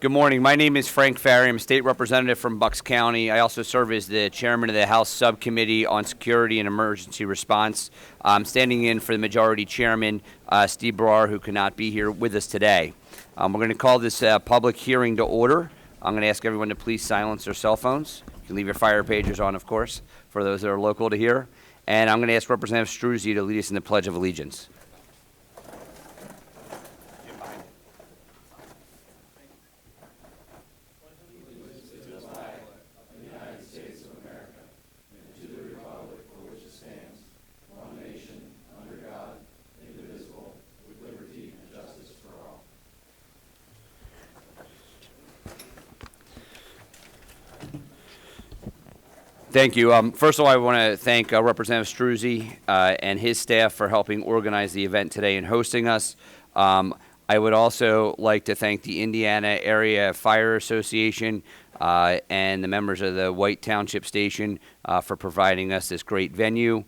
Good morning. My name is Frank Ferry. I'm a state representative from Bucks County. I also serve as the chairman of the House Subcommittee on Security and Emergency Response. I'm standing in for the majority chairman, Steve Barrar, who could not be here with us today. We're going to call this public hearing to order. I'm going to ask everyone to please silence their cell phones. You can leave your fire pagers on, of course, for those that are local to hear. And I'm going to ask Representative Struzzi to lead us in the Pledge of Allegiance. Thank you. First of all, I want to thank Representative Struzzi and his staff for helping organize the event today and hosting us. I would also like to thank the Indiana Area Fire Association and the members of the White Township Station for providing us this great venue.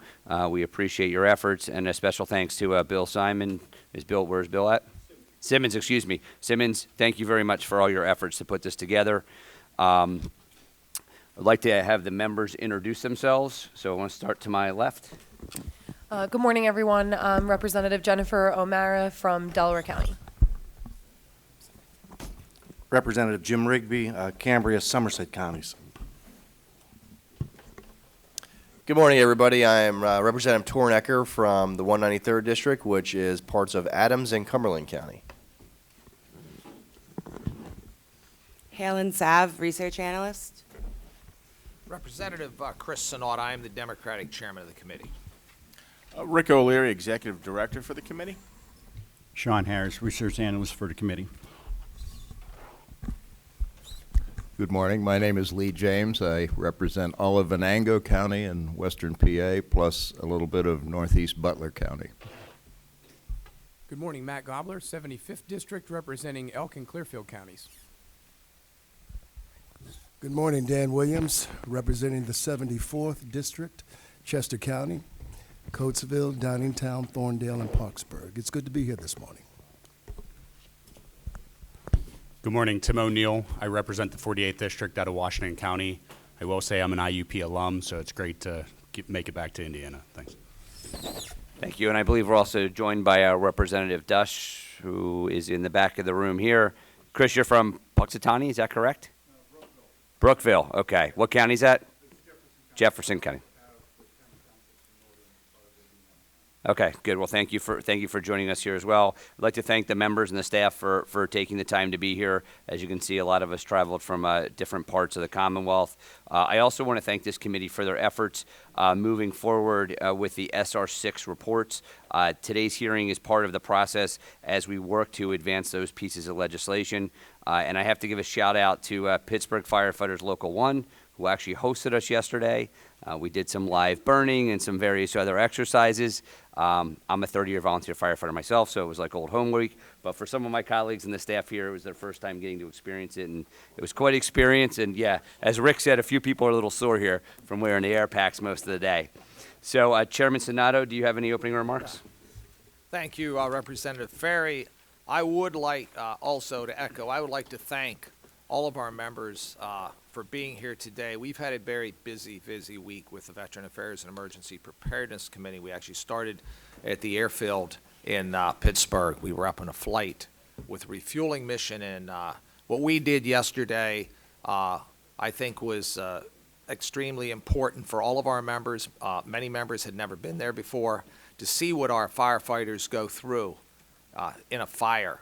We appreciate your efforts, and a special thanks to Bill Simon. Where's Bill at? Simmons, excuse me. Simmons, thank you very much for all your efforts to put this together. I'd like to have the members introduce themselves, so I want to start to my left. Good morning, everyone. I'm Representative Jennifer O'Mara from Delaware County. Representative Jim Rigby, Cambria, Somerset Counties. Good morning, everybody. I am Representative Tornecker from the 193rd District, which is parts of Adams and Cumberland County. Halen Sav, Research Analyst. Representative Chris Sinot, I am the Democratic Chairman of the committee. Rick O'Leary, Executive Director for the committee. Sean Harris, Research Analyst for the committee. Good morning. My name is Lee James. I represent all of Venango County and Western PA, plus a little bit of Northeast Butler County. Good morning. Matt Gobler, 75th District, representing Elk and Clearfield counties. Good morning, Dan Williams, representing the 74th District, Chester County, Coatesville, Downingtown, Thorndale, and Parksburg. It's good to be here this morning. Good morning, Tim O'Neill. I represent the 48th District out of Washington County. I will say I'm an IUP alum, so it's great to make it back to Indiana. Thanks. Thank you, and I believe we're also joined by Representative Dush, who is in the back of the room here. Chris, you're from Puxatawny, is that correct? Brookville, okay. What county is that? Jefferson County. Okay, good. Well, thank you for joining us here as well. I'd like to thank the members and the staff for taking the time to be here. As you can see, a lot of us traveled from different parts of the Commonwealth. I also want to thank this committee for their efforts moving forward with the SR6 reports. Today's hearing is part of the process as we work to advance those pieces of legislation. And I have to give a shout out to Pittsburgh Firefighters Local 1, who actually hosted us yesterday. We did some live burning and some various other exercises. I'm a 30-year volunteer firefighter myself, so it was like old home week. But for some of my colleagues and the staff here, it was their first time getting to experience it, and it was quite an experience. And yeah, as Rick said, a few people are a little sore here from wearing the air packs most of the day. So Chairman Sinato, do you have any opening remarks? Thank you, Representative Ferry. I would like also to echo, I would like to thank all of our members for being here today. We've had a very busy week with the Veteran Affairs and Emergency Preparedness Committee. We actually started at the airfield in Pittsburgh. We were up on a flight with a refueling mission, and what we did yesterday I think was extremely important for all of our members. Many members had never been there before, to see what our firefighters go through in a fire.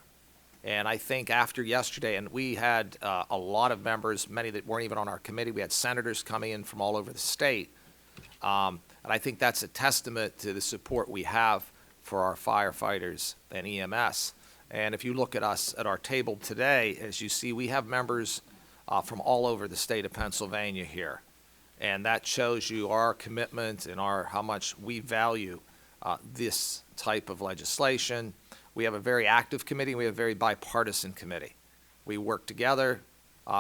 And I think after yesterday, and we had a lot of members, many that weren't even on our committee. We had senators coming in from all over the state. And I think that's a testament to the support we have for our firefighters and EMS. And if you look at us at our table today, as you see, we have members from all over the state of Pennsylvania here. And that shows you our commitment and how much we value this type of legislation. We have a very active committee. We have a very bipartisan committee. We work together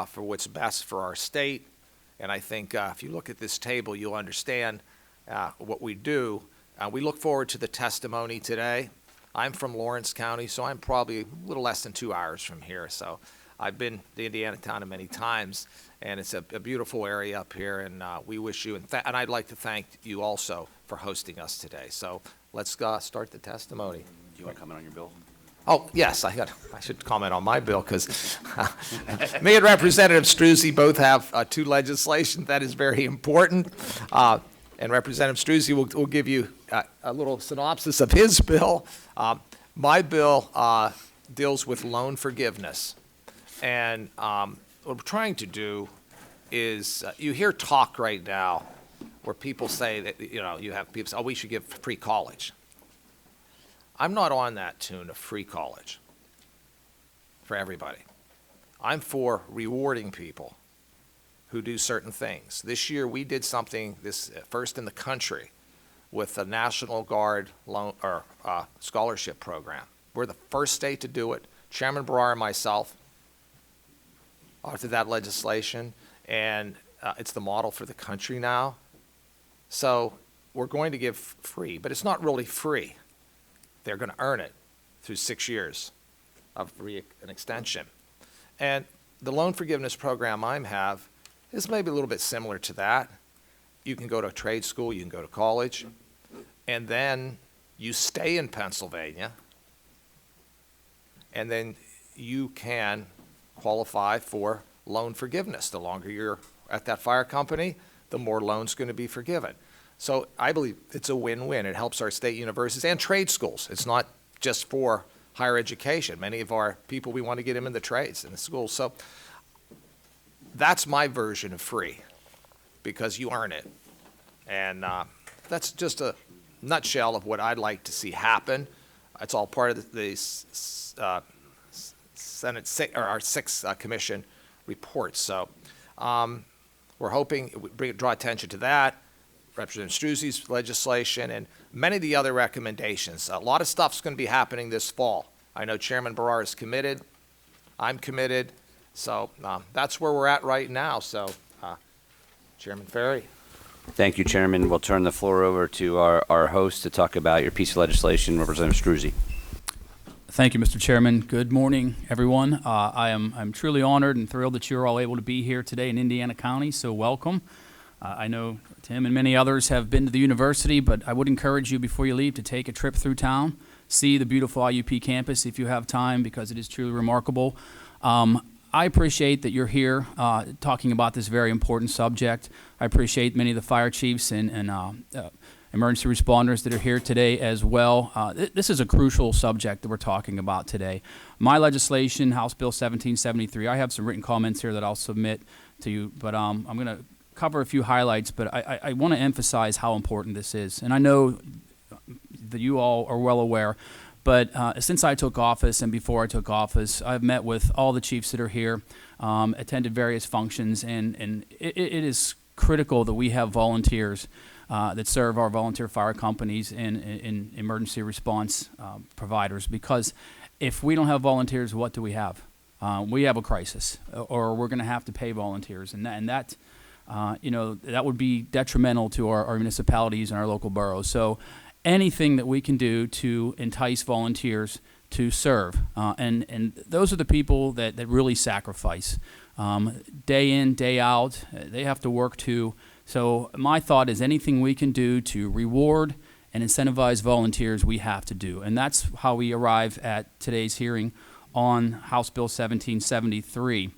for what's best for our state. And I think if you look at this table, you'll understand what we do. We look forward to the testimony today. I'm from Lawrence County, so I'm probably a little less than 2 hours from here. So I've been to Indianatown many times, and it's a beautiful area up here, and we wish you, and I'd like to thank you also for hosting us today. So let's start the testimony. Do you want to comment on your bill? Oh, yes, I should comment on my bill, because me and Representative Struzzi both have two legislation that is very important. And Representative Struzzi will give you a little synopsis of his bill. My bill deals with loan forgiveness. And what we're trying to do is, you hear talk right now where people say that, you have people say, oh, we should give free college. I'm not on that tune of free college for everybody. I'm for rewarding people who do certain things. This year we did something, first in the country, with the National Guard loan or scholarship program. We're the first state to do it. Chairman Brar and myself authored that legislation, and it's the model for the country now. So we're going to give free, but it's not really free. They're going to earn it through 6 years of an extension. And the loan forgiveness program I have is maybe a little bit similar to that. You can go to a trade school, you can go to college, and then you stay in Pennsylvania, and then you can qualify for loan forgiveness. The longer you're at that fire company, the more loans going to be forgiven. So I believe it's a win-win. It helps our state universities and trade schools. It's not just for higher education. Many of our people, we want to get them in the trades, in the schools. So that's my version of free, because you earn it. And that's just a nutshell of what I'd like to see happen. It's all part of the Senate, or our sixth commission report. So we're hoping, draw attention to that. Representative Struzzi's legislation, and many of the other recommendations. A lot of stuff's going to be happening this fall. I know Chairman Brar is committed. I'm committed. So that's where we're at right now. So, Chairman Ferry. Thank you, Chairman. We'll turn the floor over to our host to talk about your piece of legislation, Representative Struzzi. Thank you, Mr. Chairman. Good morning, everyone. I'm truly honored and thrilled that you're all able to be here today in Indiana County, so welcome. I know Tim and many others have been to the university, but I would encourage you before you leave to take a trip through town, see the beautiful IUP campus if you have time, because it is truly remarkable. I appreciate that you're here talking about this very important subject. I appreciate many of the fire chiefs and emergency responders that are here today as well. This is a crucial subject that we're talking about today. My legislation, House Bill 1773, I have some written comments here that I'll submit to you, but I'm going to cover a few highlights, but I want to emphasize how important this is. And I know that you all are well aware, but since I took office and before I took office, I've met with all the chiefs that are here, attended various functions, and it is critical that we have volunteers that serve our volunteer fire companies and emergency response providers, because if we don't have volunteers, what do we have? We have a crisis, or we're going to have to pay volunteers, and that that would be detrimental to our municipalities and our local boroughs. So anything that we can do to entice volunteers to serve, and those are the people that really sacrifice. Day in, day out, they have to work too. So my thought is anything we can do to reward and incentivize volunteers, we have to do. And that's how we arrive at today's hearing on House Bill 1773.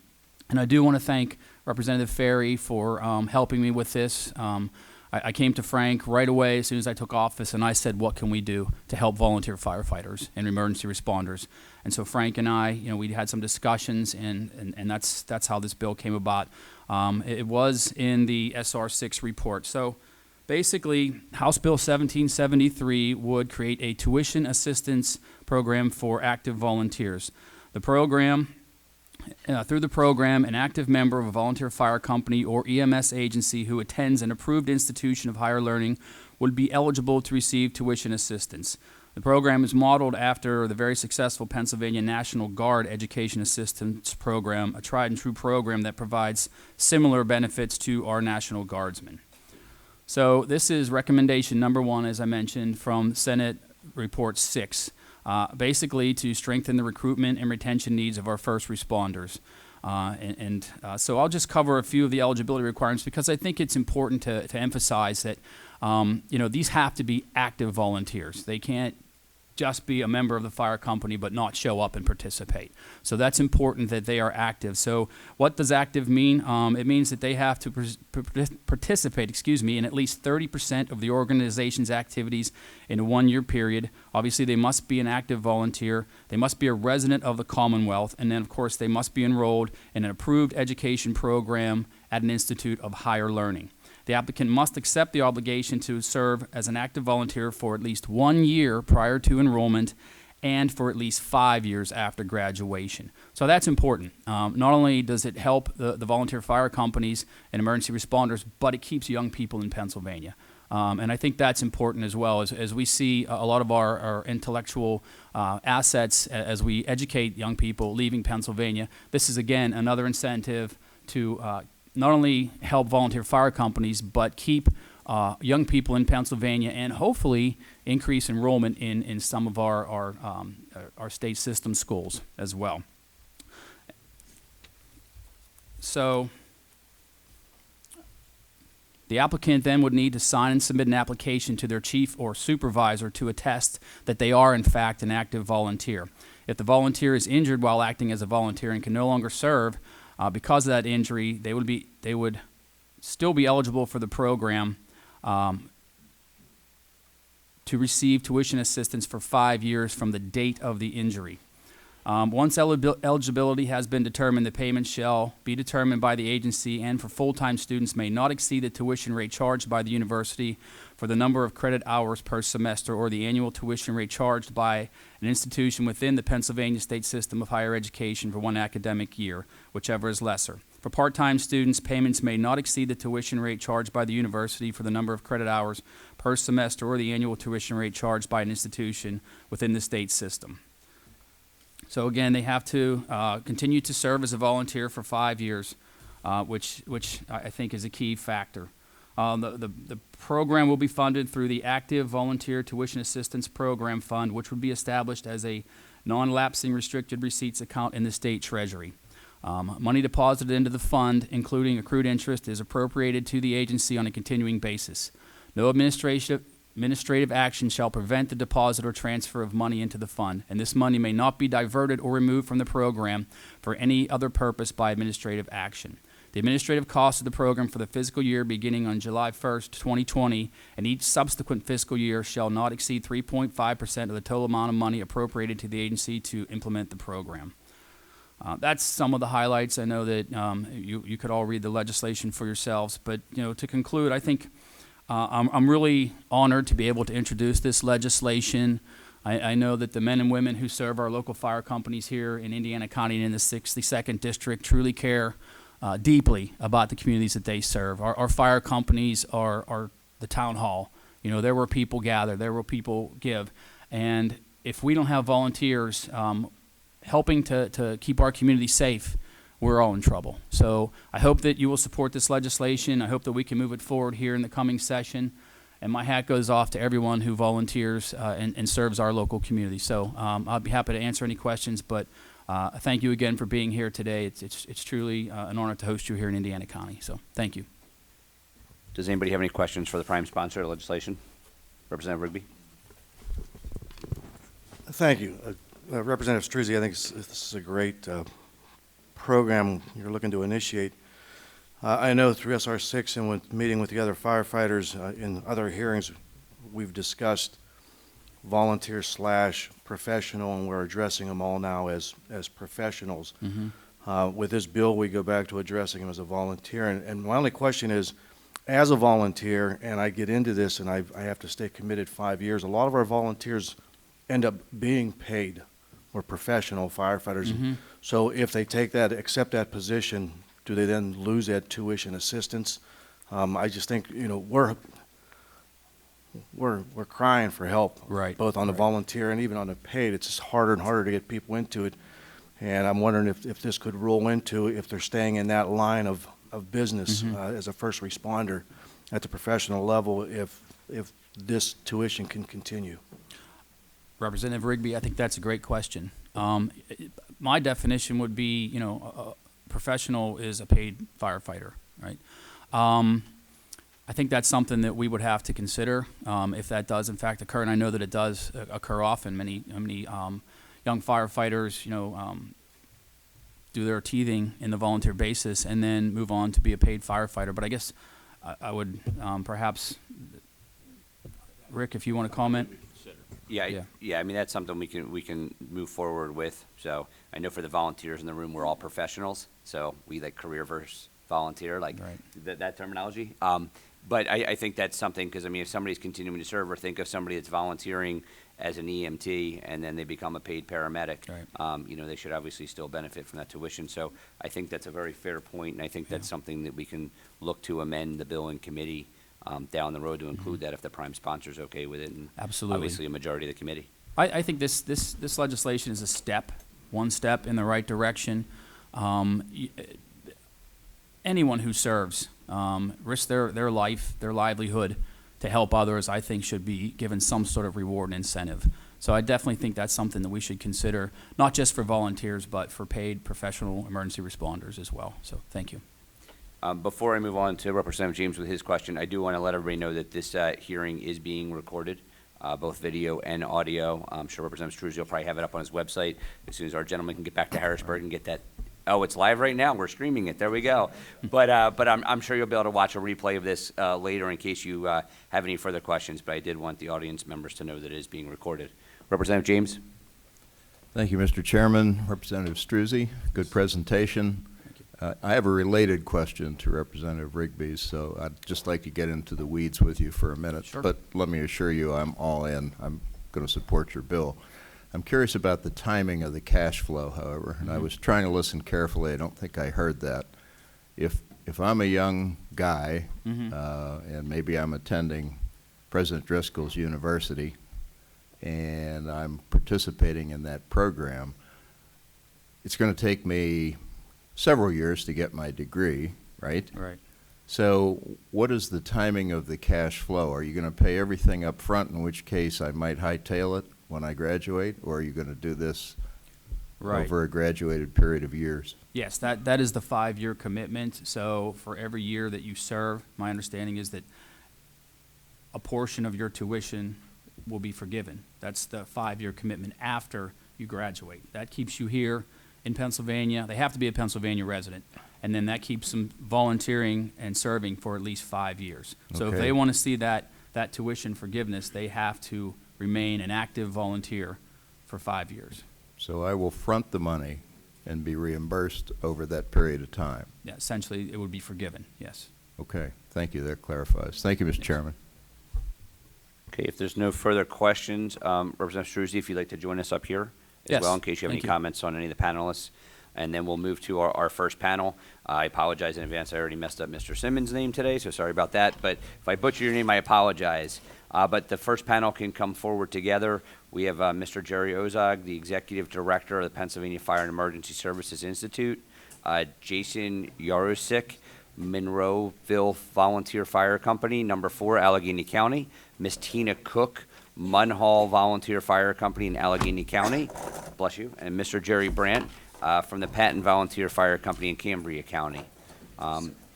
And I do want to thank Representative Ferry for helping me with this. I came to Frank right away as soon as I took office, and I said, what can we do to help volunteer firefighters and emergency responders? And so Frank and I, we had some discussions, and that's how this bill came about. It was in the SR6 report. So basically, House Bill 1773 would create a tuition assistance program for active volunteers. The program, through the program, an active member of a volunteer fire company or EMS agency who attends an approved institution of higher learning would be eligible to receive tuition assistance. The program is modeled after the very successful Pennsylvania National Guard Education Assistance Program, a tried and true program that provides similar benefits to our National Guardsmen. So this is recommendation number 1, as I mentioned, from Senate Report 6. basically to strengthen the recruitment and retention needs of our first responders. So I'll just cover a few of the eligibility requirements because I think it's important to emphasize that these have to be active volunteers. They can't just be a member of the fire company but not show up and participate. So that's important that they are active. So what does active mean? It means that they have to participate, in at least 30% of the organization's activities in a one-year period. Obviously, they must be an active volunteer. They must be a resident of the Commonwealth. And then, of course, they must be enrolled in an approved education program at an institute of higher learning. The applicant must accept the obligation to serve as an active volunteer for at least 1 year prior to enrollment and for at least 5 years after graduation. So that's important. Not only does it help the volunteer fire companies and emergency responders, but it keeps young people in Pennsylvania. And I think that's important as well, as we see a lot of our intellectual assets as we educate young people leaving Pennsylvania. This is, again, another incentive to not only help volunteer fire companies, but keep young people in Pennsylvania and hopefully increase enrollment in some of our state system schools as well. So the applicant then would need to sign and submit an application to their chief or supervisor to attest that they are in fact an active volunteer. If the volunteer is injured while acting as a volunteer and can no longer serve, because of that injury, they would still be eligible for the program to receive tuition assistance for 5 years from the date of the injury. Once eligibility has been determined, the payment shall be determined by the agency and for full-time students may not exceed the tuition rate charged by the university for the number of credit hours per semester or the annual tuition rate charged by an institution within the Pennsylvania State System of Higher Education for one academic year, whichever is lesser. For part-time students, payments may not exceed the tuition rate charged by the university for the number of credit hours per semester or the annual tuition rate charged by an institution within the state system. So again, they have to continue to serve as a volunteer for 5 years, which I think is a key factor. The program will be funded through the Active Volunteer Tuition Assistance Program Fund, which would be established as a non-lapsing restricted receipts account in the state treasury. Money deposited into the fund, including accrued interest, is appropriated to the agency on a continuing basis. No administrative action shall prevent the deposit or transfer of money into the fund, and this money may not be diverted or removed from the program for any other purpose by administrative action. The administrative cost of the program for the fiscal year beginning on July 1st, 2020, and each subsequent fiscal year shall not exceed 3.5% of the total amount of money appropriated to the agency to implement the program. That's some of the highlights. I know that you could all read the legislation for yourselves, but to conclude, I think I'm really honored to be able to introduce this legislation. I know that the men and women who serve our local fire companies here in Indiana County and in the 62nd District truly care deeply about the communities that they serve. Our fire companies are the town hall. There where people gather, there where people give. And if we don't have volunteers helping to keep our community safe, we're all in trouble. So I hope that you will support this legislation. I hope that we can move it forward here in the coming session. And my hat goes off to everyone who volunteers and serves our local community. So I'll be happy to answer any questions, but thank you again for being here today. It's truly an honor to host you here in Indiana County. So thank you. Does anybody have any questions for the prime sponsor of the legislation? Representative Rigby? Thank you. Representative Struzzi, I think this is a great program you're looking to initiate. I know through SR6 and with meeting with the other firefighters in other hearings, we've discussed volunteer / professional, and we're addressing them all now as professionals. Mm-hmm. With this bill, we go back to addressing them as a volunteer. And my only question is, as a volunteer, and I get into this and I have to stay committed 5 years, a lot of our volunteers end up being paid. We're professional firefighters. Mm-hmm. So if they accept that position, do they then lose that tuition assistance? I just think, we're crying for help, right, both on the volunteer and even on the paid. It's just harder and harder to get people into it. And I'm wondering if this could roll into, if they're staying in that line of business, mm-hmm, as a first responder at the professional level, if this tuition can continue. Representative Rigby, I think that's a great question. My definition would be, a professional is a paid firefighter, right? I think that's something that we would have to consider if that does in fact occur, and I know that it does occur often. Many young firefighters, do their teething in the volunteer basis and then move on to be a paid firefighter. But I guess I would perhaps, Rick, if you want to comment. Yeah. I mean, that's something we can move forward with. So I know for the volunteers in the room, we're all professionals. So we like career versus volunteer, like that terminology. But I think that's something, because I mean, if somebody's continuing to serve, or think of somebody that's volunteering as an EMT and then they become a paid paramedic, they should obviously still benefit from that tuition. So I think that's a very fair point, and I think that's something that we can look to amend the bill in committee down the road to include that if the prime sponsor's okay with it, and Absolutely. obviously a majority of the committee. I think this legislation is one step in the right direction. Anyone who serves, risks their life, their livelihood to help others, I think should be given some sort of reward and incentive. So I definitely think that's something that we should consider, not just for volunteers, but for paid professional emergency responders as well. So thank you. Before I move on to Representative James with his question, I do want to let everybody know that this hearing is being recorded, both video and audio. I'm sure Representative Struzzi will probably have it up on his website as soon as our gentleman can get back to Harrisburg and get that. Oh, it's live right now? We're streaming it. There we go. But I'm sure you'll be able to watch a replay of this later in case you have any further questions. But I did want the audience members to know that it is being recorded. Representative James? Thank you, Mr. Chairman. Representative Struzzi, good presentation. I have a related question to Representative Rigby's, so I'd just like to get into the weeds with you for a minute. Sure. But let me assure you I'm all in. I'm going to support your bill. I'm curious about the timing of the cash flow, however, and I was trying to listen carefully. I don't think I heard that. If I'm a young guy, and maybe I'm attending President Driscoll's university, and I'm participating in that program, it's going to take me several years to get my degree, right? Right. So what is the timing of the cash flow? Are you going to pay everything up front, in which case I might hightail it when I graduate, or are you going to do this over a graduated period of years? Yes, that is the 5-year commitment. So for every year that you serve, my understanding is that a portion of your tuition will be forgiven. That's the 5-year commitment after you graduate. That keeps you here in Pennsylvania. They have to be a Pennsylvania resident. And then that keeps them volunteering and serving for at least 5 years. So if they want to see that tuition forgiveness, they have to remain an active volunteer for 5 years. So I will front the money and be reimbursed over that period of time. Yeah, essentially it would be forgiven, yes. Okay, thank you. That clarifies. Thank you, Mr. Chairman. Okay, if there's no further questions, Representative Struzzi, if you'd like to join us up here as well, in case you have any comments on any of the panelists. And then we'll move to our first panel. I apologize in advance. I already messed up Mr. Simmons' name today, so sorry about that. But if I butcher your name, I apologize. But the first panel can come forward together. We have Mr. Jerry Ozog, the Executive Director of the Pennsylvania Fire and Emergency Services Institute, Jason Yarosik, Monroeville Volunteer Fire Company, number 4, Allegheny County, Miss Tina Cook, Munhall Volunteer Fire Company in Allegheny County, bless you, and Mr. Jerry Brandt from the Patton Volunteer Fire Company in Cambria County.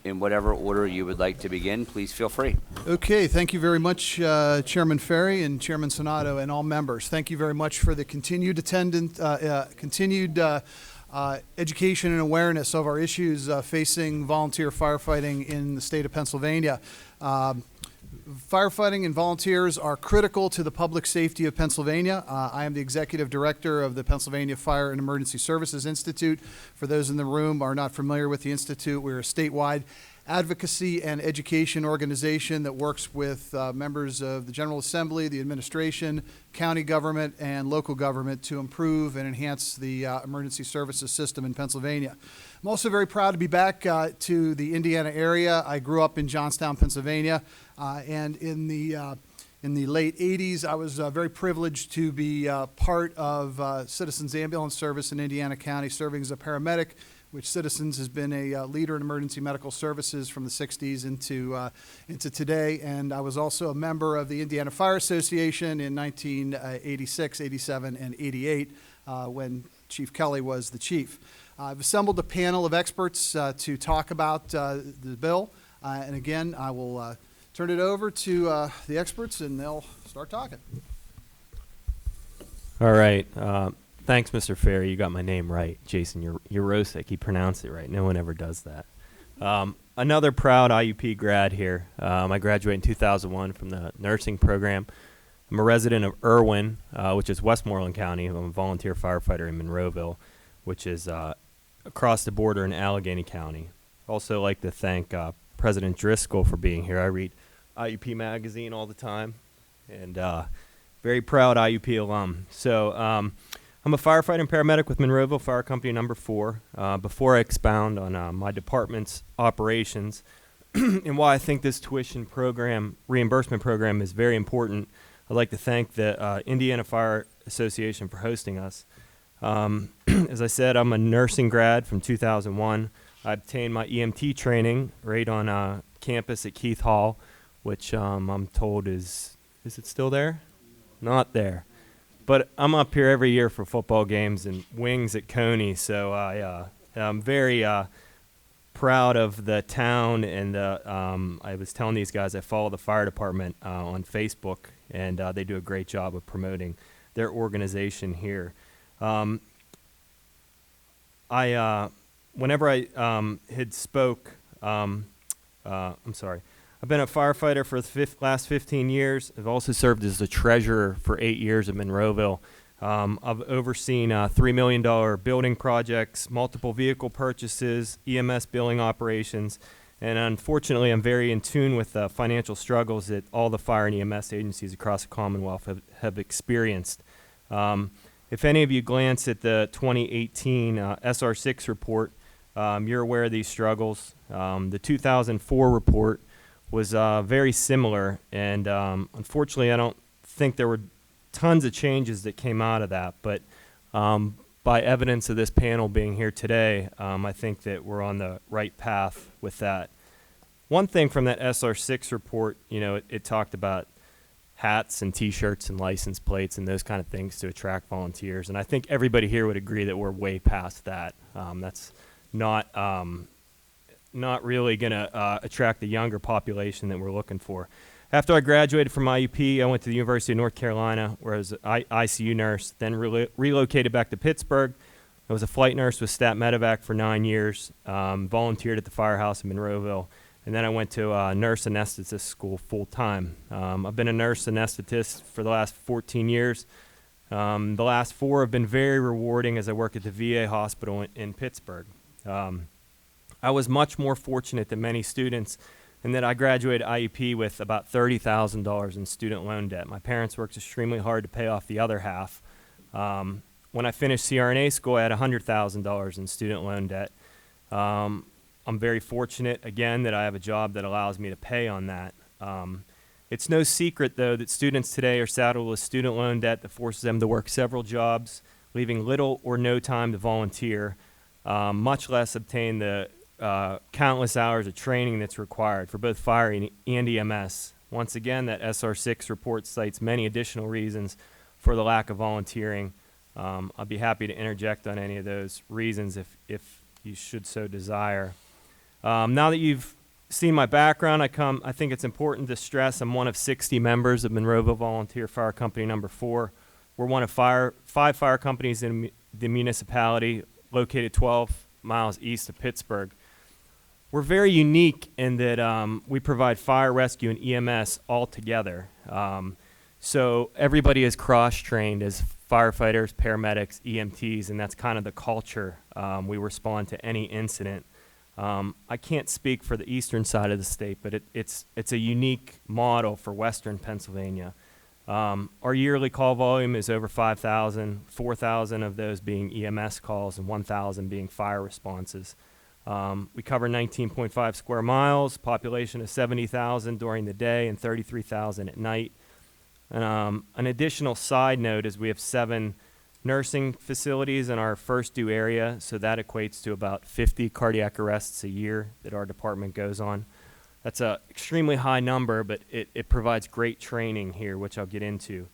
In whatever order you would like to begin, please feel free. Okay, thank you very much, Chairman Ferry and Chairman Sonato and all members. Thank you very much for the continued attendance, education and awareness of our issues facing volunteer firefighting in the state of Pennsylvania. Firefighting and volunteers are critical to the public safety of Pennsylvania. I am the Executive Director of the Pennsylvania Fire and Emergency Services Institute. For those in the room who are not familiar with the Institute, we're a statewide advocacy and education organization that works with members of the General Assembly, the administration, county government, and local government to improve and enhance the emergency services system in Pennsylvania. I'm also very proud to be back to the Indiana area. I grew up in Johnstown, Pennsylvania, and in the late 80s, I was very privileged to be part of Citizens Ambulance Service in Indiana County, serving as a paramedic which Citizens has been a leader in emergency medical services from the 60s into today. And I was also a member of the Indiana Fire Association in 1986, 87, and 88 when Chief Kelly was the chief. I've assembled a panel of experts to talk about the bill. And again, I will turn it over to the experts, and they'll start talking. All right. Thanks, Mr. Ferry. You got my name right. Jason Urosek. You pronounced it right. No one ever does that. Another proud IUP grad here. I graduated in 2001 from the nursing program. I'm a resident of Irwin, which is Westmoreland County. I'm a volunteer firefighter in Monroeville, which is across the border in Allegheny County. Also like to thank President Driscoll for being here. I read IUP magazine all the time, and very proud IUP alum. So I'm a firefighter and paramedic with Monroeville Fire Company number 4. Before I expound on my department's operations and why I think this tuition program, reimbursement program, is very important, I'd like to thank the Indiana Fire Association for hosting us. As I said, I'm a nursing grad from 2001. I obtained my EMT training right on campus at Keith Hall, which I'm told is it still there? Not there. But I'm up here every year for football games and wings at Coney, so I'm very proud of the town. And I was telling these guys I follow the fire department on Facebook, and they do a great job of promoting their organization here. Whenever I had spoke, I'm sorry. I've been a firefighter for the last 15 years. I've also served as the treasurer for 8 years at Monroeville. I've overseen $3 million building projects, multiple vehicle purchases, EMS billing operations, and unfortunately I'm very in tune with the financial struggles that all the fire and EMS agencies across the Commonwealth have experienced. If any of you glance at the 2018 SR6 report, you're aware of these struggles. The 2004 report was very similar, and unfortunately I don't think there were tons of changes that came out of that, but by evidence of this panel being here today, I think that we're on the right path with that. One thing from that SR6 report, it talked about hats and T-shirts and license plates and those kind of things to attract volunteers, and I think everybody here would agree that we're way past that. That's not really going to attract the younger population that we're looking for. After I graduated from IUP, I went to the University of North Carolina, where I was an ICU nurse, then relocated back to Pittsburgh. I was a flight nurse with Stat Medevac for 9 years, volunteered at the firehouse in Monroeville, and then I went to nurse anesthetist school full-time. I've been a nurse anesthetist for the last 14 years. The last 4 have been very rewarding as I work at the VA hospital in Pittsburgh. I was much more fortunate than many students in that I graduated IUP with about $30,000 in student loan debt. My parents worked extremely hard to pay off the other half. When I finished CRNA school, I had $100,000 in student loan debt. I'm very fortunate, again, that I have a job that allows me to pay on that. It's no secret, though, that students today are saddled with student loan debt that forces them to work several jobs, leaving little or no time to volunteer, much less obtain the countless hours of training that's required for both fire and EMS. Once again, that SR6 report cites many additional reasons for the lack of volunteering. I'll be happy to interject on any of those reasons if you should so desire. Now that you've seen my background, I think it's important to stress I'm one of 60 members of Monroeville Volunteer Fire Company number 4. We're one of 5 fire companies in the municipality, located 12 miles east of Pittsburgh. We're very unique in that we provide fire, rescue, and EMS all together. So everybody is cross-trained as firefighters, paramedics, EMTs, and that's kind of the culture. We respond to any incident. I can't speak for the eastern side of the state, but it's a unique model for western Pennsylvania. Our yearly call volume is over 5,000, 4,000 of those being EMS calls and 1,000 being fire responses. We cover 19.5 square miles, population of 70,000 during the day and 33,000 at night. An additional side note is we have 7 nursing facilities in our first due area, so that equates to about 50 cardiac arrests a year that our department goes on. That's a extremely high number, but it provides great training here, which I'll get into.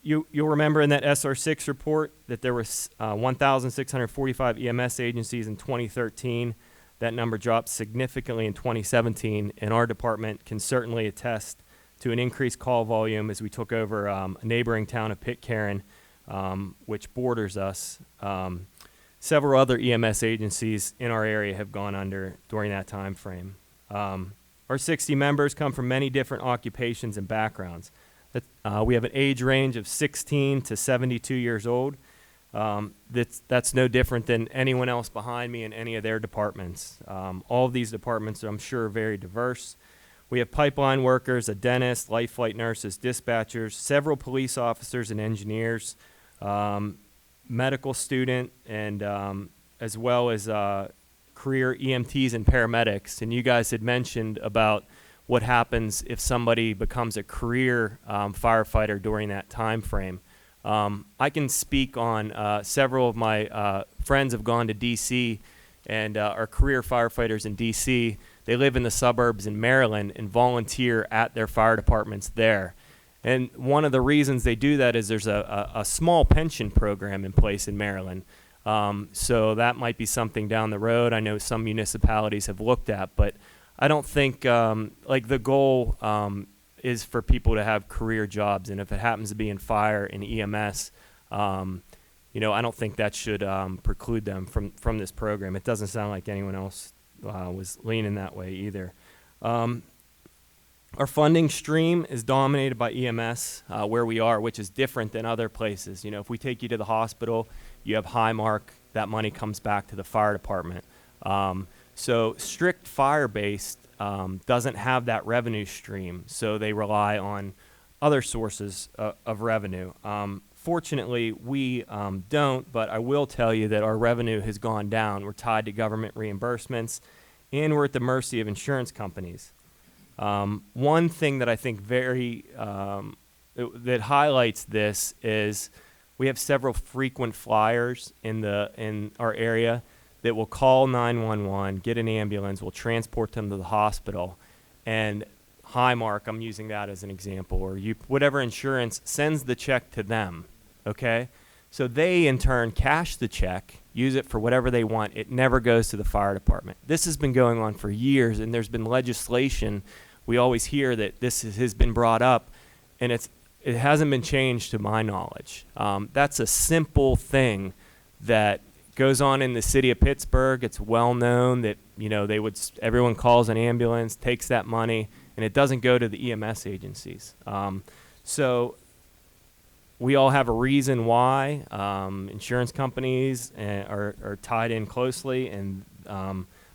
You'll remember in that SR6 report that there was 1,645 EMS agencies in 2013. That number dropped significantly in 2017, and our department can certainly attest to an increased call volume as we took over a neighboring town of Pitcairn, which borders us. Several other EMS agencies in our area have gone under during that time frame. Our 60 members come from many different occupations and backgrounds. We have an age range of 16 to 72 years old. That's no different than anyone else behind me in any of their departments. All of these departments, I'm sure, are very diverse. We have pipeline workers, a dentist, life flight nurses, dispatchers, several police officers and engineers, medical student, and as well as career EMTs and paramedics. And you guys had mentioned about what happens if somebody becomes a career firefighter during that time frame. I can speak on several of my friends have gone to D.C. and are career firefighters in D.C. They live in the suburbs in Maryland and volunteer at their fire departments there. And one of the reasons they do that is there's a small pension program in place in Maryland. So that might be something down the road. I know some municipalities have looked at, but I don't think, like the goal is for people to have career jobs. And if it happens to be in fire and EMS, you know, I don't think that should preclude them from this program. It doesn't sound like anyone else was leaning that way either. Our funding stream is dominated by EMS where we are, which is different than other places. You know, if we take you to the hospital, you have Highmark, that money comes back to the fire department. So strict fire-based doesn't have that revenue stream, so they rely on other sources of revenue. Fortunately, we don't, but I will tell you that our revenue has gone down. We're tied to government reimbursements, and we're at the mercy of insurance companies. One thing that I think that highlights this is we have several frequent flyers in our area that will call 911, get an ambulance, will transport them to the hospital, and Highmark, I'm using that as an example, or whatever insurance sends the check to them, okay? So they, in turn, cash the check, use it for whatever they want. It never goes to the fire department. This has been going on for years, and there's been legislation. We always hear that this has been brought up, and it hasn't been changed to my knowledge. That's a simple thing that goes on in the city of Pittsburgh. It's well known that, you know, everyone calls an ambulance, takes that money, and it doesn't go to the EMS agencies. So we all have a reason why insurance companies are tied in closely, and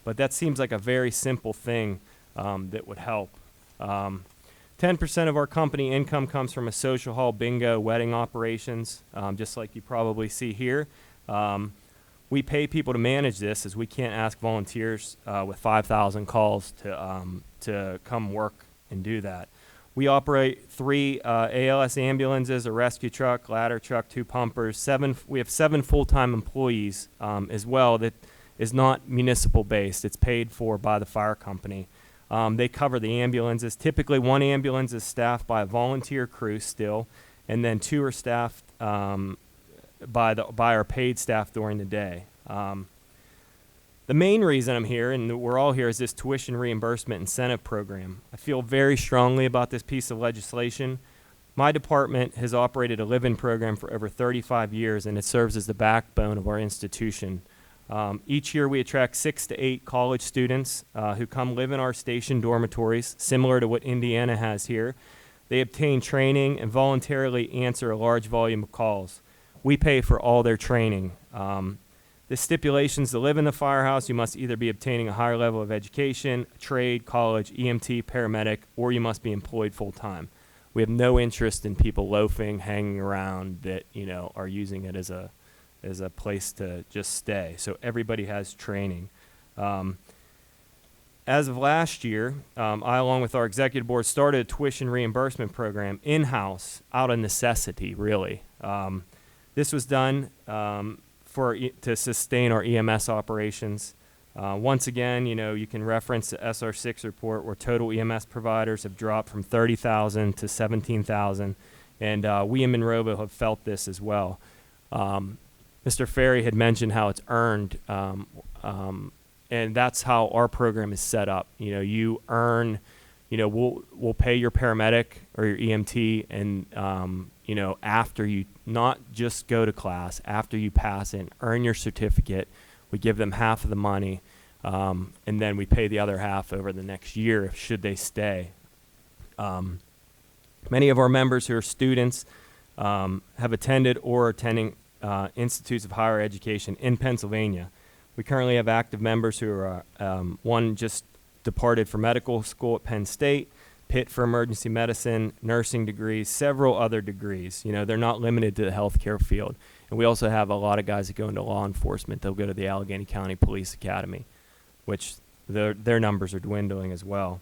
but that seems like a very simple thing that would help. 10% of our company income comes from a social hall, bingo, wedding operations, just like you probably see here. We pay people to manage this, as we can't ask volunteers with 5,000 calls to come work and do that. We operate 3 ALS ambulances, a rescue truck, ladder truck, 2 pumpers. We have 7 full-time employees as well that is not municipal based. It's paid for by the fire company. They cover the ambulances. Typically, 1 ambulance is staffed by a volunteer crew still, and then 2 are staffed by our paid staff during the day. The main reason I'm here, and we're all here, is this tuition reimbursement incentive program. I feel very strongly about this piece of legislation. My department has operated a live-in program for over 35 years, and it serves as the backbone of our institution. Each year we attract 6 to 8 college students who come live in our station dormitories, similar to what Indiana has here. They obtain training and voluntarily answer a large volume of calls. We pay for all their training. The stipulations to live in the firehouse: you must either be obtaining a higher level of education, trade, college, EMT, paramedic, or you must be employed full-time. We have no interest in people loafing, hanging around that, you know, are using it as a place to just stay. So everybody has training. As of last year, I, along with our executive board, started a tuition reimbursement program in-house, out of necessity, really. This was done to sustain our EMS operations. Once again, you can reference the SR6 report where total EMS providers have dropped from 30,000 to 17,000, and we in Monroeville have felt this as well. Mr. Ferry had mentioned how it's earned, and that's how our program is set up. You earn, we'll pay your paramedic or your EMT, and after you not just go to class, after you pass and earn your certificate, we give them half of the money, and then we pay the other half over the next year should they stay. Many of our members who are students have attended or are attending institutes of higher education in Pennsylvania. We currently have active members who are, one just departed for medical school at Penn State, Pitt for emergency medicine, nursing degrees, several other degrees. They're not limited to the healthcare field. And we also have a lot of guys that go into law enforcement. They'll go to the Allegheny County Police Academy, which their numbers are dwindling as well.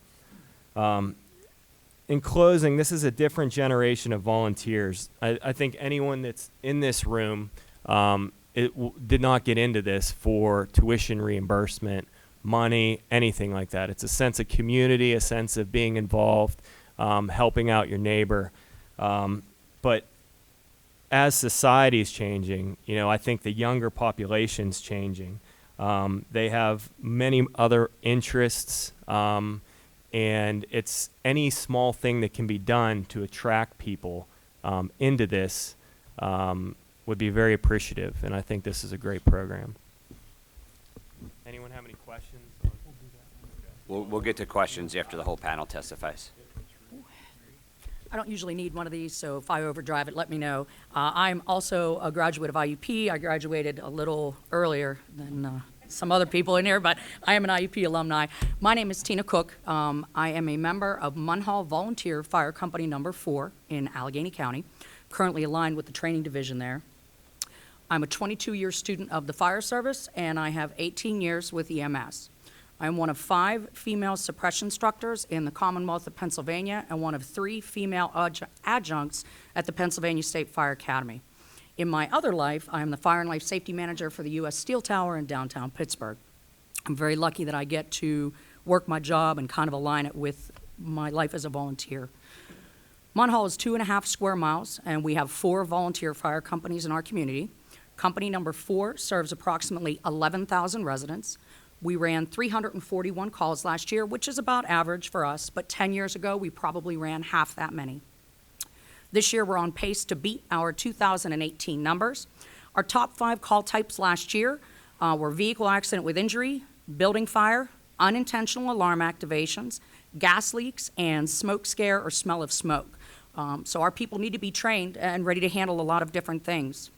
In closing, this is a different generation of volunteers. I think anyone that's in this room did not get into this for tuition reimbursement, money, anything like that. It's a sense of community, a sense of being involved, helping out your neighbor. But as society is changing, I think the younger population's changing. They have many other interests, and it's any small thing that can be done to attract people into this would be very appreciative, and I think this is a great program. Anyone have any questions? We'll get to questions after the whole panel testifies. I don't usually need one of these, so if I overdrive it, let me know. I'm also a graduate of IUP. I graduated a little earlier than some other people in here, but I am an IUP alumni. My name is Tina Cook. I am a member of Munhall Volunteer Fire Company number 4 in Allegheny County, currently aligned with the training division there. I'm a 22-year student of the fire service, and I have 18 years with EMS. I'm one of 5 female suppression instructors in the Commonwealth of Pennsylvania and one of 3 female adjuncts at the Pennsylvania State Fire Academy. In my other life, I am the Fire and Life Safety Manager for the U.S. Steel Tower in downtown Pittsburgh. I'm very lucky that I get to work my job and kind of align it with my life as a volunteer. Munhall is 2.5 square miles, and we have 4 volunteer fire companies in our community. Company number 4 serves approximately 11,000 residents. We ran 341 calls last year, which is about average for us, but 10 years ago, we probably ran half that many. This year, we're on pace to beat our 2018 numbers. Our top 5 call types last year were vehicle accident with injury, building fire, unintentional alarm activations, gas leaks, and smoke scare or smell of smoke. So our people need to be trained and ready to handle a lot of different things.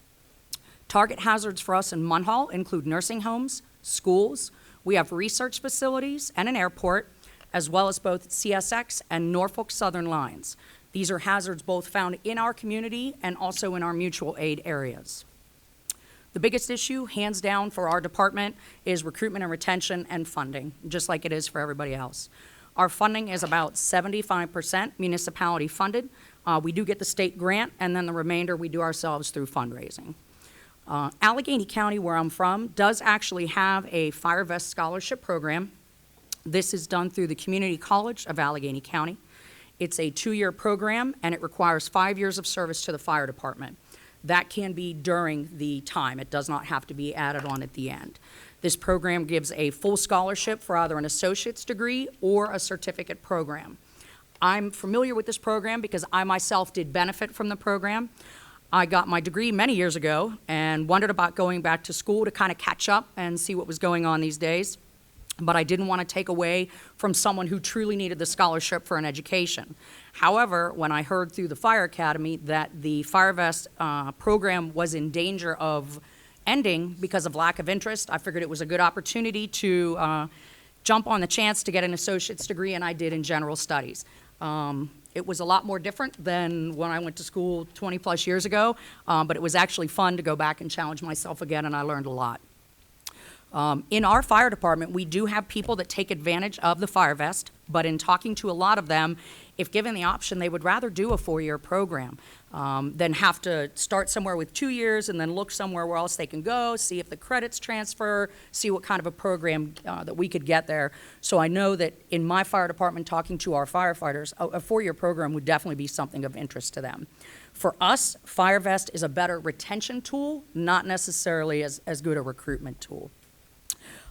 Target hazards for us in Munhall include nursing homes, schools. We have research facilities and an airport, as well as both CSX and Norfolk Southern lines. These are hazards both found in our community and also in our mutual aid areas. The biggest issue, hands down, for our department is recruitment and retention and funding, just like it is for everybody else. Our funding is about 75% municipality funded. We do get the state grant, and then the remainder we do ourselves through fundraising. Allegheny County, where I'm from, does actually have a Fire Vest Scholarship Program. This is done through the Community College of Allegheny County. It's a 2-year program, and it requires 5 years of service to the fire department. That can be during the time. It does not have to be added on at the end. This program gives a full scholarship for either an associate's degree or a certificate program. I'm familiar with this program because I myself did benefit from the program. I got my degree many years ago and wondered about going back to school to kind of catch up and see what was going on these days. But I didn't want to take away from someone who truly needed the scholarship for an education. However, when I heard through the Fire Academy that the Fire Vest program was in danger of ending because of lack of interest, I figured it was a good opportunity to jump on the chance to get an associate's degree, and I did in general studies. It was a lot more different than when I went to school 20 plus years ago, but it was actually fun to go back and challenge myself again, and I learned a lot. In our fire department, we do have people that take advantage of the Fire Vest, but in talking to a lot of them, if given the option, they would rather do a 4-year program than have to start somewhere with 2 years and then look somewhere where else they can go, see if the credits transfer, see what kind of a program that we could get there. So I know that in my fire department, talking to our firefighters, a 4-year program would definitely be something of interest to them. For us, FireVest is a better retention tool, not necessarily as good a recruitment tool.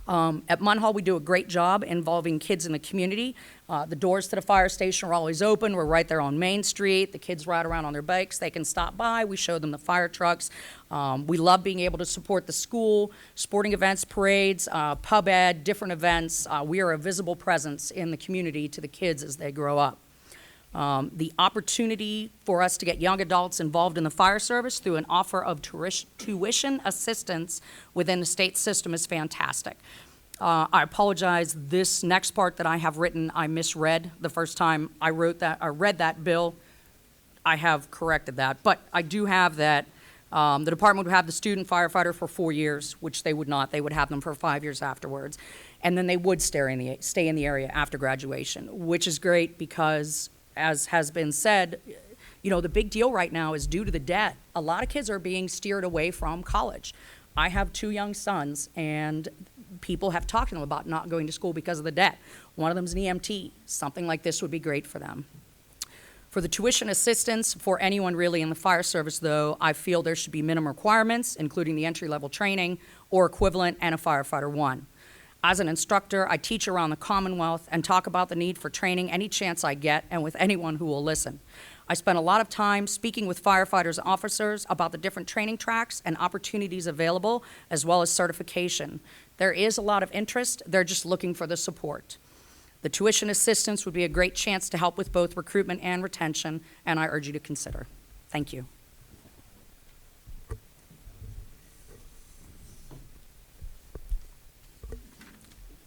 At Munhall, we do a great job involving kids in the community. The doors to the fire station are always open. We're right there on Main Street. The kids ride around on their bikes. They can stop by. We show them the fire trucks. We love being able to support the school, sporting events, parades, pub ed, different events. We are a visible presence in the community to the kids as they grow up. The opportunity for us to get young adults involved in the fire service through an offer of tuition assistance within the state system is fantastic. I apologize, this next part that I have written, I misread the first time I read that bill. I have corrected that, but I do have that the department would have the student firefighter for 4 years, which they would not. They would have them for 5 years afterwards. And then they would stay in the area after graduation, which is great because, as has been said, you know, the big deal right now is due to the debt. A lot of kids are being steered away from college. I have 2 young sons, and people have talked to them about not going to school because of the debt. One of them is an EMT. Something like this would be great for them. For the tuition assistance for anyone really in the fire service, though, I feel there should be minimum requirements, including the entry-level training or equivalent and a firefighter 1. As an instructor, I teach around the Commonwealth and talk about the need for training any chance I get and with anyone who will listen. I spend a lot of time speaking with firefighters and officers about the different training tracks and opportunities available, as well as certification. There is a lot of interest. They're just looking for the support. The tuition assistance would be a great chance to help with both recruitment and retention, and I urge you to consider. Thank you.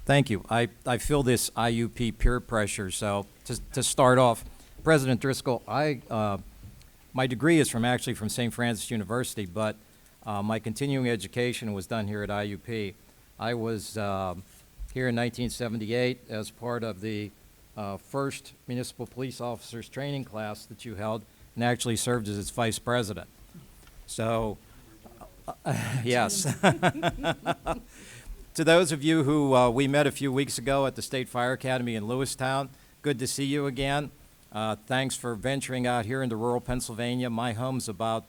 Thank you. I feel this IUP peer pressure. So to start off, President Driscoll, my degree is actually from St. Francis University, but my continuing education was done here at IUP. I was here in 1978 as part of the first municipal police officers training class that you held, and actually served as its vice president. So, yes. To those of you who we met a few weeks ago at the State Fire Academy in Lewistown, good to see you again. Thanks for venturing out here into rural Pennsylvania. My home's about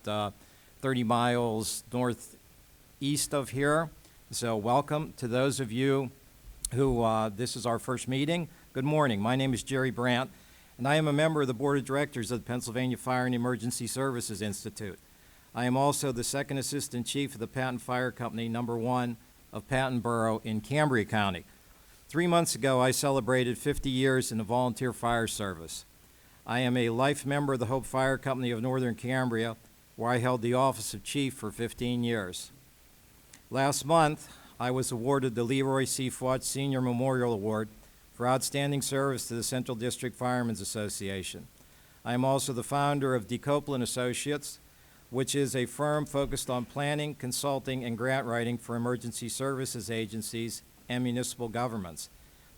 30 miles northeast of here. So welcome to those of you who this is our first meeting. Good morning. My name is Jerry Brandt, and I am a member of the Board of Directors of the Pennsylvania Fire and Emergency Services Institute. I am also the second assistant chief of the Patton Fire Company, number 1 of Patton Borough in Cambria County. 3 months ago, I celebrated 50 years in the volunteer fire service. I am a life member of the Hope Fire Company of Northern Cambria, where I held the office of chief for 15 years. Last month, I was awarded the Leroy C. Fuat Senior Memorial Award for outstanding service to the Central District Firemen's Association. I am also the founder of D. Copeland Associates, which is a firm focused on planning, consulting, and grant writing for emergency services agencies and municipal governments.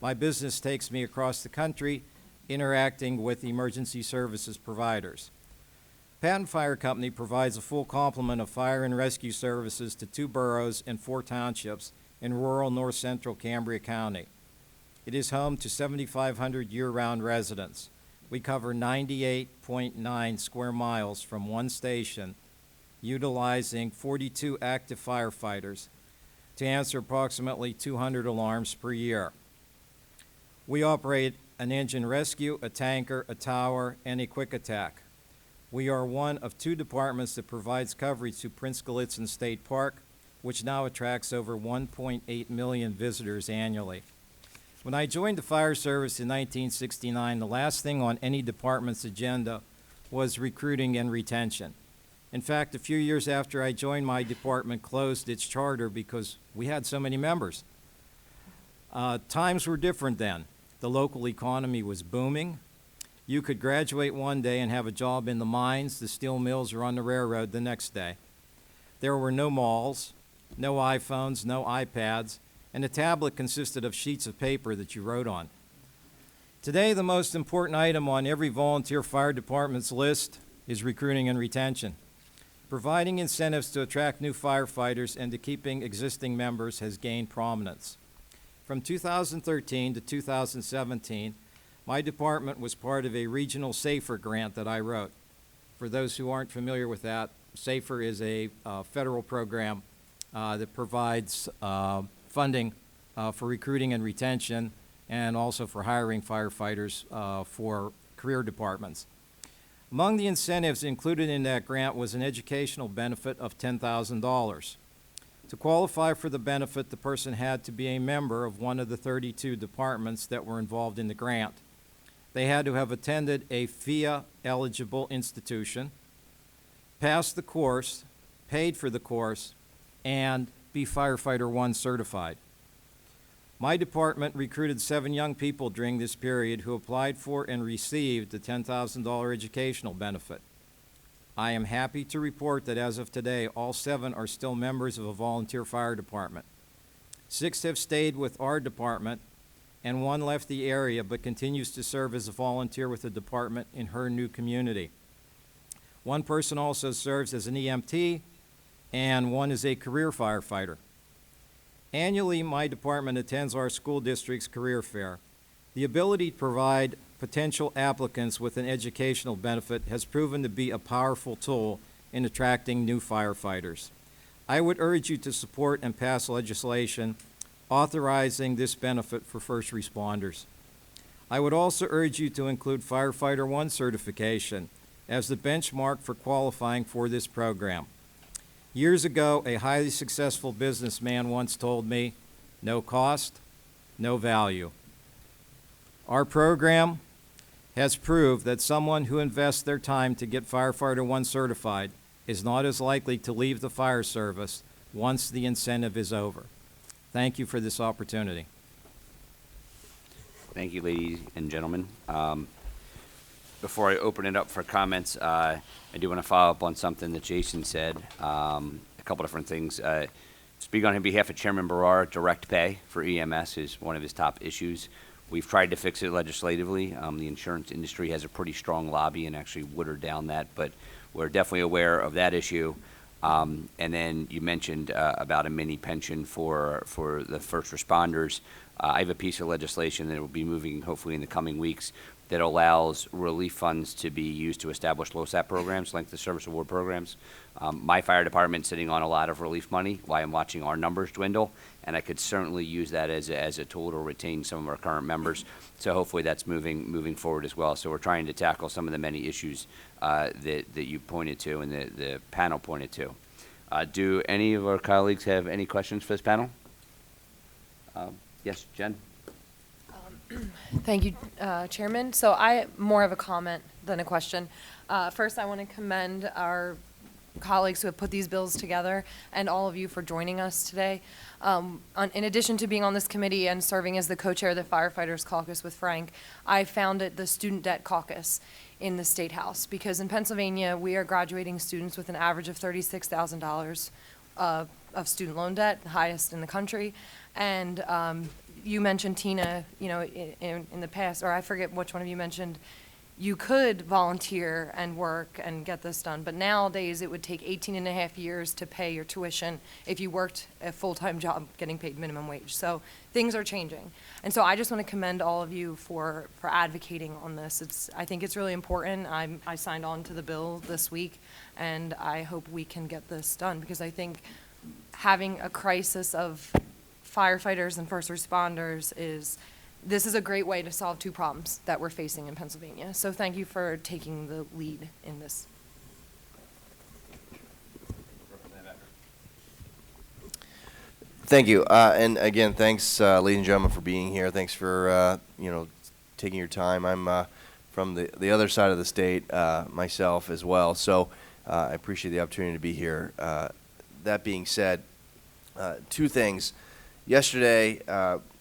My business takes me across the country interacting with emergency services providers. Patton Fire Company provides a full complement of fire and rescue services to 2 boroughs and 4 townships in rural north central Cambria County. It is home to 7,500 year-round residents. We cover 98.9 square miles from one station, utilizing 42 active firefighters to answer approximately 200 alarms per year. We operate an engine rescue, a tanker, a tower, and a quick attack. We are one of 2 departments that provides coverage to Prince Gallitzin State Park, which now attracts over 1.8 million visitors annually. When I joined the fire service in 1969, the last thing on any department's agenda was recruiting and retention. In fact, a few years after I joined, my department closed its charter because we had so many members. Times were different then. The local economy was booming. You could graduate one day and have a job in the mines, the steel mills, or on the railroad the next day. There were no malls, no iPhones, no iPads, and a tablet consisted of sheets of paper that you wrote on. Today, the most important item on every volunteer fire department's list is recruiting and retention. Providing incentives to attract new firefighters and to keeping existing members has gained prominence. From 2013 to 2017, my department was part of a regional SAFER grant that I wrote. For those who aren't familiar with that, SAFER is a federal program that provides funding for recruiting and retention and also for hiring firefighters for career departments. Among the incentives included in that grant was an educational benefit of $10,000. To qualify for the benefit, the person had to be a member of one of the 32 departments that were involved in the grant. They had to have attended a FIA-eligible institution, passed the course, paid for the course, and be Firefighter 1 certified. My department recruited 7 young people during this period who applied for and received the $10,000 educational benefit. I am happy to report that as of today, all 7 are still members of a volunteer fire department. 6 have stayed with our department, and 1 left the area but continues to serve as a volunteer with the department in her new community. 1 person also serves as an EMT, and 1 is a career firefighter. Annually, my department attends our school district's career fair. The ability to provide potential applicants with an educational benefit has proven to be a powerful tool in attracting new firefighters. I would urge you to support and pass legislation authorizing this benefit for first responders. I would also urge you to include Firefighter 1 certification as the benchmark for qualifying for this program. Years ago, a highly successful businessman once told me, "No cost, no value." Our program has proved that someone who invests their time to get Firefighter 1 certified is not as likely to leave the fire service once the incentive is over. Thank you for this opportunity. Thank you, ladies and gentlemen. Before I open it up for comments, I do want to follow up on something that Jason said, a couple different things. Speaking on behalf of Chairman Barrar, direct pay for EMS is one of his top issues. We've tried to fix it legislatively. The insurance industry has a pretty strong lobby and actually watered down that, but we're definitely aware of that issue. And then you mentioned about a mini pension for the first responders. I have a piece of legislation that will be moving hopefully in the coming weeks that allows relief funds to be used to establish LOSAP programs, length of service award programs. My fire department's sitting on a lot of relief money while I'm watching our numbers dwindle, and I could certainly use that as a tool to retain some of our current members. So hopefully that's moving forward as well. So we're trying to tackle some of the many issues that you pointed to and the panel pointed to. Do any of our colleagues have any questions for this panel? Yes, Jen? Thank you, Chairman. So I more of a comment than a question. First, I want to commend our colleagues who have put these bills together and all of you for joining us today. In addition to being on this committee and serving as the co-chair of the Firefighters Caucus with Frank, I founded the Student Debt Caucus in the State House because in Pennsylvania, we are graduating students with an average of $36,000 of student loan debt, the highest in the country. And you mentioned, Tina, in the past, or I forget which one of you mentioned, you could volunteer and work and get this done. But nowadays, it would take 18 and a half years to pay your tuition if you worked a full-time job getting paid minimum wage. So things are changing. And so I just want to commend all of you for advocating on this. I think it's really important. I signed on to the bill this week, and I hope we can get this done because I think having a crisis of firefighters and first responders this is a great way to solve 2 problems that we're facing in Pennsylvania. So thank you for taking the lead in this. Thank you. And again, thanks, ladies and gentlemen, for being here. Thanks for, taking your time. I'm from the other side of the state myself as well, so I appreciate the opportunity to be here. That being said, 2 things. Yesterday,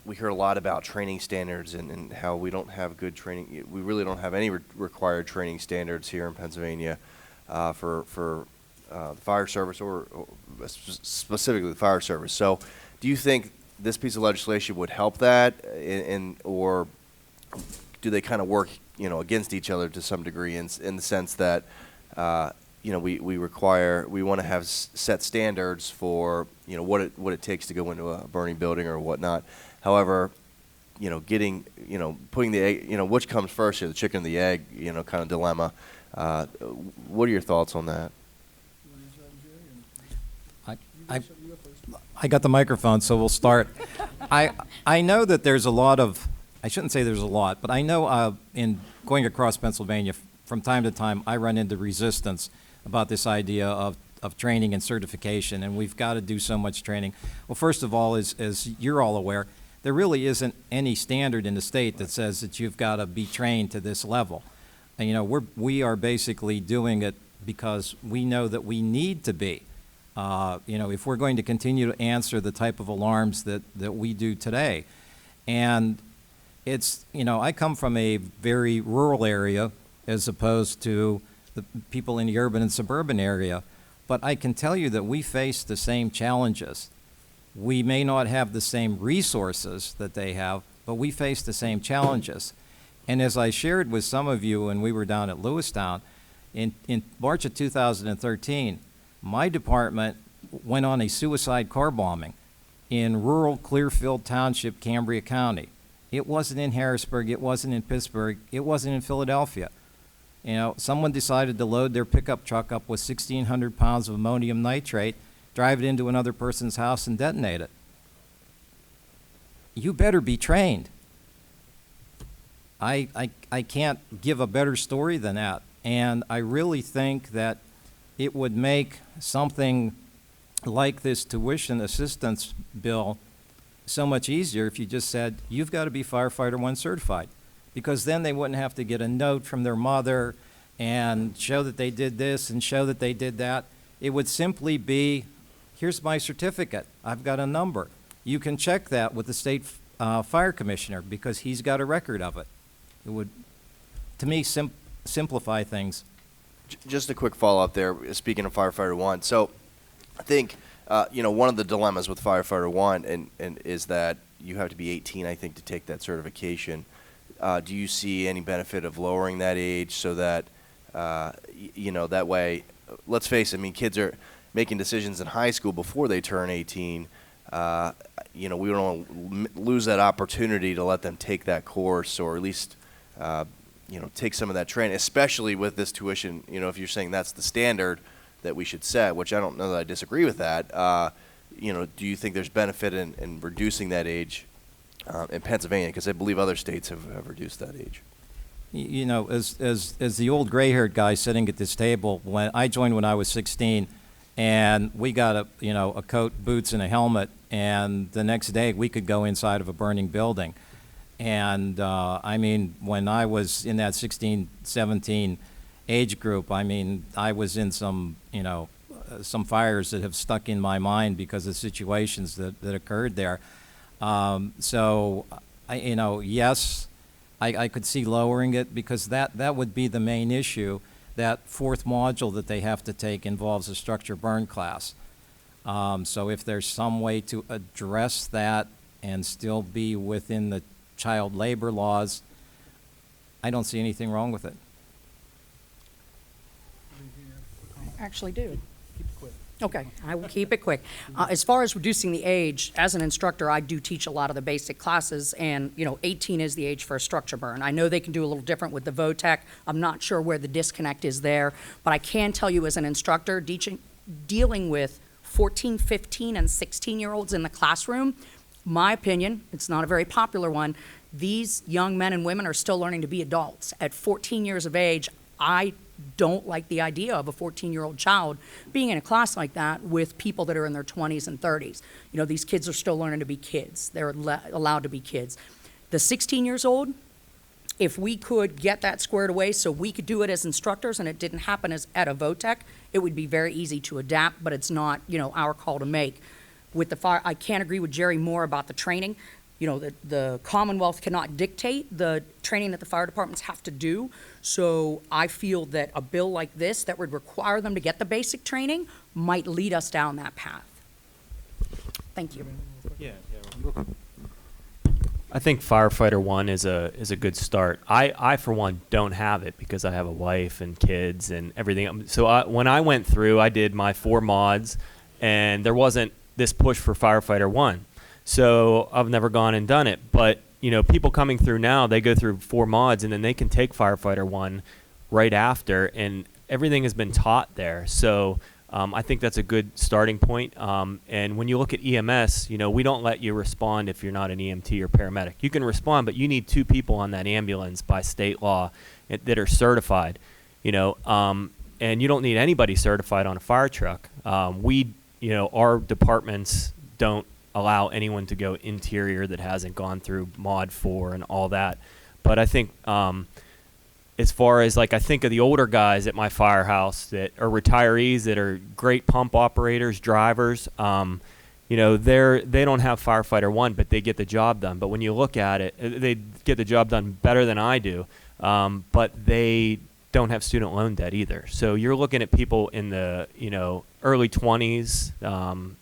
we heard a lot about training standards and how we don't have good training. We really don't have any required training standards here in Pennsylvania for the fire service or specifically the fire service. So do you think this piece of legislation would help that or do they kind of work, against each other to some degree in the sense that, we want to have set standards for, what it takes to go into a burning building or whatnot. However, putting the egg, which comes first here, the chicken or the egg, kind of dilemma. What are your thoughts on that? I got the microphone, so we'll start. I know that there's a lot of, I shouldn't say there's a lot, but I know in going across Pennsylvania, from time to time, I run into resistance about this idea of training and certification, and we've got to do so much training. Well, first of all, as you're all aware, there really isn't any standard in the state that says that you've got to be trained to this level. And, we are basically doing it because we know that we need to be. If we're going to continue to answer the type of alarms that we do today. And it's, I come from a very rural area as opposed to the people in the urban and suburban area, but I can tell you that we face the same challenges. We may not have the same resources that they have, but we face the same challenges. And as I shared with some of you when we were down at Lewistown, in March of 2013, my department went on a suicide car bombing in rural Clearfield Township, Cambria County. It wasn't in Harrisburg, it wasn't in Pittsburgh, it wasn't in Philadelphia. Someone decided to load their pickup truck up with 1,600 pounds of ammonium nitrate, drive it into another person's house and detonate it. You better be trained. I can't give a better story than that. And I really think that it would make something like this tuition assistance bill so much easier if you just said, you've got to be Firefighter 1 certified. Because then they wouldn't have to get a note from their mother and show that they did this and show that they did that. It would simply be, here's my certificate. I've got a number. You can check that with the state fire commissioner because he's got a record of it. It would, to me, simplify things. Just a quick follow-up there, speaking of Firefighter 1. So I think, one of the dilemmas with Firefighter 1 and is that you have to be 18, I think, to take that certification. Do you see any benefit of lowering that age so that, that way, let's face it, kids are making decisions in high school before they turn 18. We don't want to lose that opportunity to let them take that course or at least take some of that training, especially with this tuition. If you're saying that's the standard that we should set, which I don't know that I disagree with that. Do you think there's benefit in reducing that age in Pennsylvania? Because I believe other states have reduced that age. As the old gray-haired guy sitting at this table, when I joined when I was 16, and we got a coat, boots, and a helmet, and the next day we could go inside of a burning building. And when I was in that 16, 17 age group, I was in some fires that have stuck in my mind because of situations that occurred there. Yes, I could see lowering it because that would be the main issue. That fourth module that they have to take involves a structure burn class. So if there's some way to address that and still be within the child labor laws, I don't see anything wrong with it. I actually do. Okay, I will keep it quick. As far as reducing the age, as an instructor, I do teach a lot of the basic classes, and 18 is the age for a structure burn. I know they can do a little different with the VOTEC. I'm not sure where the disconnect is there, but I can tell you as an instructor, dealing with 14, 15, and 16-year-olds in the classroom, my opinion, it's not a very popular one, these young men and women are still learning to be adults. At 14 years of age, I don't like the idea of a 14-year-old child being in a class like that with people that are in their 20s and 30s. These kids are still learning to be kids. They're allowed to be kids. The 16 years old, if we could get that squared away so we could do it as instructors and it didn't happen as at a VOTEC, it would be very easy to adapt, but it's not, our call to make. With the fire, I can't agree with Jerry more about the training. The Commonwealth cannot dictate the training that the fire departments have to do. So I feel that a bill like this that would require them to get the basic training might lead us down that path. Thank you. I think firefighter one is a good start. I for one don't have it because I have a wife and kids and everything. So when I went through, I did my 4 mods, and there wasn't this push for firefighter one. So I've never gone and done it. But people coming through now, they go through 4 mods and then they can take firefighter one right after, and everything has been taught there. So I think that's a good starting point. And when you look at EMS, we don't let you respond if you're not an EMT or paramedic. You can respond, but you need 2 people on that ambulance by state law that are certified. And you don't need anybody certified on a fire truck. Our departments don't allow anyone to go interior that hasn't gone through Mod 4 and all that. But I think as far as I think of the older guys at my firehouse that are retirees that are great pump operators, drivers, they don't have firefighter one, but they get the job done. But when you look at it, they get the job done better than I do, but they don't have student loan debt either. So you're looking at people in the early 20s,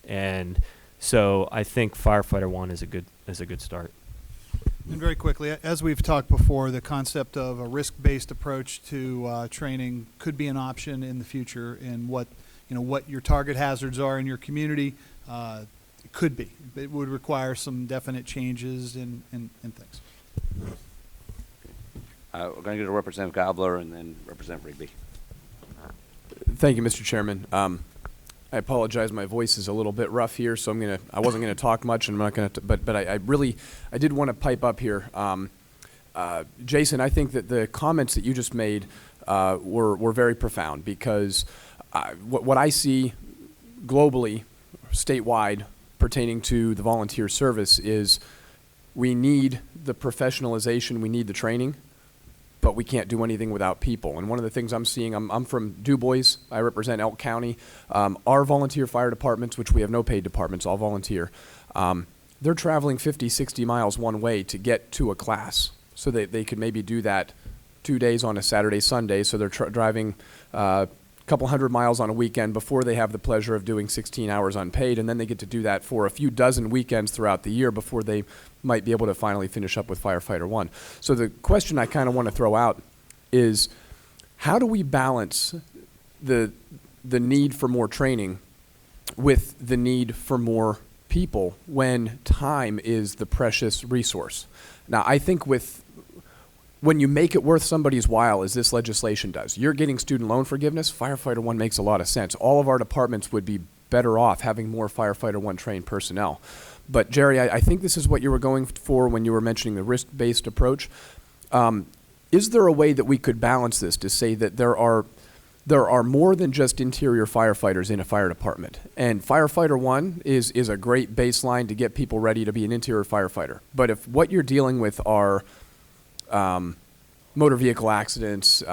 and so I think firefighter one is a good start. And very quickly, as we've talked before, the concept of a risk-based approach to training could be an option in the future. And what your target hazards are in your community, it could be. It would require some definite changes in things. We're going to go to Representative Gobler and then Representative Rigby. Thank you, Mr. Chairman. I apologize. My voice is a little bit rough here, so I wasn't gonna talk much, and I'm not gonna. But I did want to pipe up here. Jason, I think that the comments that you just made were very profound, because what I see globally, statewide, pertaining to the volunteer service is we need the professionalization, we need the training, but we can't do anything without people. And one of the things I'm seeing, I'm from Du Bois, I represent Elk County. Our volunteer fire departments, which we have no paid departments, all volunteer, they're traveling 50, 60 miles one way to get to a class. So they could maybe do that 2 days on a Saturday, Sunday, so they're driving a couple hundred miles on a weekend before they have the pleasure of doing 16 hours unpaid, and then they get to do that for a few dozen weekends throughout the year before they might be able to finally finish up with firefighter one. So the question I kind of want to throw out is, how do we balance the need for more training with the need for more people when time is the precious resource? Now, I think when you make it worth somebody's while, as this legislation does, you're getting student loan forgiveness, firefighter one makes a lot of sense. All of our departments would be better off having more firefighter one trained personnel. But Jerry, I think this is what you were going for when you were mentioning the risk-based approach. Is there a way that we could balance this to say that there are more than just interior firefighters in a fire department? And firefighter one is a great baseline to get people ready to be an interior firefighter. But if what you're dealing with are motor vehicle accidents,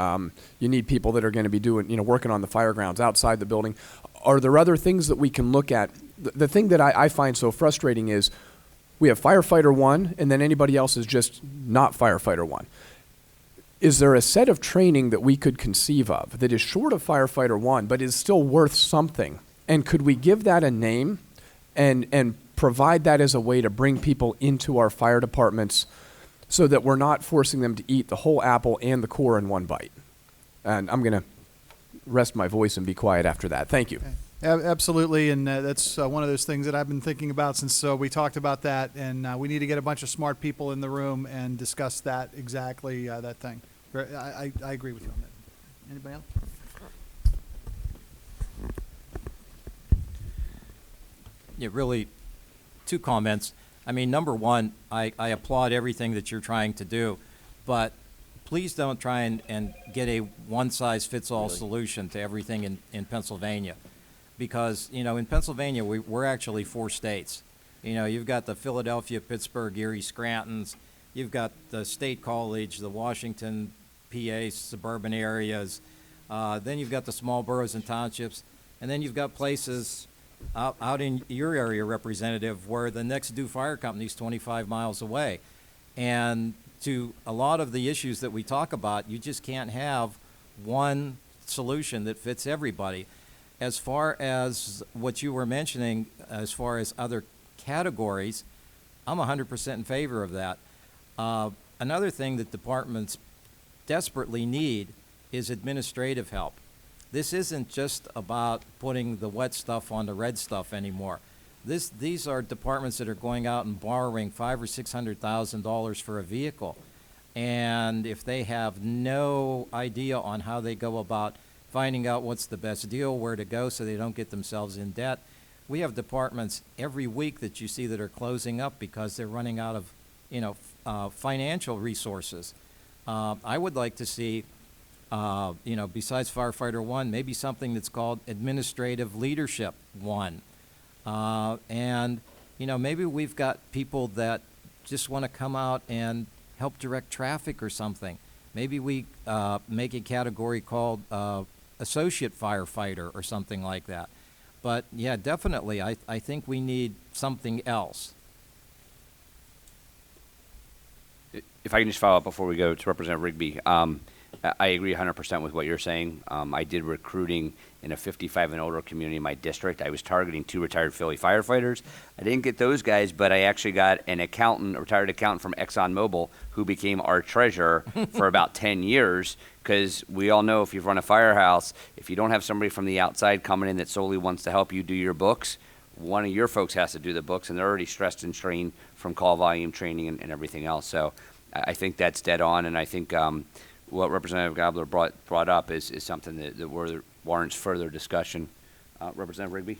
you need people that are going to be doing, working on the fire grounds outside the building. Are there other things that we can look at? The thing that I find so frustrating is we have firefighter one, and then anybody else is just not firefighter one. Is there a set of training that we could conceive of that is short of firefighter one, but is still worth something? And could we give that a name and provide that as a way to bring people into our fire departments so that we're not forcing them to eat the whole apple and the core in one bite? And I'm going to rest my voice and be quiet after that. Thank you. Okay. Absolutely, and that's one of those things that I've been thinking about since we talked about that, and we need to get a bunch of smart people in the room and discuss that exactly, that thing. I agree with you on that. Anybody else? Yeah, really, 2 comments. I mean, number one, I applaud everything that you're trying to do, but please don't try and get a one-size-fits-all solution to everything in Pennsylvania. Because, in Pennsylvania, we're actually 4 states. You've got the Philadelphia, Pittsburgh, Erie, Scrantons. You've got the State College, the Washington, PA, suburban areas. Then you've got the small boroughs and townships. And then you've got places out in your area, Representative, where the next due fire company is 25 miles away. And to a lot of the issues that we talk about, you just can't have one solution that fits everybody. As far as what you were mentioning, as far as other categories, I'm 100% in favor of that. Another thing that departments desperately need is administrative help. This isn't just about putting the wet stuff on the red stuff anymore. These are departments that are going out and borrowing $500,000 or $600,000 for a vehicle. And if they have no idea on how they go about finding out what's the best deal, where to go so they don't get themselves in debt, we have departments every week that you see that are closing up because they're running out of, financial resources. I would like to see, besides Firefighter 1, maybe something that's called Administrative Leadership 1. And, maybe we've got people that just want to come out and help direct traffic or something. Maybe we make a category called Associate Firefighter or something like that. But, yeah, definitely, I think we need something else. If I can just follow up before we go to Representative Rigby, I agree 100% with what you're saying. I did recruiting in a 55 and older community in my district. I was targeting 2 retired Philly firefighters. I didn't get those guys, but I actually got an accountant, a retired accountant from ExxonMobil, who became our treasurer for about 10 years, because we all know if you've run a firehouse, if you don't have somebody from the outside coming in that solely wants to help you do your books, one of your folks has to do the books, and they're already stressed and strained from call volume training and everything else. So I think that's dead on, and I think what Representative Gabler brought up is something that warrants further discussion. Representative Rigby?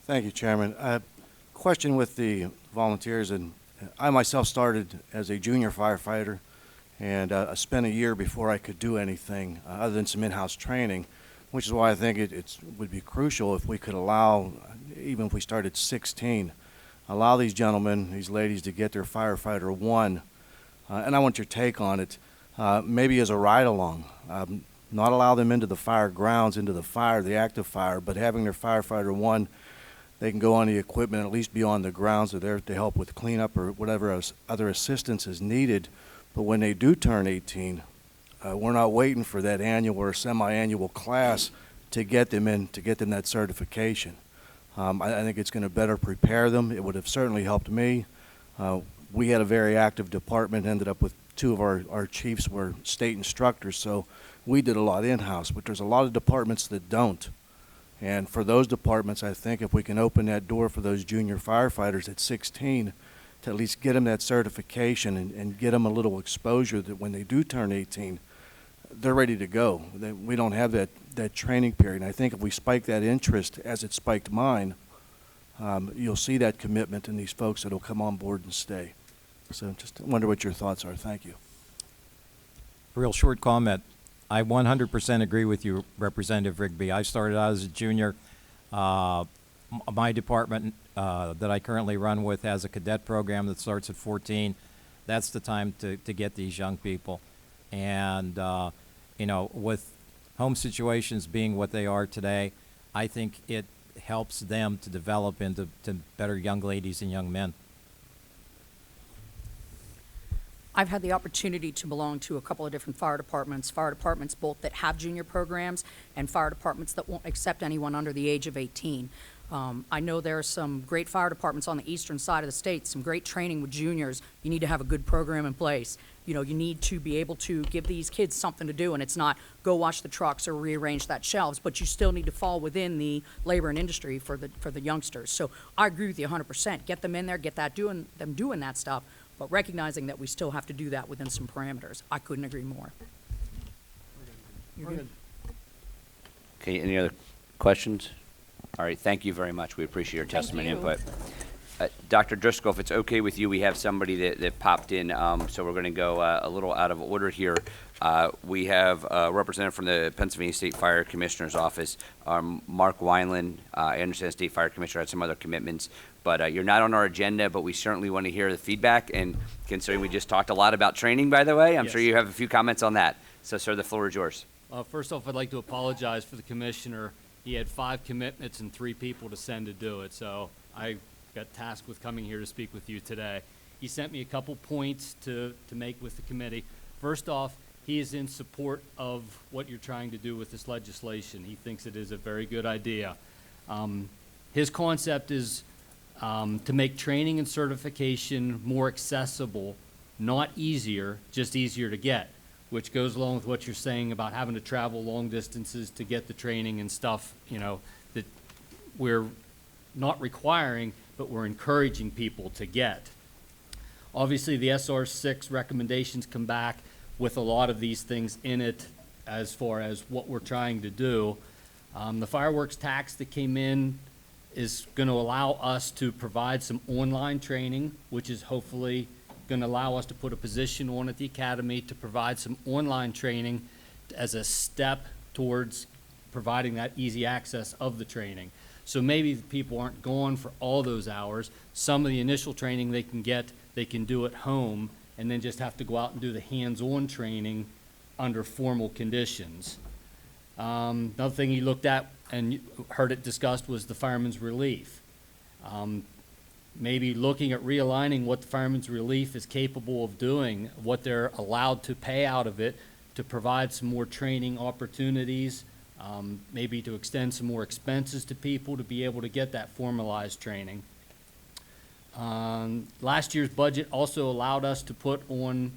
Thank you, Chairman. Question with the volunteers, and I myself started as a junior firefighter, and I spent a year before I could do anything other than some in-house training, which is why I think it would be crucial if we could allow, even if we started 16, allow these gentlemen, these ladies to get their Firefighter 1, and I want your take on it, maybe as a ride-along. Not allow them into the fire grounds, into the fire, the active fire, but having their Firefighter 1, they can go on the equipment, at least be on the grounds. They're there to help with cleanup or whatever other assistance is needed. But when they do turn 18, we're not waiting for that annual or semi-annual class to get them in, to get them that certification. I think it's going to better prepare them. It would have certainly helped me. We had a very active department, ended up with 2 of our chiefs were state instructors, so we did a lot in-house, but there's a lot of departments that don't. And for those departments, I think if we can open that door for those junior firefighters at 16 to at least get them that certification and get them a little exposure that when they do turn 18, they're ready to go. We don't have that training period. And I think if we spike that interest as it spiked mine, you'll see that commitment in these folks that will come on board and stay. So just wonder what your thoughts are. Thank you. Real short comment. I 100% agree with you, Representative Rigby. I started out as a junior. My department that I currently run with has a cadet program that starts at 14. That's the time to get these young people. And, with home situations being what they are today, I think it helps them to develop into better young ladies and young men. I've had the opportunity to belong to a couple of different fire departments both that have junior programs and fire departments that won't accept anyone under the age of 18. I know there are some great fire departments on the eastern side of the state, some great training with juniors. You need to have a good program in place. You need to be able to give these kids something to do, and it's not go wash the trucks or rearrange that shelves, but you still need to fall within the labor and industry for the youngsters. So I agree with you 100%. Get them in there, get them doing that stuff, but recognizing that we still have to do that within some parameters. I couldn't agree more. You're good. Okay, any other questions? All right, thank you very much. We appreciate your testimony and input. Dr. Driscoll, if it's okay with you, we have somebody that popped in, so we're going to go a little out of order here. We have a representative from the Pennsylvania State Fire Commissioner's Office, Mark Wineland. I understand the State Fire Commissioner had some other commitments, but you're not on our agenda, but we certainly want to hear the feedback. And considering we just talked a lot about training, by the way, I'm sure you have a few comments on that. So, sir, the floor is yours. First off, I'd like to apologize for the commissioner. He had 5 commitments and 3 people to send to do it, so I got tasked with coming here to speak with you today. He sent me a couple points to make with the committee. First off, he is in support of what you're trying to do with this legislation. He thinks it is a very good idea. His concept is to make training and certification more accessible, not easier, just easier to get, which goes along with what you're saying about having to travel long distances to get the training and stuff, you know, that we're not requiring, but we're encouraging people to get. Obviously, the SR6 recommendations come back with a lot of these things in it as far as what we're trying to do. The fireworks tax that came in is going to allow us to provide some online training, which is hopefully going to allow us to put a position on at the academy to provide some online training as a step towards providing that easy access of the training. So maybe the people aren't going for all those hours. Some of the initial training they can get, they can do at home, and then just have to go out and do the hands-on training under formal conditions. Another thing he looked at and you heard it discussed was the fireman's relief. Maybe looking at realigning what the fireman's relief is capable of doing, what they're allowed to pay out of it, to provide some more training opportunities, maybe to extend some more expenses to people to be able to get that formalized training. Last year's budget also allowed us to put on,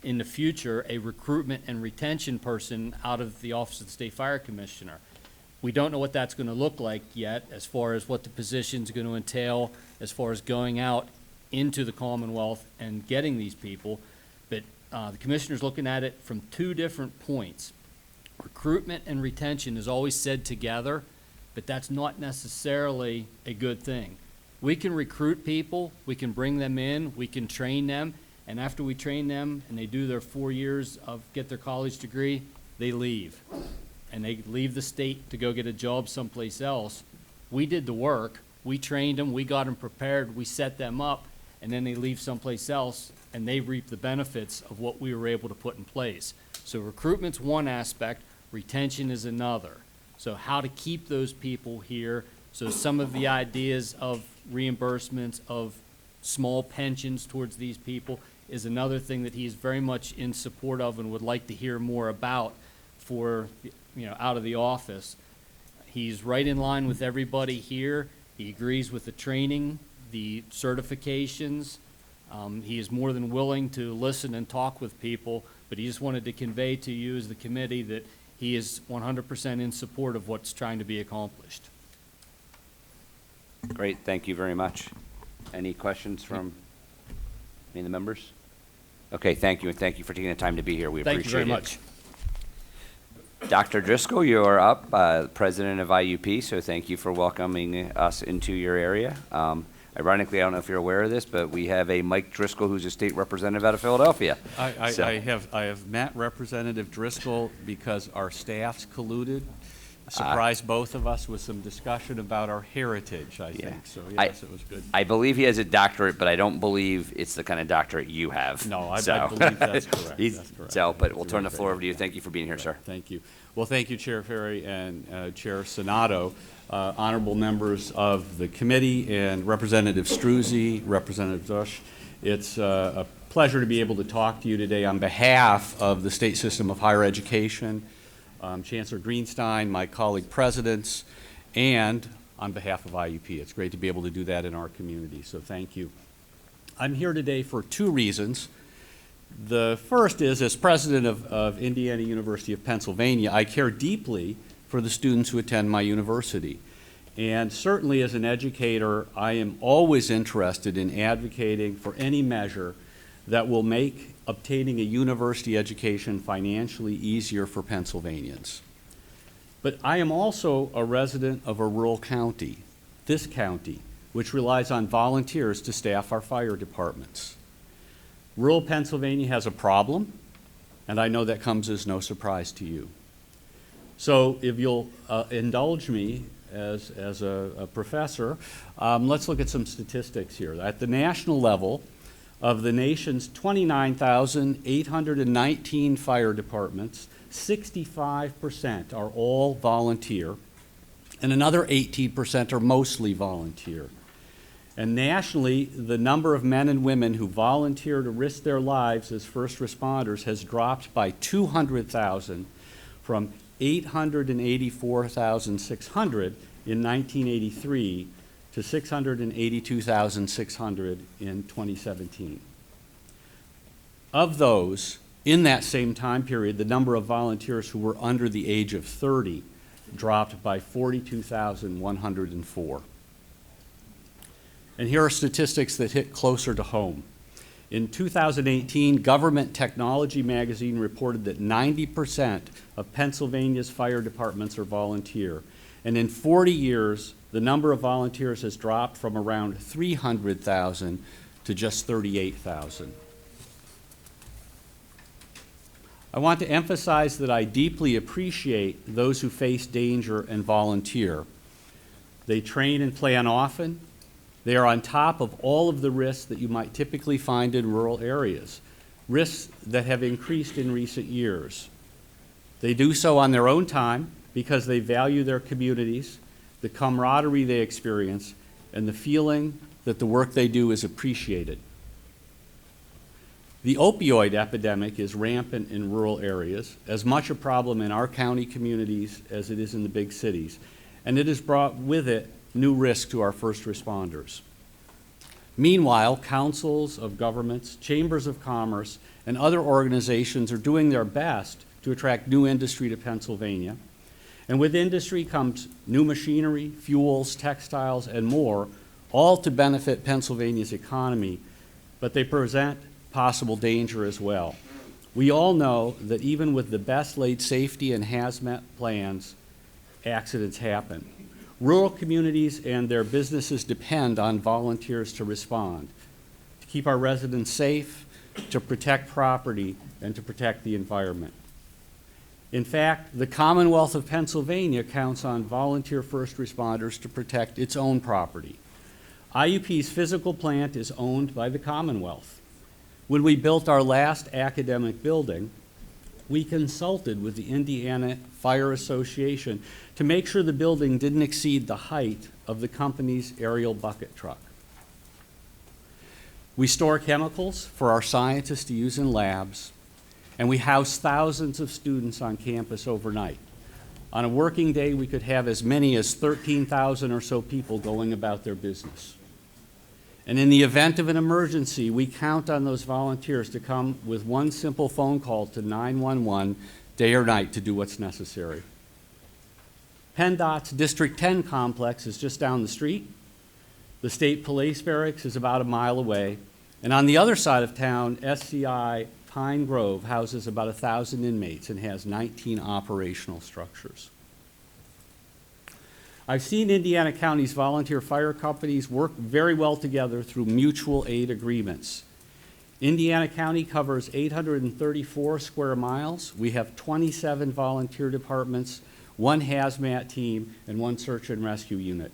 in the future, a recruitment and retention person out of the Office of the State Fire Commissioner. We don't know what that's going to look like yet as far as what the position's going to entail, as far as going out into the Commonwealth and getting these people. But the commissioner's looking at it from two different points. Recruitment and retention is always said together, but that's not necessarily a good thing. We can recruit people, we can bring them in, we can train them, and after we train them and they do their 4 years of get their college degree, they leave. And they leave the state to go get a job someplace else. We did the work, we trained them, we got them prepared, we set them up, and then they leave someplace else and they reap the benefits of what we were able to put in place. So recruitment's one aspect, retention is another. So how to keep those people here. So some of the ideas of reimbursements, of small pensions towards these people is another thing that he's very much in support of and would like to hear more about for, you know, out of the office. He's right in line with everybody here. He agrees with the training, the certifications. He is more than willing to listen and talk with people, but he just wanted to convey to you as the committee that he is 100% in support of what's trying to be accomplished. Great, thank you very much. Any questions from any of the members? Okay, thank you, and thank you for taking the time to be here. We appreciate it. Thank you very much. Dr. Driscoll, you are up, president of IUP, so thank you for welcoming us into your area. Ironically, I don't know if you're aware of this, but we have a Mike Driscoll who's a state representative out of Philadelphia. I have met Representative Driscoll because our staffs colluded, surprised both of us with some discussion about our heritage, I think. So yes, it was good. I believe he has a doctorate, but I don't believe it's the kind of doctorate you have. No, I believe that's correct. That's correct. So, but we'll turn the floor over to you. Thank you for being here, sir. Thank you. Well, thank you, Chair Ferry and Chair Sonato, honorable members of the committee, and Representative Struzzi, Representative Dush. It's a pleasure to be able to talk to you today on behalf of the state system of higher education, Chancellor Greenstein, my colleague presidents, and on behalf of IUP. It's great to be able to do that in our community, so thank you. I'm here today for two reasons. The first is, as president of Indiana University of Pennsylvania, I care deeply for the students who attend my university. And certainly as an educator, I am always interested in advocating for any measure that will make obtaining a university education financially easier for Pennsylvanians. But I am also a resident of a rural county, this county, which relies on volunteers to staff our fire departments. Rural Pennsylvania has a problem, and I know that comes as no surprise to you. So if you'll indulge me as a professor, let's look at some statistics here. At the national level, of the nation's 29,819 fire departments, 65% are all volunteer, and another 18% are mostly volunteer. And nationally, the number of men and women who volunteer to risk their lives as first responders has dropped by 200,000 from 884,600 in 1983 to 682,600 in 2017. Of those, in that same time period, the number of volunteers who were under the age of 30 dropped by 42,104. And here are statistics that hit closer to home. In 2018, Government Technology magazine reported that 90% of Pennsylvania's fire departments are volunteer. And in 40 years, the number of volunteers has dropped from around 300,000 to just 38,000. I want to emphasize that I deeply appreciate those who face danger and volunteer. They train and plan often. They are on top of all of the risks that you might typically find in rural areas, risks that have increased in recent years. They do so on their own time because they value their communities, the camaraderie they experience, and the feeling that the work they do is appreciated. The opioid epidemic is rampant in rural areas, as much a problem in our county communities as it is in the big cities, and it has brought with it new risks to our first responders. Meanwhile, councils of governments, chambers of commerce, and other organizations are doing their best to attract new industry to Pennsylvania. And with industry comes new machinery, fuels, textiles, and more, all to benefit Pennsylvania's economy, but they present possible danger as well. We all know that even with the best laid safety and hazmat plans, accidents happen. Rural communities and their businesses depend on volunteers to respond, to keep our residents safe, to protect property, and to protect the environment. In fact, the Commonwealth of Pennsylvania counts on volunteer first responders to protect its own property. IUP's physical plant is owned by the Commonwealth. When we built our last academic building, we consulted with the Indiana Fire Association to make sure the building didn't exceed the height of the company's aerial bucket truck. We store chemicals for our scientists to use in labs, and we house thousands of students on campus overnight. On a working day, we could have as many as 13,000 or so people going about their business. And in the event of an emergency, we count on those volunteers to come with one simple phone call to 911 day or night to do what's necessary. PennDOT's District 10 complex is just down the street. The State Police Barracks is about a mile away. And on the other side of town, SCI Pine Grove houses about 1,000 inmates and has 19 operational structures. I've seen Indiana County's volunteer fire companies work very well together through mutual aid agreements. Indiana County covers 834 square miles. We have 27 volunteer departments, 1 hazmat team, and 1 search and rescue unit.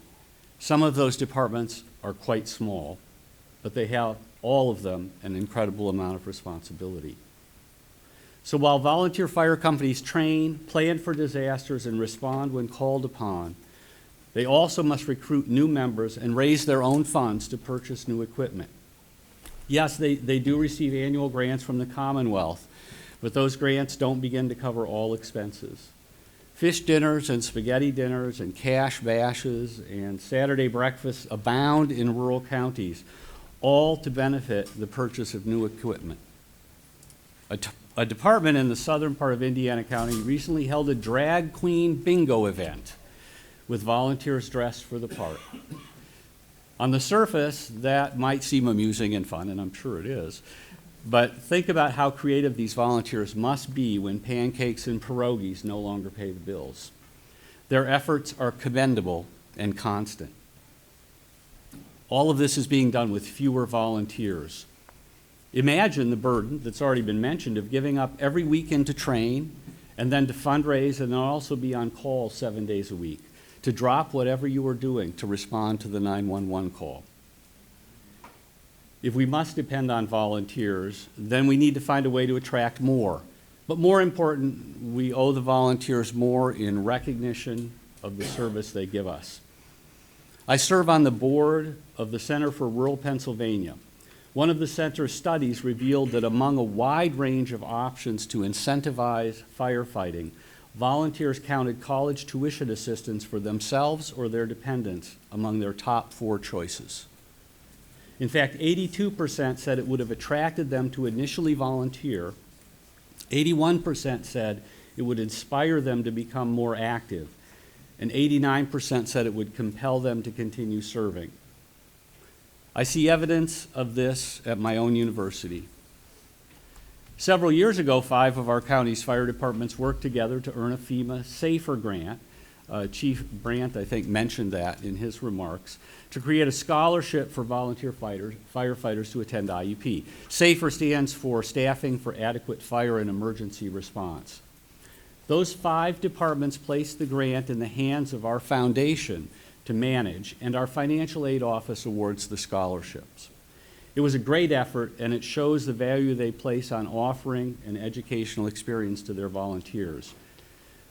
Some of those departments are quite small, but they have, all of them, an incredible amount of responsibility. So while volunteer fire companies train, plan for disasters, and respond when called upon, they also must recruit new members and raise their own funds to purchase new equipment. Yes, they do receive annual grants from the Commonwealth, but those grants don't begin to cover all expenses. Fish dinners and spaghetti dinners and cash bashes and Saturday breakfasts abound in rural counties, all to benefit the purchase of new equipment. A department in the southern part of Indiana County recently held a drag queen bingo event with volunteers dressed for the part. On the surface, that might seem amusing and fun, and I'm sure it is, but think about how creative these volunteers must be when pancakes and pierogies no longer pay the bills. Their efforts are commendable and constant. All of this is being done with fewer volunteers. Imagine the burden that's already been mentioned of giving up every weekend to train and then to fundraise and then also be on call 7 days a week, to drop whatever you were doing to respond to the 911 call. If we must depend on volunteers, then we need to find a way to attract more. But more important, we owe the volunteers more in recognition of the service they give us. I serve on the board of the Center for Rural Pennsylvania. One of the center's studies revealed that among a wide range of options to incentivize firefighting, volunteers counted college tuition assistance for themselves or their dependents among their top 4 choices. In fact, 82% said it would have attracted them to initially volunteer. 81% said it would inspire them to become more active. And 89% said it would compel them to continue serving. I see evidence of this at my own university. Several years ago, 5 of our county's fire departments worked together to earn a FEMA SAFER grant. Chief Brandt, I think, mentioned that in his remarks, to create a scholarship for volunteer firefighters to attend IUP. SAFER stands for Staffing for Adequate Fire and Emergency Response. Those 5 departments placed the grant in the hands of our foundation to manage, and our financial aid office awards the scholarships. It was a great effort, and it shows the value they place on offering an educational experience to their volunteers.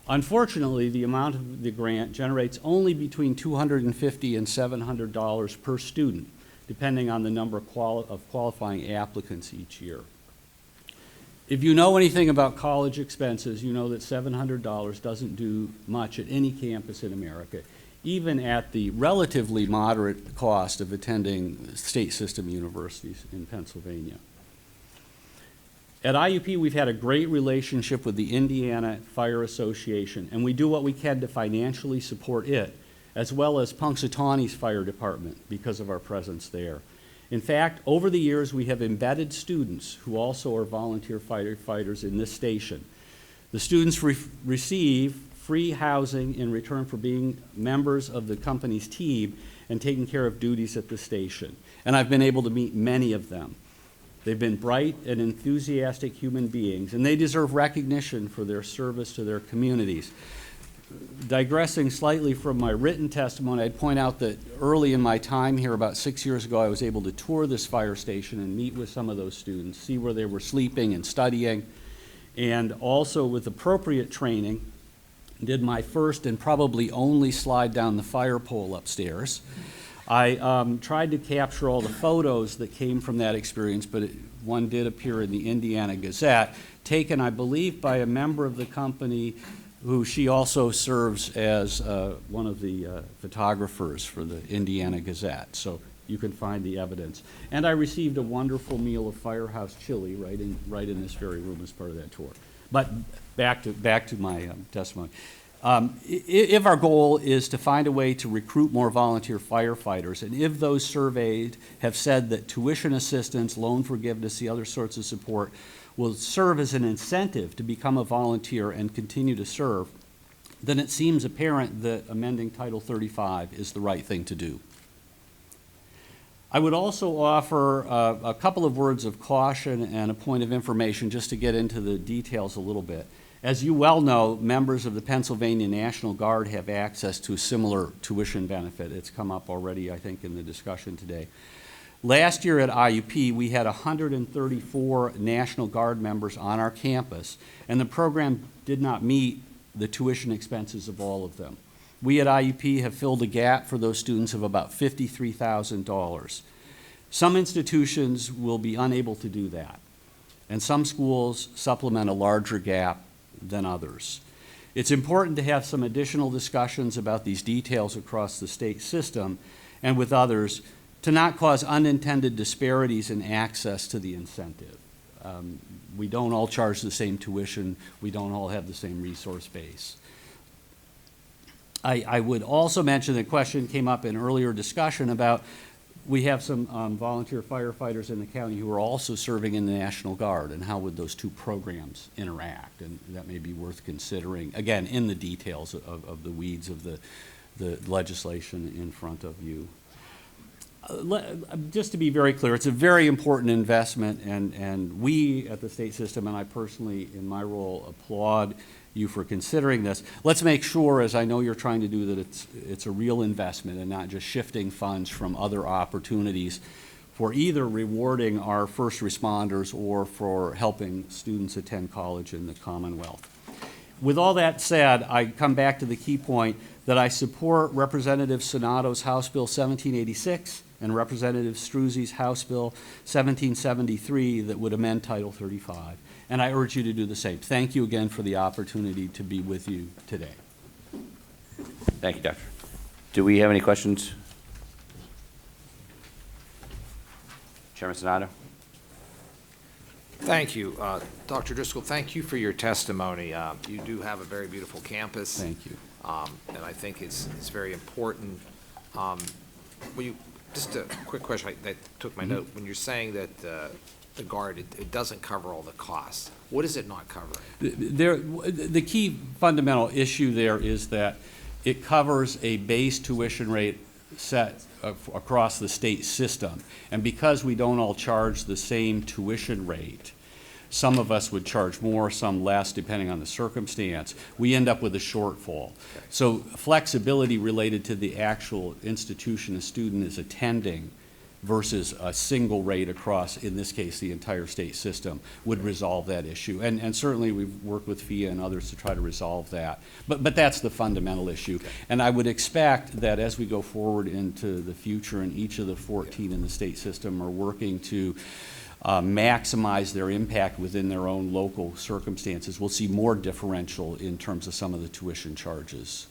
Unfortunately, the amount of the grant generates only between $250 and $700 per student, depending on the number of qualifying applicants each year. If you know anything about college expenses, you know that $700 doesn't do much at any campus in America, even at the relatively moderate cost of attending state system universities in Pennsylvania. At IUP, we've had a great relationship with the Indiana Fire Association, and we do what we can to financially support it, as well as Punxsutawney's fire department because of our presence there. In fact, over the years, we have embedded students who also are volunteer firefighters in this station. The students receive free housing in return for being members of the company's team and taking care of duties at the station. And I've been able to meet many of them. They've been bright and enthusiastic human beings, and they deserve recognition for their service to their communities. Digressing slightly from my written testimony, I'd point out that early in my time here, about 6 years ago, I was able to tour this fire station and meet with some of those students, see where they were sleeping and studying, and also with appropriate training, did my first and probably only slide down the fire pole upstairs. I tried to capture all the photos that came from that experience, but one did appear in the Indiana Gazette, taken, I believe, by a member of the company who she also serves as one of the photographers for the Indiana Gazette. So you can find the evidence. And I received a wonderful meal of Firehouse chili right in this very room as part of that tour. But back to my testimony. If our goal is to find a way to recruit more volunteer firefighters, and if those surveyed have said that tuition assistance, loan forgiveness, the other sorts of support will serve as an incentive to become a volunteer and continue to serve, then it seems apparent that amending Title 35 is the right thing to do. I would also offer a couple of words of caution and a point of information just to get into the details a little bit. As you well know, members of the Pennsylvania National Guard have access to a similar tuition benefit. It's come up already, I think, in the discussion today. Last year at IUP, we had 134 National Guard members on our campus, and the program did not meet the tuition expenses of all of them. We at IUP have filled a gap for those students of about $53,000. Some institutions will be unable to do that, and some schools supplement a larger gap than others. It's important to have some additional discussions about these details across the state system and with others to not cause unintended disparities in access to the incentive. We don't all charge the same tuition. We don't all have the same resource base. I would also mention the question came up in earlier discussion about we have some volunteer firefighters in the county who are also serving in the National Guard, and how would those two programs interact? And that may be worth considering, again, in the details of the weeds of the legislation in front of you. Just to be very clear, it's a very important investment, and we at the state system, and I personally in my role, applaud you for considering this. Let's make sure, as I know you're trying to do, that it's a real investment and not just shifting funds from other opportunities for either rewarding our first responders or for helping students attend college in the Commonwealth. With all that said, I come back to the key point that I support Representative Sonato's House Bill 1786 and Representative Struzzi's House Bill 1773 that would amend Title 35. And I urge you to do the same. Thank you again for the opportunity to be with you today. Thank you, Doctor. Do we have any questions? Chairman Sonato? Thank you. Dr. Driscoll, thank you for your testimony. You do have a very beautiful campus. Thank you. And I think it's very important. Just a quick question that took my note. When you're saying that the Guard, it doesn't cover all the costs, what is it not covering? The key fundamental issue there is that it covers a base tuition rate set across the state system. And because we don't all charge the same tuition rate, some of us would charge more, some less, depending on the circumstance, we end up with a shortfall. So flexibility related to the actual institution a student is attending versus a single rate across, in this case, the entire state system, would resolve that issue. And certainly we've worked with FIA and others to try to resolve that. But that's the fundamental issue. And I would expect that as we go forward into the future, and each of the 14 in the state system are working to maximize their impact within their own local circumstances, we'll see more differential in terms of some of the tuition charges.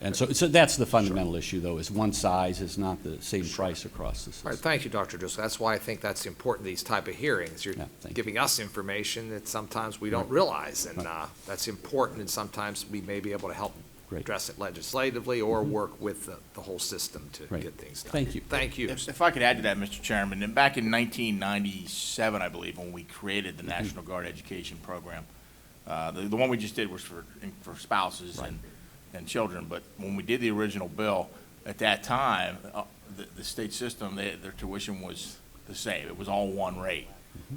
And so that's the fundamental issue, though, is one size is not the same price across the system. All right, thank you, Dr. Driscoll. That's why I think that's important, these type of hearings. You're giving us information that sometimes we don't realize, and that's important, and sometimes we may be able to help address it legislatively or work with the whole system to get things done. Thank you. Thank you. If I could add to that, Mr. Chairman, and back in 1997, I believe, when we created the National Guard Education Program, the one we just did was for spouses and children, but when we did the original bill, at that time, the state system, their tuition was the same. It was all one rate.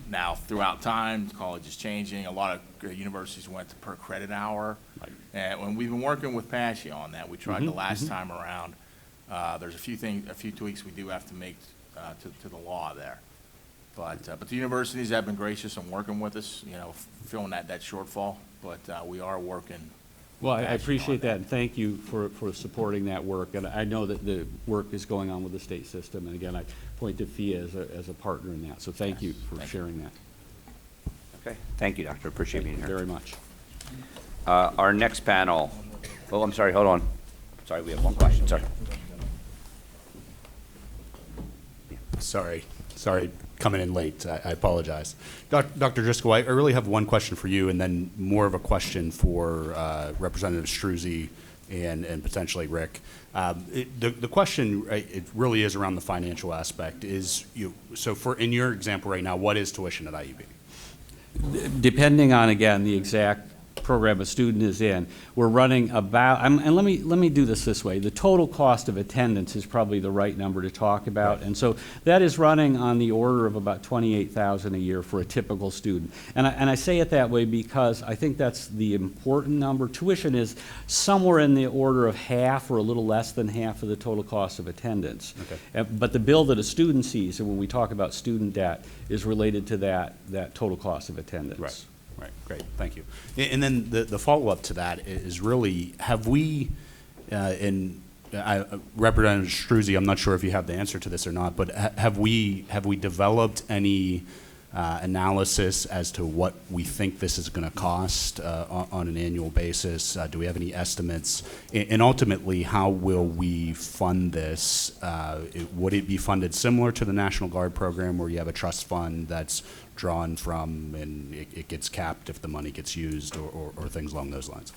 Now, throughout time, college is changing. A lot of universities went to per credit hour. And when we've been working with PASSIA on that, we tried the last time around. There's a few tweaks we do have to make to the law there. But the universities have been gracious in working with us, filling that shortfall. But we are working. Well, I appreciate that, and thank you for supporting that work. And I know that the work is going on with the state system. And again, I point to FIA as a partner in that. So thank you for sharing that. Okay. Thank you, Doctor. Appreciate being here. Very much. Our next panel. Oh, I'm sorry. Hold on. Sorry, we have one question. Sorry. Sorry, coming in late. I apologize. Dr. Driscoll, I really have one question for you, and then more of a question for Representative Struzzi and potentially Rick. The question, it really is around the financial aspect. So in your example right now, what is tuition at IUP? Depending on, again, the exact program a student is in, we're running about, and let me do this way. The total cost of attendance is probably the right number to talk about, and so that is running on the order of about $28,000 a year for a typical student. And I say it that way because I think that's the important number. Tuition is somewhere in the order of half or a little less than half of the total cost of attendance. Okay. But the bill that a student sees, and when we talk about student debt, is related to that total cost of attendance. Right. Right, great, thank you. And then the follow-up to that is really, have we, Representative Struzzi, I'm not sure if you have the answer to this or not, but have we developed any analysis as to what we think this is going to cost on an annual basis? Do we have any estimates? And ultimately, how will we fund this? Would it be funded similar to the National Guard program where you have a trust fund that's drawn from and it gets capped if the money gets used or things along those lines?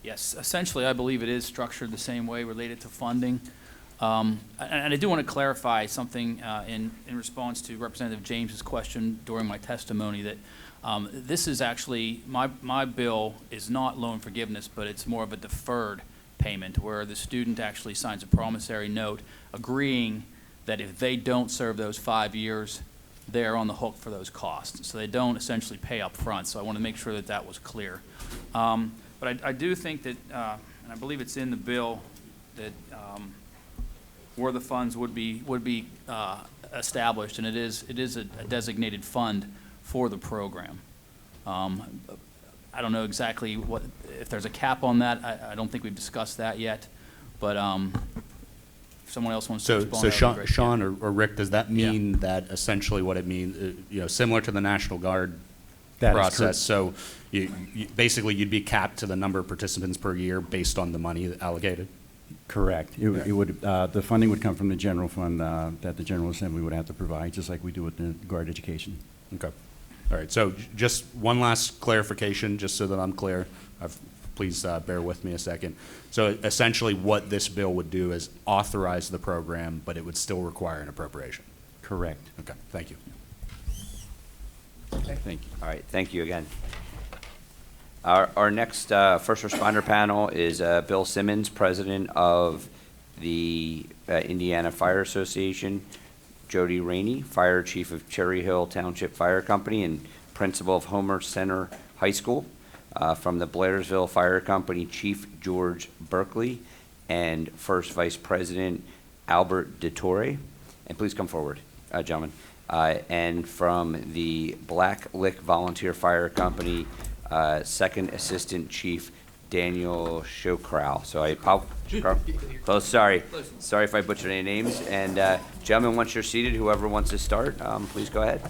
Yes, essentially, I believe it is structured the same way related to funding. And I do want to clarify something in response to Representative James's question during my testimony that this is actually, my bill is not loan forgiveness, but it's more of a deferred payment where the student actually signs a promissory note agreeing that if they don't serve those 5 years, they're on the hook for those costs. So they don't essentially pay up front. So I want to make sure that that was clear. But I do think that, and I believe it's in the bill, that where the funds would be established, and it is a designated fund for the program. I don't know exactly if there's a cap on that. I don't think we've discussed that yet, but someone else wants to So, respond, so that would be Sean, great. Sean or Rick, does that mean that essentially what it means, similar to the National Guard That is process? correct. So basically you'd be capped to the number of participants per year based on the money allocated? Correct. It would, the funding would come from the general fund that the General Assembly would have to provide, just like we do with the Guard education. Okay. All right. So just one last clarification, just so that I'm clear. Please bear with me a second. So essentially what this bill would do is authorize the program, but it would still require an appropriation. Correct. Okay. Thank you. Thank you. All right, thank you again. Our next first responder panel is Bill Simmons, president of the Indiana Fire Association, Jody Rainey, fire chief of Cherry Hill Township Fire Company and principal of Homer Center High School, from the Blairsville Fire Company, Chief George Berkeley, and first vice president Albert DeTore. And please come forward, gentlemen. And from the Black Lick Volunteer Fire Company, second assistant chief Daniel Shokrow. So close, sorry if I butchered any names. And gentlemen, once you're seated, whoever wants to start, please go ahead.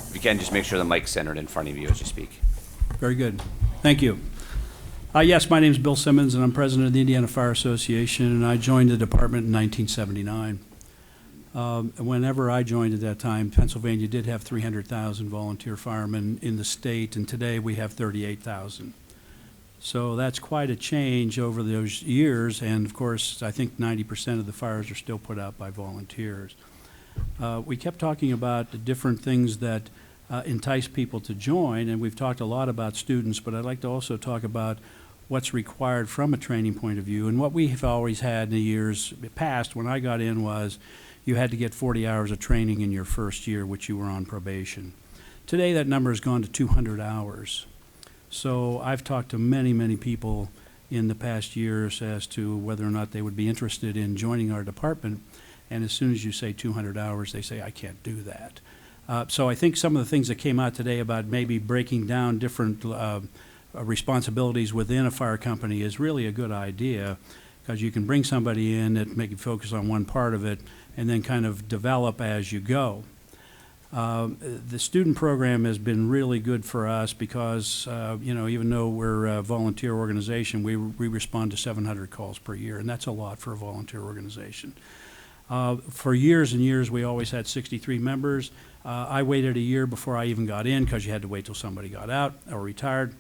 If you can, just make sure the mic's centered in front of you as you speak. Very good. Thank you. Yes, my name is Bill Simmons, and I'm president of the Indiana Fire Association, and I joined the department in 1979. Whenever I joined at that time, Pennsylvania did have 300,000 volunteer firemen in the state, and today we have 38,000. So that's quite a change over those years, and of course, I think 90% of the fires are still put out by volunteers. We kept talking about the different things that entice people to join, and we've talked a lot about students, but I'd like to also talk about what's required from a training point of view. And what we have always had in the years past when I got in was you had to get 40 hours of training in your first year, which you were on probation. Today that number has gone to 200 hours. So I've talked to many, many people in the past years as to whether or not they would be interested in joining our department. And as soon as you say 200 hours, they say, I can't do that. So I think some of the things that came out today about maybe breaking down different responsibilities within a fire company is really a good idea, because you can bring somebody in that make you focus on one part of it and then kind of develop as you go. The student program has been really good for us because, even though we're a volunteer organization, we respond to 700 calls per year, and that's a lot for a volunteer organization. For years and years, we always had 63 members. I waited a year before I even got in because you had to wait till somebody got out or retired.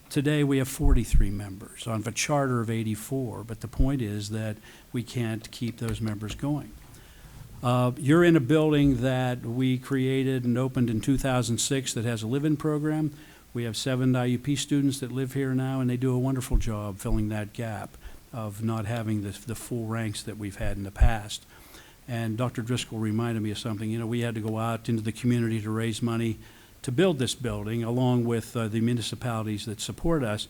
Today, we have 43 members on a charter of 84, but the point is that we can't keep those members going. You're in a building that we created and opened in 2006 that has a live-in program. We have 7 IUP students that live here now, and they do a wonderful job filling that gap of not having the full ranks that we've had in the past. And Dr. Driscoll reminded me of something. We had to go out into the community to raise money to build this building, along with the municipalities that support us.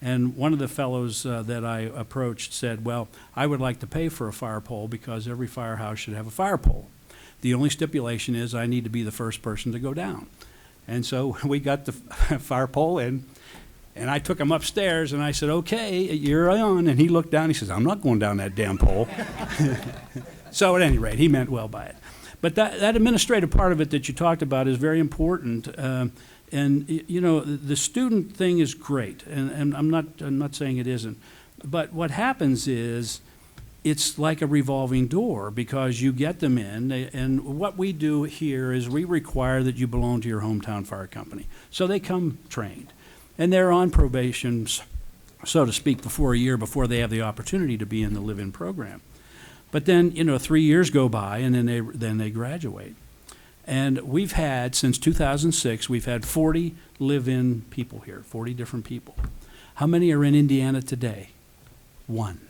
And one of the fellows that I approached said, well, I would like to pay for a fire pole because every firehouse should have a fire pole. The only stipulation is I need to be the first person to go down. And so we got the fire pole in, and I took him upstairs, and I said, okay, you're on. And he looked down, he says, I'm not going down that damn pole. So at any rate, he meant well by it. But that administrative part of it that you talked about is very important. The student thing is great, and I'm not saying it isn't. But what happens is it's like a revolving door, because you get them in, and what we do here is we require that you belong to your hometown fire company. So they come trained, and they're on probation, so to speak, before a year before they have the opportunity to be in the live-in program. But then, 3 years go by, and then they graduate. And we've had, since 2006, we've had 40 live-in people here, 40 different people. How many are in Indiana today? 1.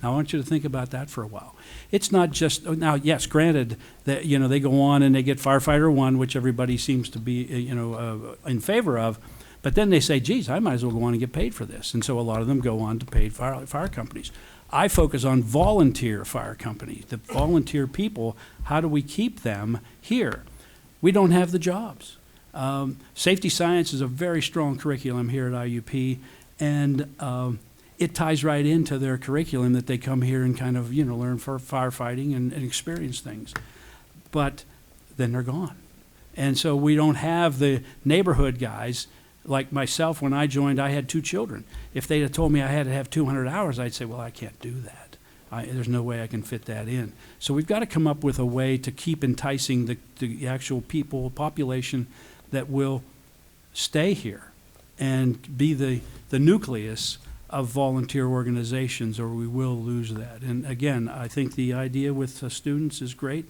Now, I want you to think about that for a while. It's not just, now, yes, granted, that, they go on and they get firefighter 1, which everybody seems to be, in favor of. But then they say, geez, I might as well go on and get paid for this. And so a lot of them go on to paid fire companies. I focus on volunteer fire companies, the volunteer people. How do we keep them here? We don't have the jobs. Safety science is a very strong curriculum here at IUP, and it ties right into their curriculum that they come here and kind of, learn for firefighting and experience things. But then they're gone. And so we don't have the neighborhood guys. Like myself, when I joined, I had 2 children. If they'd have told me I had to have 200 hours, I'd say, well, I can't do that. There's no way I can fit that in. So we've got to come up with a way to keep enticing the actual population that will stay here and be the nucleus of volunteer organizations, or we will lose that. And again, I think the idea with students is great.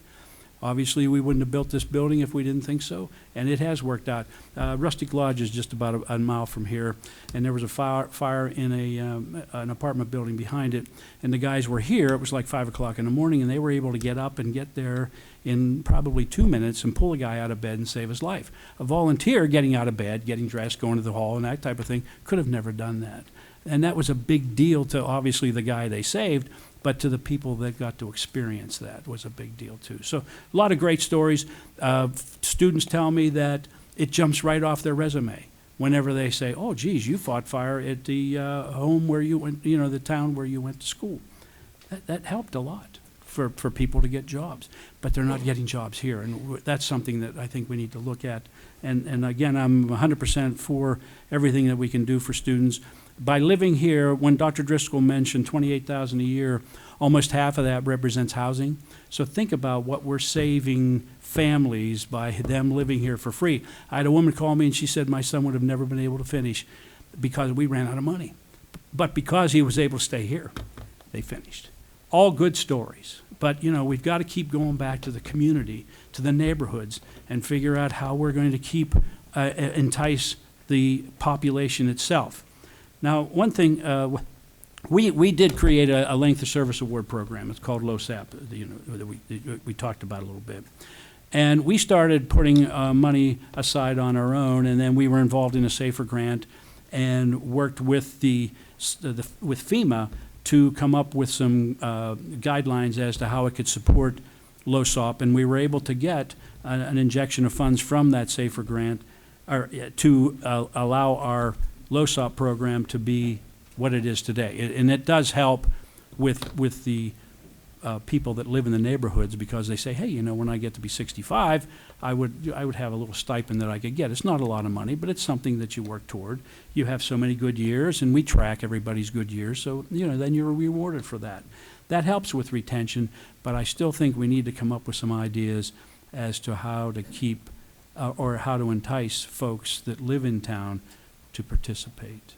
Obviously, we wouldn't have built this building if we didn't think so, and it has worked out. Rustic Lodge is just about a mile from here, and there was a fire in an apartment building behind it, and the guys were here. It was like 5 o'clock in the morning, and they were able to get up and get there in probably 2 minutes and pull a guy out of bed and save his life. A volunteer getting out of bed, getting dressed, going to the hall, and that type of thing could have never done that. And that was a big deal to, obviously, the guy they saved, but to the people that got to experience that was a big deal too. So a lot of great stories. Students tell me that it jumps right off their resume whenever they say, oh, geez, you fought fire at the home where you went, the town where you went to school. That helped a lot for people to get jobs, but they're not getting jobs here. And that's something that I think we need to look at. And again, I'm 100% for everything that we can do for students. By living here, when Dr. Driscoll mentioned $28,000 a year, almost half of that represents housing. So think about what we're saving families by them living here for free. I had a woman call me and she said my son would have never been able to finish because we ran out of money. But because he was able to stay here, they finished. All good stories. But, we've got to keep going back to the community, to the neighborhoods, and figure out how we're going to keep entice the population itself. Now, one thing, we did create a length of service award program. It's called LOSAP, that we talked about a little bit. And we started putting money aside on our own, and then we were involved in a SAFER grant and worked with with FEMA to come up with some guidelines as to how it could support LOSAP, and we were able to get an injection of funds from that SAFER grant to allow our LOSAP program to be what it is today. And it does help with the people that live in the neighborhoods, because they say, hey, when I get to be 65, I would have a little stipend that I could get. It's not a lot of money, but it's something that you work toward. You have so many good years, and we track everybody's good years, so then you're rewarded for that. That helps with retention, but I still think we need to come up with some ideas as to how to keep or how to entice folks that live in town to participate.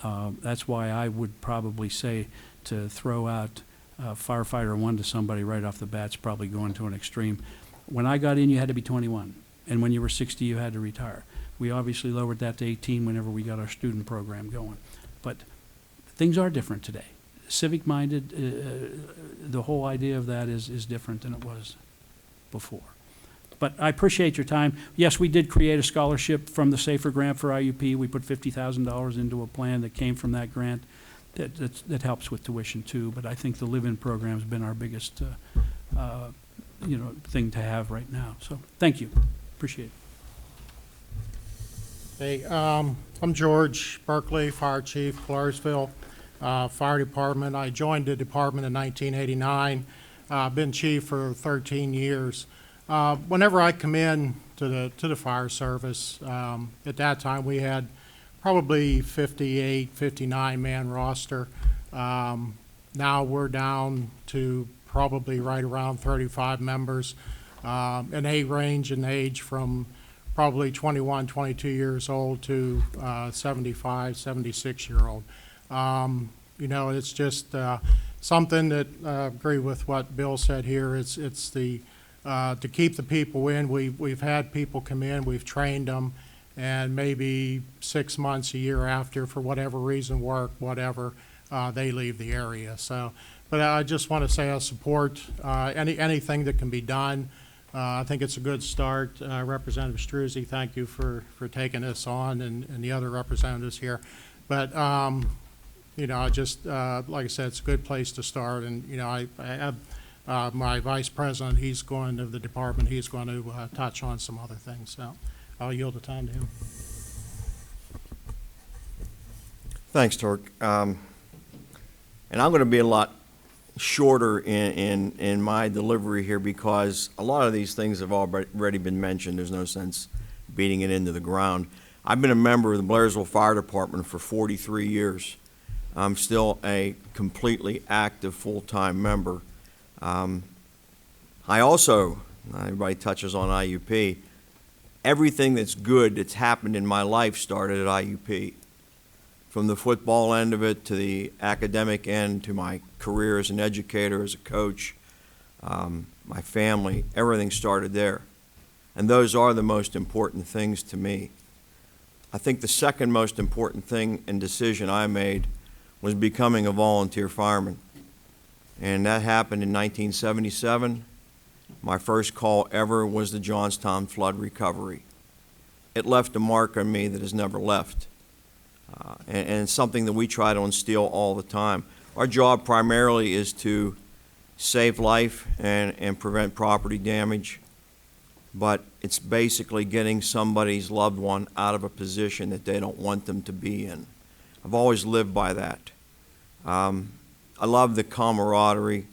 That's why I would probably say to throw out firefighter 1 to somebody right off the bat is probably going to an extreme. When I got in, you had to be 21, and when you were 60, you had to retire. We obviously lowered that to 18 whenever we got our student program going. But things are different today. Civic-minded, the whole idea of that is different than it was before. But I appreciate your time. Yes, we did create a scholarship from the SAFER grant for IUP. We put $50,000 into a plan that came from that grant that helps with tuition too. But I think the live-in program's been our biggest thing to have right now. So thank you. Appreciate it. Hey, I'm George Berkeley, Fire Chief, Claresville Fire Department. I joined the department in 1989. I've been chief for 13 years. Whenever I come in to the fire service, at that time we had probably 58, 59 man roster. Now we're down to probably right around 35 members, and they range in age from probably 21, 22 years old to 75, 76 year old. It's just something that I agree with what Bill said here. It's the to keep the people in. We've had people come in, we've trained them, and maybe 6 months, a year after, for whatever reason, work, whatever, they leave the area. So, but I just want to say I support anything that can be done. I think it's a good start. Representative Struzzi, thank you for taking this on, and the other representatives here. But just like I said, it's a good place to start. And I have my vice president. He's going to the department. He's going to touch on some other things. So I'll yield the time to him. Thanks, Tork. And I'm going to be a lot shorter in my delivery here because a lot of these things have already been mentioned. There's no sense beating it into the ground. I've been a member of the Blairsville Fire Department for 43 years. I'm still a completely active full-time member. I also, everybody touches on IUP, everything that's good that's happened in my life started at IUP. From the football end of it to the academic end to my career as an educator, as a coach, my family, everything started there. And those are the most important things to me. I think the second most important thing and decision I made was becoming a volunteer fireman. And that happened in 1977. My first call ever was the Johnstown flood recovery. It left a mark on me that has never left. And it's something that we try to instill all the time. Our job primarily is to save life and prevent property damage, but it's basically getting somebody's loved one out of a position that they don't want them to be in. I've always lived by that. I love the camaraderie.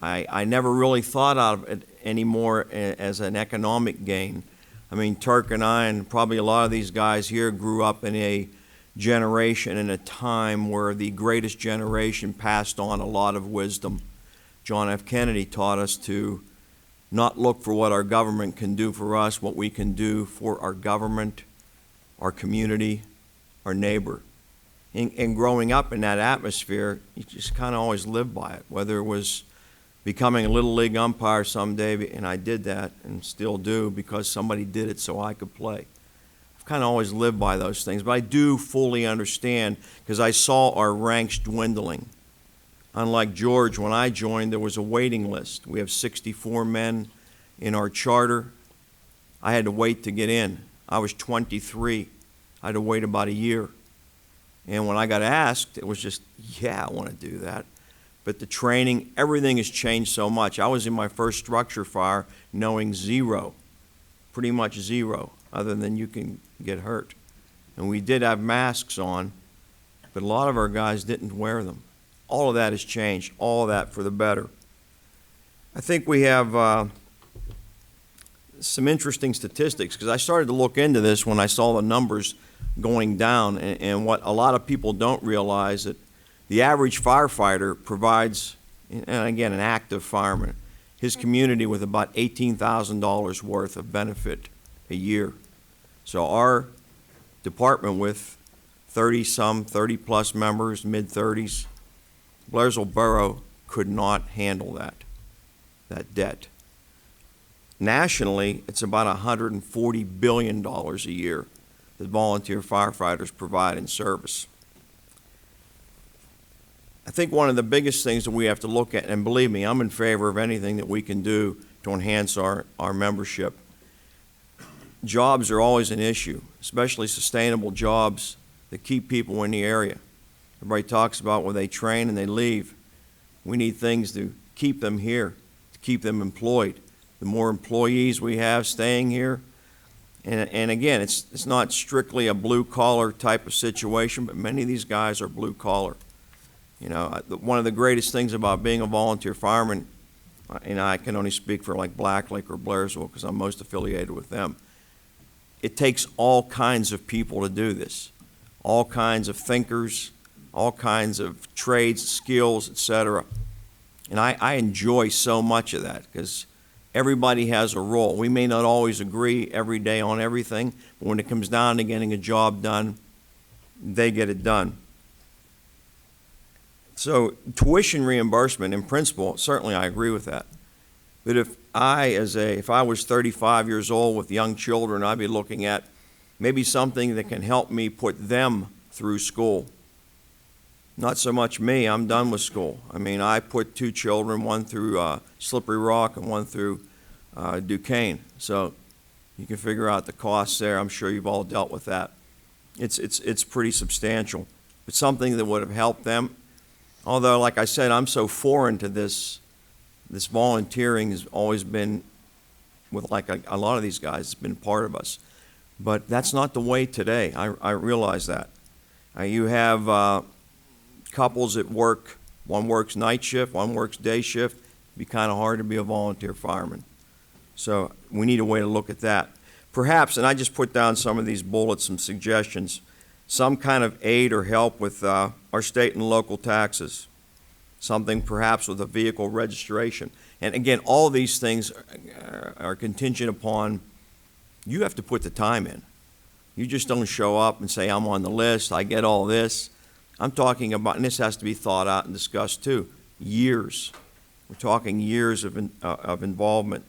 I never really thought of it anymore as an economic gain. I mean, Turk and I, and probably a lot of these guys here, grew up in a generation and a time where the greatest generation passed on a lot of wisdom. John F. Kennedy taught us to not look for what our government can do for us, what we can do for our government, our community, our neighbor. And growing up in that atmosphere, you just kind of always lived by it, whether it was becoming a Little League umpire someday, and I did that and still do because somebody did it so I could play. I've kind of always lived by those things, but I do fully understand because I saw our ranks dwindling. Unlike George, when I joined, there was a waiting list. We have 64 men in our charter. I had to wait to get in. I was 23. I had to wait about a year. And when I got asked, it was just, yeah, I want to do that. But the training, everything has changed so much. I was in my first structure fire knowing zero, pretty much zero, other than you can get hurt. And we did have masks on, but a lot of our guys didn't wear them. All of that has changed, all of that for the better. I think we have some interesting statistics because I started to look into this when I saw the numbers going down, and what a lot of people don't realize that the average firefighter provides, and again, an active fireman, his community with about $18,000 worth of benefit a year. So our department with 30-plus members, mid-30s, Blairsville Borough could not handle that debt. Nationally, it's about $140 billion a year that volunteer firefighters provide in service. I think one of the biggest things that we have to look at, and believe me, I'm in favor of anything that we can do to enhance our membership. Jobs are always an issue, especially sustainable jobs that keep people in the area. Everybody talks about when they train and they leave. We need things to keep them here, to keep them employed. The more employees we have staying here, and again, it's not strictly a blue-collar type of situation, but many of these guys are blue-collar. You know, one of the greatest things about being a volunteer fireman, and I can only speak for like Black Lake or Blairsville because I'm most affiliated with them, it takes all kinds of people to do this, all kinds of thinkers, all kinds of trades, skills, etc. And I enjoy so much of that because everybody has a role. We may not always agree every day on everything, but when it comes down to getting a job done, they get it done. So tuition reimbursement, in principle, certainly I agree with that. But if I was 35 years old with young children, I'd be looking at maybe something that can help me put them through school. Not so much me, I'm done with school. I mean, I put two children, one through Slippery Rock and one through Duquesne. So you can figure out the costs there. I'm sure you've all dealt with that. It's pretty substantial. But something that would have helped them. Although, like I said, I'm so foreign to this volunteering has always been, with like a lot of these guys, it's been part of us. But that's not the way today. I realize that. You have couples that work, one works night shift, one works day shift, it'd be kind of hard to be a volunteer fireman. So we need a way to look at that. Perhaps, and I just put down some of these bullets, some suggestions, some kind of aid or help with our state and local taxes, something perhaps with a vehicle registration. And again, all these things are contingent upon you have to put the time in. You just don't show up and say, I'm on the list, I get all this. I'm talking about, and this has to be thought out and discussed too, years. We're talking years of involvement.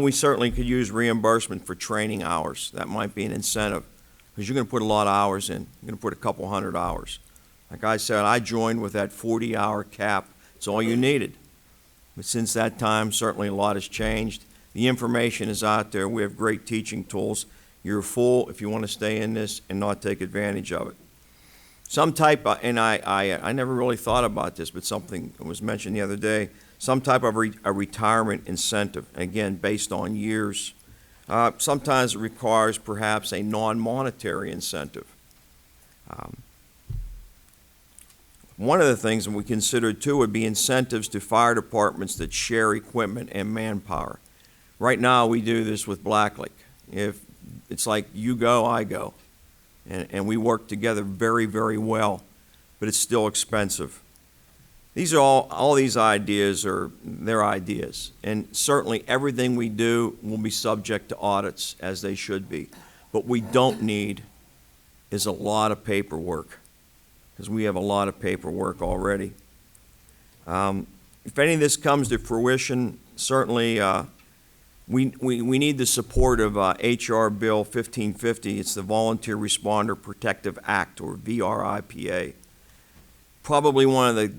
We certainly could use reimbursement for training hours. That might be an incentive, because you're going to put a lot of hours in. You're going to put a couple hundred hours. Like I said, I joined with that 40-hour cap. It's all you needed. But since that time, certainly a lot has changed. The information is out there. We have great teaching tools. You're a fool if you want to stay in this and not take advantage of it. Some type of, and I never really thought about this, but something was mentioned the other day, some type of a retirement incentive, again, based on years. Sometimes it requires perhaps a non-monetary incentive. One of the things that we considered too would be incentives to fire departments that share equipment and manpower. Right now, we do this with Blacklick. If it's like you go, I go. And we work together very, very well, but it's still expensive. These are all these ideas are their ideas. And certainly everything we do will be subject to audits, as they should be. What we don't need is a lot of paperwork, because we have a lot of paperwork already. If any of this comes to fruition, certainly we need the support of H.R. Bill 1550. It's the Volunteer Responder Protective Act, or VRIPA. Probably one of the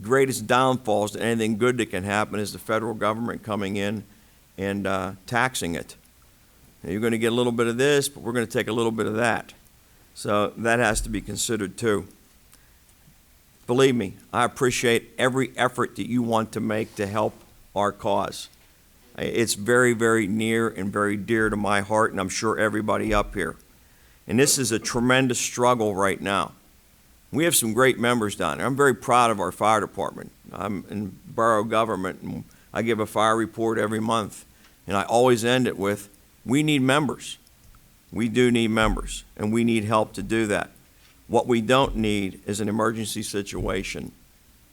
greatest downfalls to anything good that can happen is the federal government coming in and taxing it. Now, you're going to get a little bit of this, but we're going to take a little bit of that. So that has to be considered too. Believe me, I appreciate every effort that you want to make to help our cause. It's very, very near and very dear to my heart, and I'm sure everybody up here. And this is a tremendous struggle right now. We have some great members down there. I'm very proud of our fire department. I'm in borough government, and I give a fire report every month. And I always end it with, we need members. We do need members, and we need help to do that. What we don't need is an emergency situation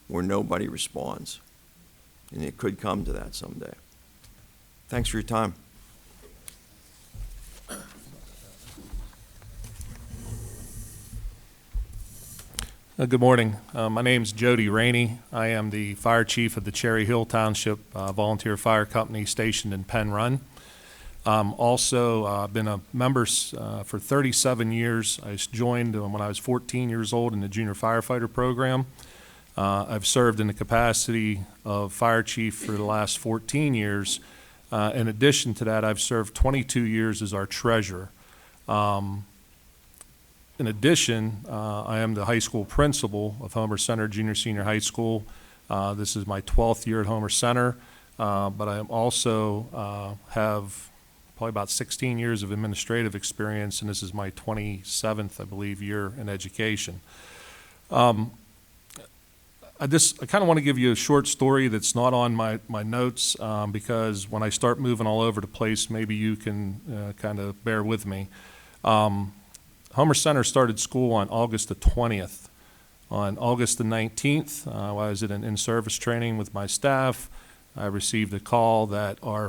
where nobody responds. And it could come to that someday. Thanks for your time. Good morning. My name's Jody Rainey. I am the fire chief of the Cherry Hill Township Volunteer Fire Company stationed in Penn Run. Also been a member for 37 years. I joined when I was 14 years old in the junior firefighter program. I've served in the capacity of fire chief for the last 14 years. In addition to that, I've served 22 years as our treasurer. In addition, I am the high school principal of Homer Center Junior Senior High School. This is my 12th year at Homer Center, but I am also have probably about 16 years of administrative experience, and this is my 27th, I believe, year in education. I kind of want to give you a short story that's not on my notes because when I start moving all over the place, maybe you can kind of bear with me. Homer Center started school on August the 20th. On August the 19th, I was at an in-service training with my staff. I received a call that our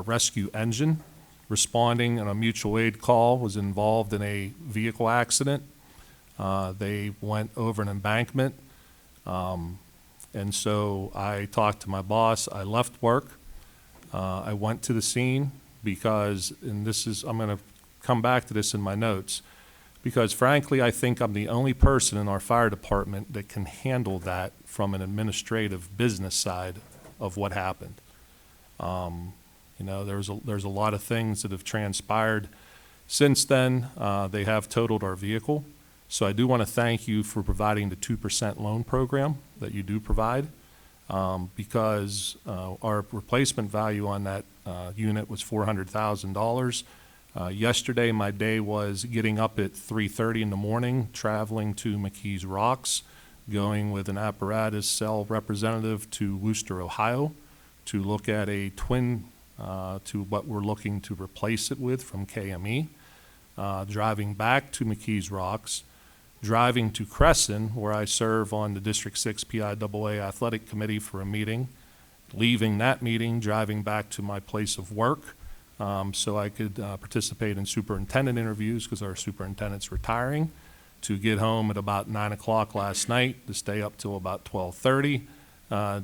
rescue engine responding on a mutual aid call was involved in a vehicle accident. They went over an embankment. And so I talked to my boss. I left work. I went to the scene because, and I'm going to come back to this in my notes, because frankly, I think I'm the only person in our fire department that can handle that from an administrative business side of what happened. There's a lot of things that have transpired since then. They have totaled our vehicle. So I do want to thank you for providing the 2% loan program that you do provide, because our replacement value on that unit was $400,000. Yesterday, my day was getting up at 3:30 in the morning, traveling to McKees Rocks, going with an apparatus cell representative to Wooster, Ohio, to look at a twin to what we're looking to replace it with from KME, driving back to McKees Rocks, driving to Crescent, where I serve on the District 6 PIAA Athletic Committee for a meeting, leaving that meeting, driving back to my place of work so I could participate in superintendent interviews because our superintendent's retiring, to get home at about 9 o'clock last night, to stay up till about 12:30,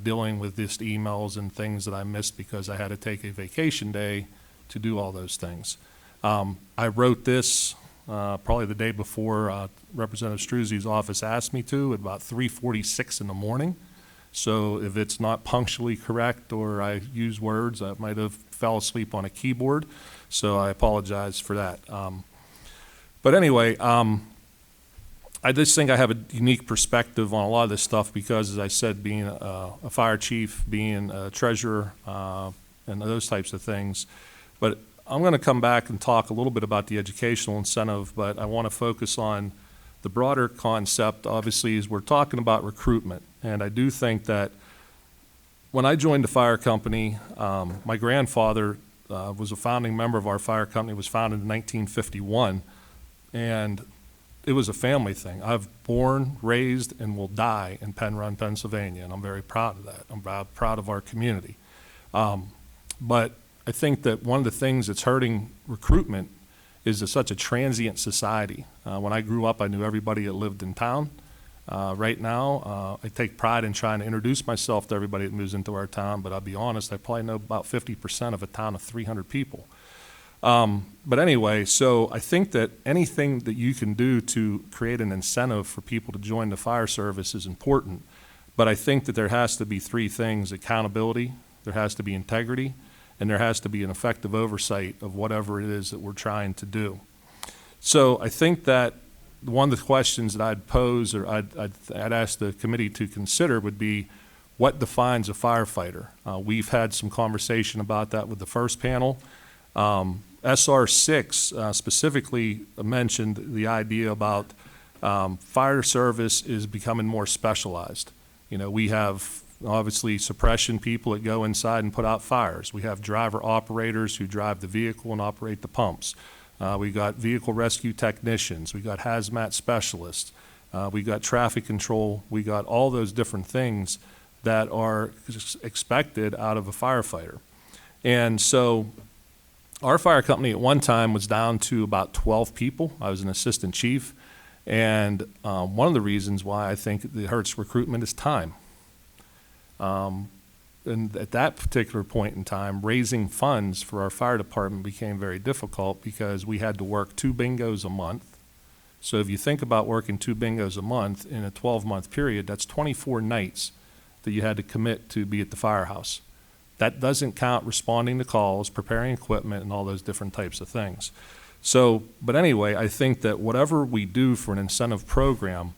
dealing with just emails and things that I missed because I had to take a vacation day to do all those things. I wrote this probably the day before Representative Struzzi's office asked me to, at about 3:46 in the morning. So if it's not punctually correct or I use words, I might have fell asleep on a keyboard. So I apologize for that. But anyway, I just think I have a unique perspective on a lot of this stuff because, as I said, being a fire chief, being a treasurer, and those types of things. But I'm going to come back and talk a little bit about the educational incentive, but I want to focus on the broader concept, obviously, is we're talking about recruitment. And I do think that when I joined the fire company, my grandfather was a founding member of our fire company. It was founded in 1951, and it was a family thing. I've born, raised, and will die in Penn Run, Pennsylvania, and I'm very proud of that. I'm proud of our community. But I think that one of the things that's hurting recruitment is such a transient society. When I grew up, I knew everybody that lived in town. Right now, I take pride in trying to introduce myself to everybody that moves into our town, but I'll be honest, I probably know about 50% of a town of 300 people. But anyway, so I think that anything that you can do to create an incentive for people to join the fire service is important. But I think that there has to be three things: accountability, there has to be integrity, and there has to be an effective oversight of whatever it is that we're trying to do. So I think that one of the questions that I'd pose, or I'd ask the committee to consider, would be, what defines a firefighter? We've had some conversation about that with the first panel. SR 6 specifically mentioned the idea about fire service is becoming more specialized. You know, we have obviously suppression people that go inside and put out fires. We have driver operators who drive the vehicle and operate the pumps. We got vehicle rescue technicians. We got hazmat specialists. We got traffic control. We got all those different things that are expected out of a firefighter. And so our fire company at one time was down to about 12 people. I was an assistant chief. And one of the reasons why I think it hurts recruitment is time. And at that particular point in time, raising funds for our fire department became very difficult because we had to work 2 bingos a month. So if you think about working 2 bingos a month in a 12-month period, that's 24 nights that you had to commit to be at the firehouse. That doesn't count responding to calls, preparing equipment, and all those different types of things. So, but anyway, I think that whatever we do for an incentive program,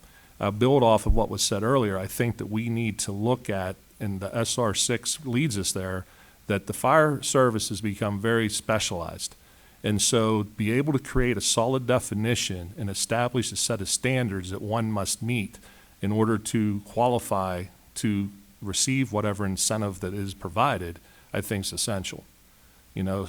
build off of what was said earlier, I think that we need to look at, and the SR 6 leads us there, that the fire service has become very specialized. And so be able to create a solid definition and establish a set of standards that one must meet in order to qualify to receive whatever incentive that is provided, I think is essential. You know,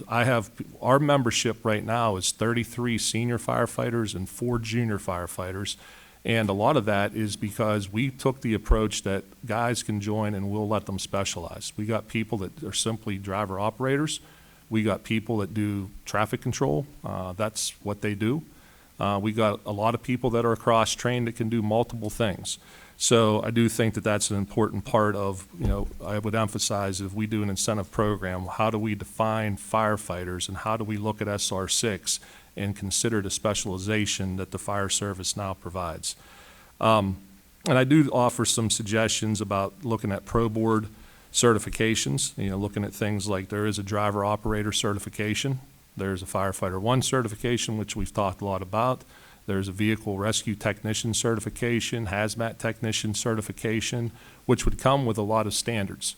our membership right now is 33 senior firefighters and 4 junior firefighters. And a lot of that is because we took the approach that guys can join and we'll let them specialize. We got people that are simply driver operators. We got people that do traffic control. That's what they do. We got a lot of people that are cross-trained that can do multiple things. So I do think that that's an important part of, you know, I would emphasize, if we do an incentive program, how do we define firefighters and how do we look at SR 6 and consider the specialization that the fire service now provides. And I do offer some suggestions about looking at pro board certifications, you know, looking at things like there is a driver operator certification, there's a firefighter 1 certification, which we've talked a lot about, there's a vehicle rescue technician certification, hazmat technician certification, which would come with a lot of standards.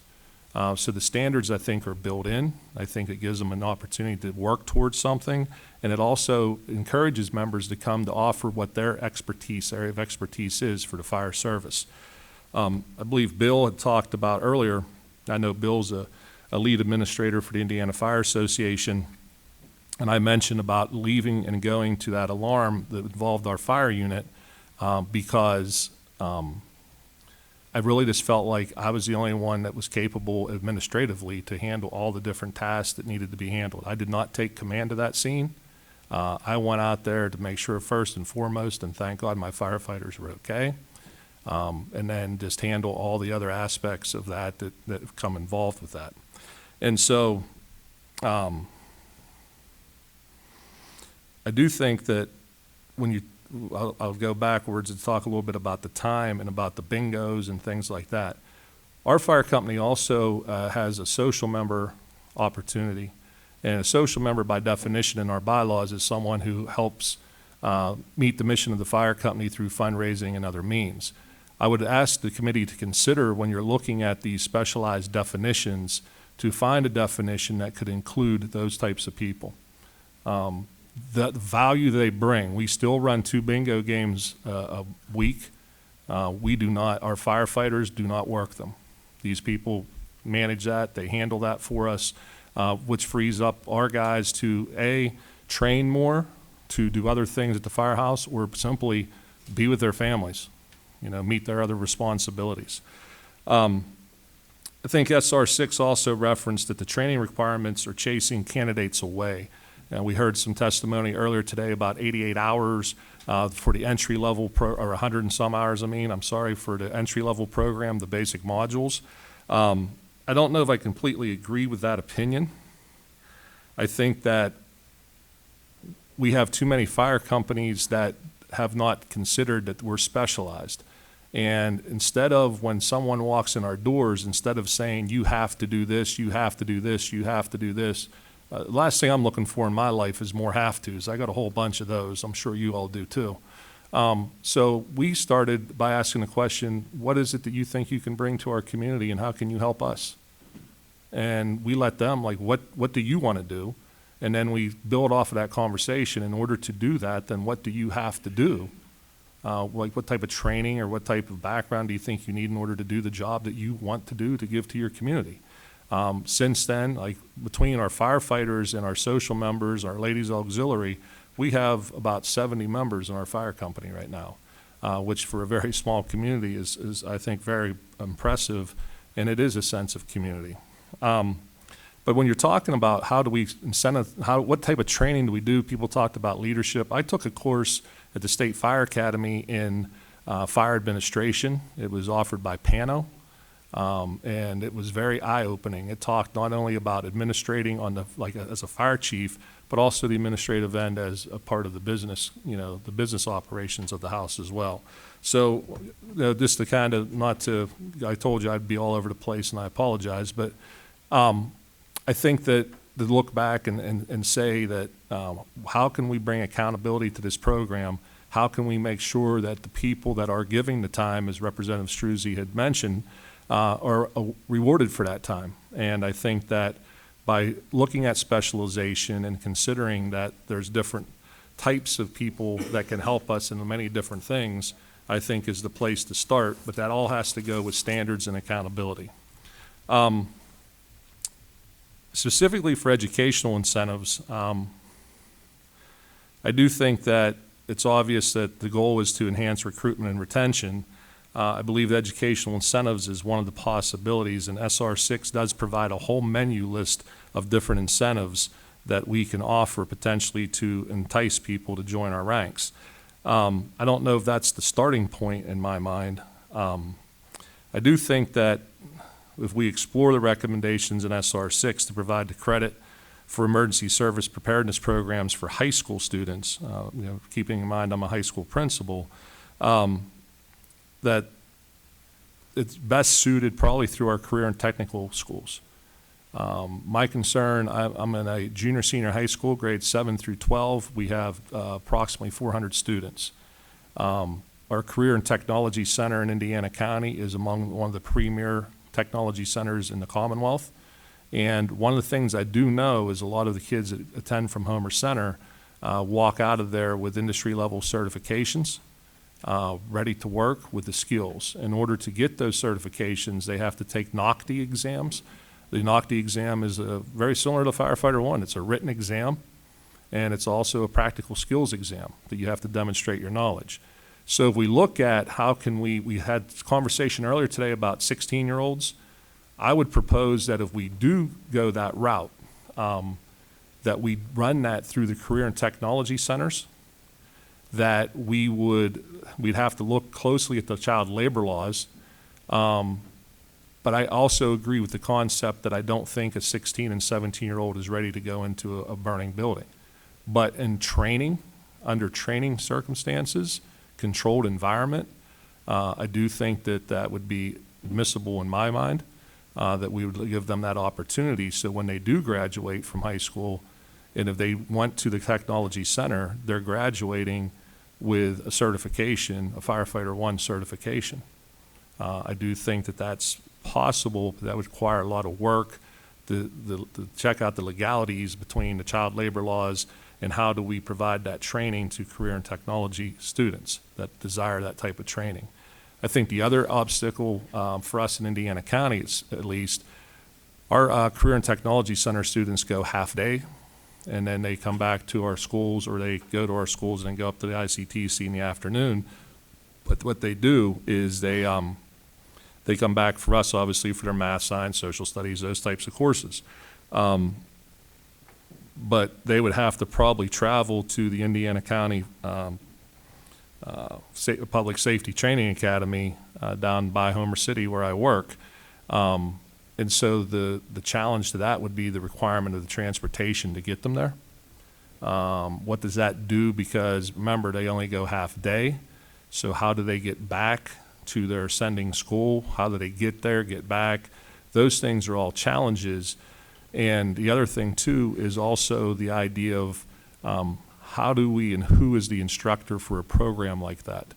So the standards, I think, are built in. I think it gives them an opportunity to work towards something, and it also encourages members to come to offer what their area of expertise is for the fire service. I believe Bill had talked about earlier, I know Bill's a lead administrator for the Indiana Fire Association, and I mentioned about leaving and going to that alarm that involved our fire unit because I really just felt like I was the only one that was capable administratively to handle all the different tasks that needed to be handled. I did not take command of that scene. I went out there to make sure first and foremost, and thank God my firefighters were okay, and then just handle all the other aspects of that have come involved with that. And so I do think that when I'll go backwards and talk a little bit about the time and about the bingos and things like that. Our fire company also has a social member opportunity. And a social member, by definition in our bylaws, is someone who helps meet the mission of the fire company through fundraising and other means. I would ask the committee to consider, when you're looking at these specialized definitions, to find a definition that could include those types of people. The value they bring, we still run 2 bingo games a week. We do not, our firefighters do not work them. These people manage that, they handle that for us, which frees up our guys to A, train more, to do other things at the firehouse, or simply be with their families, meet their other responsibilities. I think SR 6 also referenced that the training requirements are chasing candidates away. We heard some testimony earlier today about 88 hours for the entry-level, or 100 and some hours, for the entry-level program, the basic modules. I don't know if I completely agree with that opinion. I think that we have too many fire companies that have not considered that we're specialized. And instead of, when someone walks in our doors, instead of saying, you have to do this, you have to do this, you have to do this, last thing I'm looking for in my life is more have-tos. I got a whole bunch of those. I'm sure you all do too. So we started by asking the question, what is it that you think you can bring to our community, and how can you help us? And we let them, what do you want to do? And then we build off of that conversation. In order to do that, then what do you have to do? What type of training or what type of background do you think you need in order to do the job that you want to do to give to your community? Since then, between our firefighters and our social members, our ladies auxiliary, we have about 70 members in our fire company right now, which for a very small community is I think, very impressive, and it is a sense of community. But when you're talking about how do we what type of training do we do, people talked about leadership. I took a course at the State Fire Academy in fire administration. It was offered by PANO. And it was very eye-opening. It talked not only about administrating on as a fire chief, but also the administrative end as a part of the business, the business operations of the house as well. So, just to kind of I told you I'd be all over the place, and I apologize, but I think that to look back and say that how can we bring accountability to this program? How can we make sure that the people that are giving the time, as Representative Struzzi had mentioned, are rewarded for that time? And I think that by looking at specialization and considering that there's different types of people that can help us in many different things, I think is the place to start, but that all has to go with standards and accountability. Specifically for educational incentives, I do think that it's obvious that the goal is to enhance recruitment and retention. I believe that educational incentives is one of the possibilities, and SR 6 does provide a whole menu list of different incentives that we can offer potentially to entice people to join our ranks. I don't know if that's the starting point in my mind. I do think that if we explore the recommendations in SR 6 to provide the credit for emergency service preparedness programs for high school students, keeping in mind I'm a high school principal, that it's best suited probably through our career and technical schools. My concern, I'm in a junior senior high school, grades 7 through 12. We have approximately 400 students. Our career and technology center in Indiana County is among one of the premier technology centers in the Commonwealth. And one of the things I do know is a lot of the kids that attend from Homer Center walk out of there with industry-level certifications, ready to work with the skills. In order to get those certifications, they have to take NOCTI exams. The NOCTI exam is very similar to Firefighter 1. It's a written exam, and it's also a practical skills exam that you have to demonstrate your knowledge. So if we look at how can we had a conversation earlier today about 16-year-olds. I would propose that if we do go that route, that we run that through the career and technology centers, that we'd have to look closely at the child labor laws. But I also agree with the concept that I don't think a 16 and 17-year-old is ready to go into a burning building. But in training, under training circumstances, controlled environment, I do think that that would be admissible in my mind, that we would give them that opportunity. So when they do graduate from high school, and if they went to the technology center, they're graduating with a certification, a Firefighter 1 certification. I do think that that's possible, but that would require a lot of work to check out the legalities between the child labor laws and how do we provide that training to career and technology students that desire that type of training. I think the other obstacle for us in Indiana County, at least, our career and technology center students go half day, and then they come back to our schools, or they go to our schools and then go up to the ICTC in the afternoon. But what they do is they come back for us, obviously, for their math, science, social studies, those types of courses. But they would have to probably travel to the Indiana County Public Safety Training Academy down by Homer City where I work. And so the challenge to that would be the requirement of the transportation to get them there. What does that do? Because remember, they only go half day. So how do they get back to their sending school? How do they get there, get back? Those things are all challenges. And the other thing too is also the idea of how do we and who is the instructor for a program like that?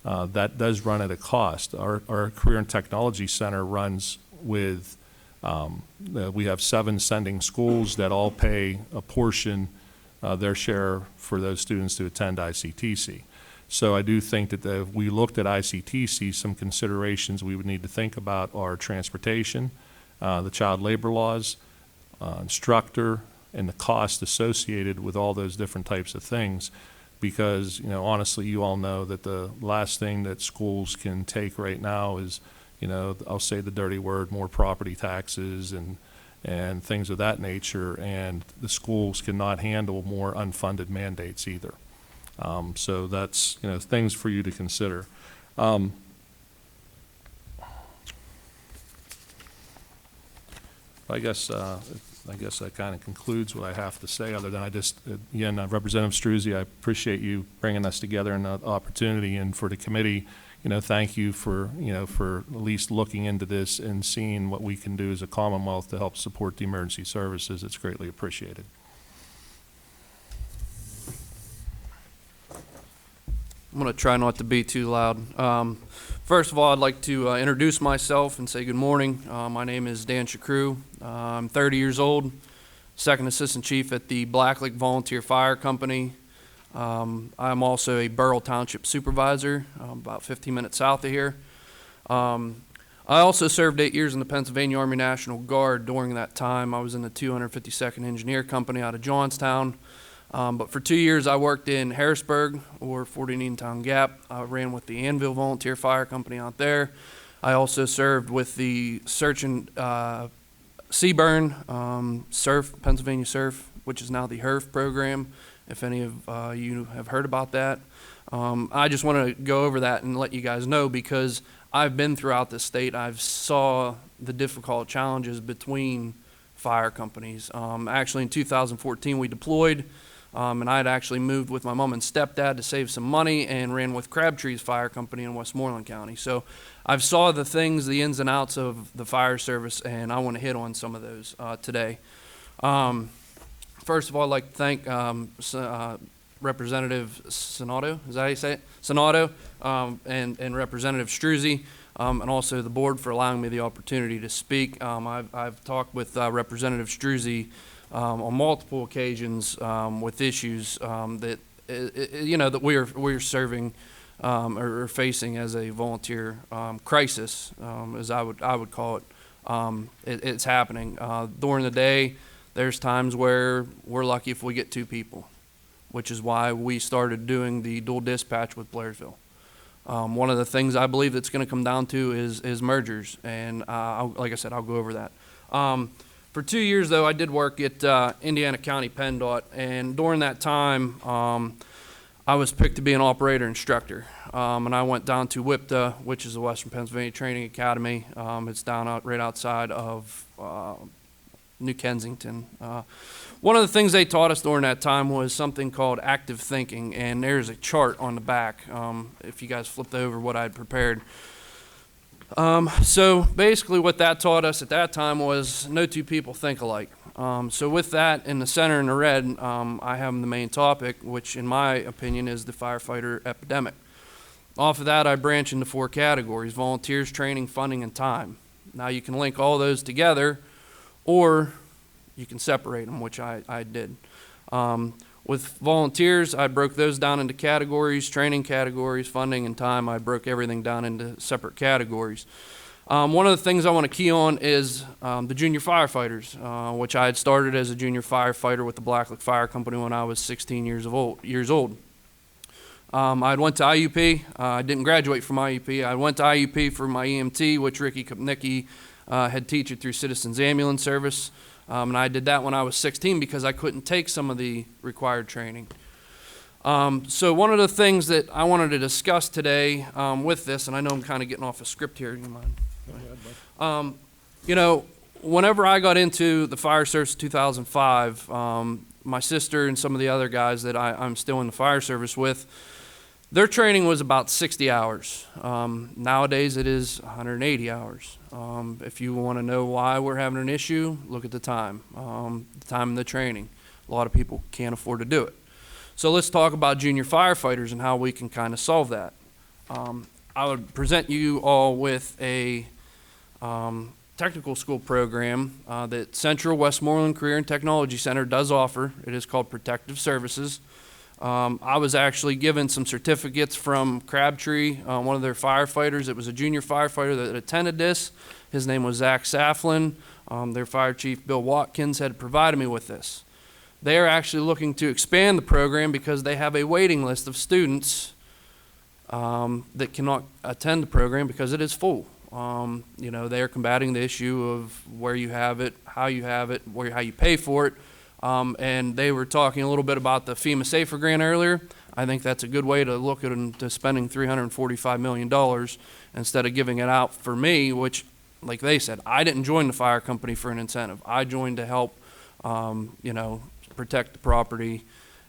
That does run at a cost. Our Career and Technology Center runs with, we have 7 sending schools that all pay a portion, their share for those students to attend ICTC. So I do think that if we looked at ICTC, some considerations we would need to think about are transportation, the child labor laws, instructor, and the cost associated with all those different types of things. Because, you know, honestly, you all know that the last thing that schools can take right now is, you know, I'll say the dirty word, more property taxes and things of that nature. And the schools cannot handle more unfunded mandates either. So that's, you know, things for you to consider. I guess that kind of concludes what I have to say, other than I just, again, Representative Struzzi, I appreciate you bringing us together and the opportunity, and for the committee, you know, thank you for, you know, for at least looking into this and seeing what we can do as a Commonwealth to help support the emergency services. It's greatly appreciated. I'm going to try not to be too loud. First of all, I'd like to introduce myself and say good morning. My name is Dan Shakru. I'm 30 years old, second assistant chief at the Blacklick Volunteer Fire Company. I'm also a Burrell Township supervisor, about 15 minutes south of here. I also served 8 years in the Pennsylvania Army National Guard. During that time, I was in the 252nd Engineer Company out of Johnstown. But for 2 years, I worked in Harrisburg, or Fort Indiantown Gap. I ran with the Annville Volunteer Fire Company out there. I also served with the Search and Seaburn SURF, Pennsylvania SURF, which is now the HERF program, if any of you have heard about that. I just want to go over that and let you guys know, because I've been throughout the state. I've saw the difficult challenges between fire companies. Actually, in 2014, we deployed. And I had actually moved with my mom and stepdad to save some money and ran with Crabtree's Fire Company in Westmoreland County. So I've saw the things, the ins and outs of the fire service, and I want to hit on some of those today. First of all, I'd like to thank Representative Sonato, is that how you say it? Sonato, and Representative Struzzi. and also the board for allowing me the opportunity to speak. I've talked with Representative Struzzi on multiple occasions with issues that that we're serving or facing as a volunteer crisis, as I would call it. It's happening during the day. There's times where we're lucky if we get 2 people, which is why we started doing the dual dispatch with Blairsville. One of the things I believe that's going to come down to is mergers, and like I said, I'll go over that. For 2 years, though, I did work at Indiana County PennDOT, and during that time, I was picked to be an operator instructor, and I went down to WIPTA, which is the Western Pennsylvania Training Academy. It's down right outside of New Kensington. One of the things they taught us during that time was something called active thinking, and there's a chart on the back if you guys flipped over what I'd prepared. So basically what that taught us at that time was no 2 people think alike. So with that in the center in the red, I have the main topic, which in my opinion is the firefighter epidemic. Off of that, I branch into 4 categories: volunteers, training, funding, and time. Now you can link all those together, or you can separate them, which I did. With volunteers, I broke those down into categories: training categories, funding, and time. I broke everything down into separate categories. One of the things I want to key on is the junior firefighters, which I had started as a junior firefighter with the Blacklick Fire Company when I was 16 years old. I went to IUP. I didn't graduate from IUP. I went to IUP for my EMT, which Ricky Kopnicki had teached through Citizens Ambulance Service. And I did that when I was 16 because I couldn't take some of the required training. So one of the things that I wanted to discuss today with this, and I know I'm kind of getting off a script here, do you mind? Whenever I got into the fire service in 2005, my sister and some of the other guys that I'm still in the fire service with, their training was about 60 hours. Nowadays it is 180 hours. If you want to know why we're having an issue, look at the time of the training. A lot of people can't afford to do it. So let's talk about junior firefighters and how we can kind of solve that. I would present you all with a technical school program that Central Westmoreland Career and Technology Center does offer. It is called Protective Services. I was actually given some certificates from Crabtree, one of their firefighters. It was a junior firefighter that attended this. His name was Zach Saflin. Their fire chief, Bill Watkins, had provided me with this. They are actually looking to expand the program because they have a waiting list of students that cannot attend the program because it is full. They are combating the issue of where you have it, how you pay for it. And they were talking a little bit about the FEMA Safer Grant earlier. I think that's a good way to look at into spending $345 million instead of giving it out for me, which, like they said, I didn't join the fire company for an incentive. I joined to help, protect the property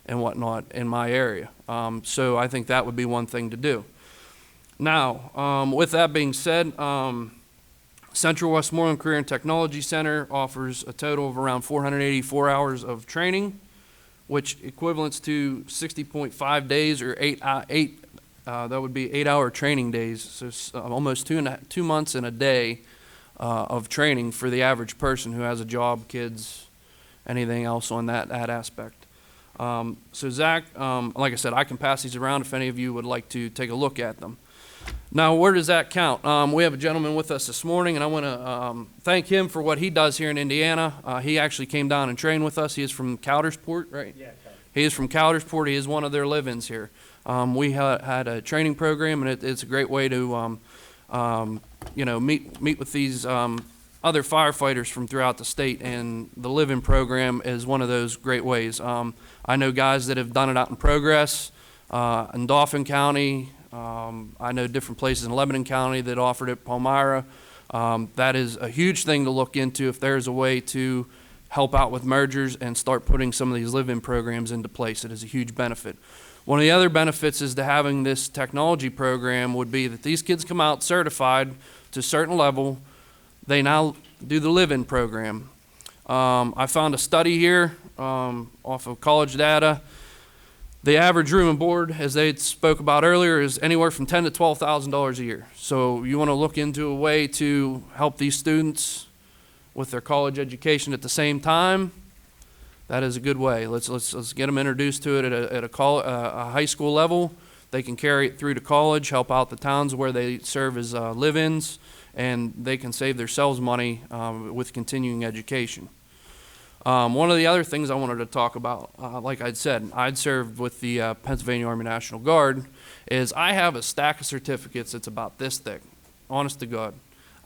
and whatnot in my area. So I think that would be one thing to do. Now, with that being said, Central Westmoreland Career and Technology Center offers a total of around 484 hours of training, which equivalents to 60.5 days or that would be 8-hour training days. So almost 2 months and a day of training for the average person who has a job, kids, anything else on that aspect. So Zach, like I said, I can pass these around if any of you would like to take a look at them. Now, where does that count? We have a gentleman with us this morning, and I want to thank him for what he does here in Indiana. He actually came down and trained with us. He is from Coudersport, right? Yeah. He is from Coudersport. He is one of their live-ins here. We had a training program, and it's a great way to, meet with these other firefighters from throughout the state, and the live-in program is one of those great ways. I know guys that have done it out in Progress, in Dauphin County. I know different places in Lebanon County that offered it, Palmyra. That is a huge thing to look into if there's a way to help out with mergers and start putting some of these live-in programs into place. It is a huge benefit. One of the other benefits is to having this technology program would be that these kids come out certified to a certain level. They now do the live-in program. I found a study here off of college data. The average room and board, as they spoke about earlier, is anywhere from $10,000 to $12,000 a year. So you want to look into a way to help these students with their college education at the same time. That is a good way. Let's get them introduced to it at a high school level. They can carry it through to college, help out the towns where they serve as live-ins, and they can save themselves money with continuing education. One of the other things I wanted to talk about, like I'd said, I'd served with the Pennsylvania Army National Guard, is I have a stack of certificates that's about this thick, honest to God.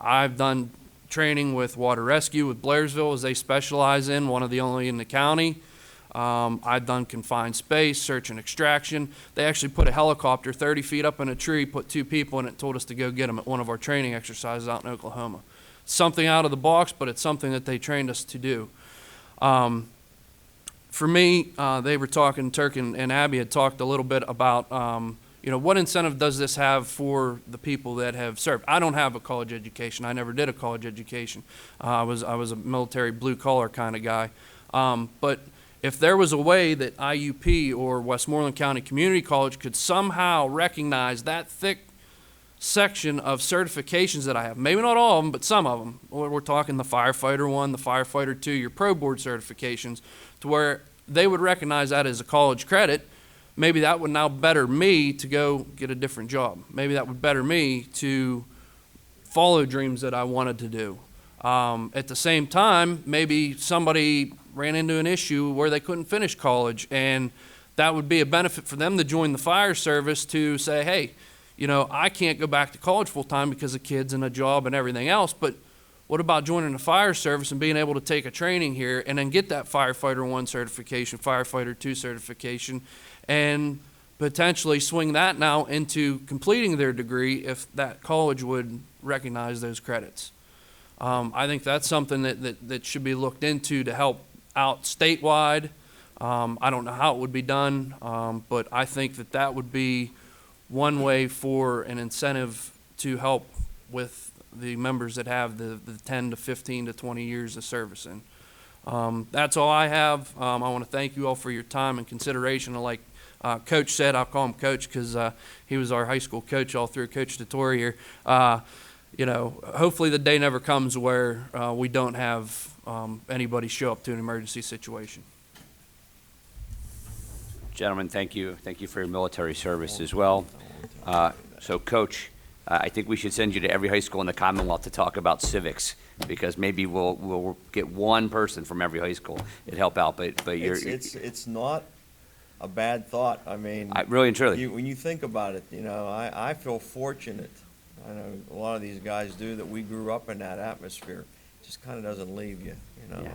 I've done training with water rescue with Blairsville, as they specialize in, one of the only in the county. I've done confined space, search and extraction. They actually put a helicopter 30 feet up in a tree, put 2 people in it, told us to go get them at one of our training exercises out in Oklahoma. Something out of the box, but it's something that they trained us to do. For me, they were talking, Turk and Abby had talked a little bit about, what incentive does this have for the people that have served? I don't have a college education. I never did a college education. I was a military blue collar kind of guy. But if there was a way that IUP or Westmoreland County Community College could somehow recognize that thick section of certifications that I have, maybe not all of them, but some of them. We're talking the firefighter 1, the firefighter 2, your pro board certifications, to where they would recognize that as a college credit. Maybe that would now better me to go get a different job. Maybe that would better me to follow dreams that I wanted to do. At the same time, maybe somebody ran into an issue where they couldn't finish college, and that would be a benefit for them to join the fire service to say, hey, I can't go back to college full time because of kids and a job and everything else, but what about joining the fire service and being able to take a training here and then get that firefighter 1 certification, firefighter 2 certification, and potentially swing that now into completing their degree if that college would recognize those credits. I think that's something that should be looked into to help out statewide. I don't know how it would be done, but I think that would be one way for an incentive to help with the members that have the 10 to 15 to 20 years of service in. That's all I have. I want to thank you all for your time and consideration. Like Coach said, I'll call him Coach because he was our high school coach all through, Coach DeTore here. Hopefully the day never comes where we don't have anybody show up to an emergency situation. Gentlemen, thank you. Thank you for your military service as well. So, Coach, I think we should send you to every high school in the Commonwealth to talk about civics, because maybe we'll get one person from every high school. It'd help out, but It's not a bad thought. I mean, really and truly. when you think about it, I feel fortunate. I know a lot of these guys do, that we grew up in that atmosphere. It just kind of doesn't leave you, Yeah.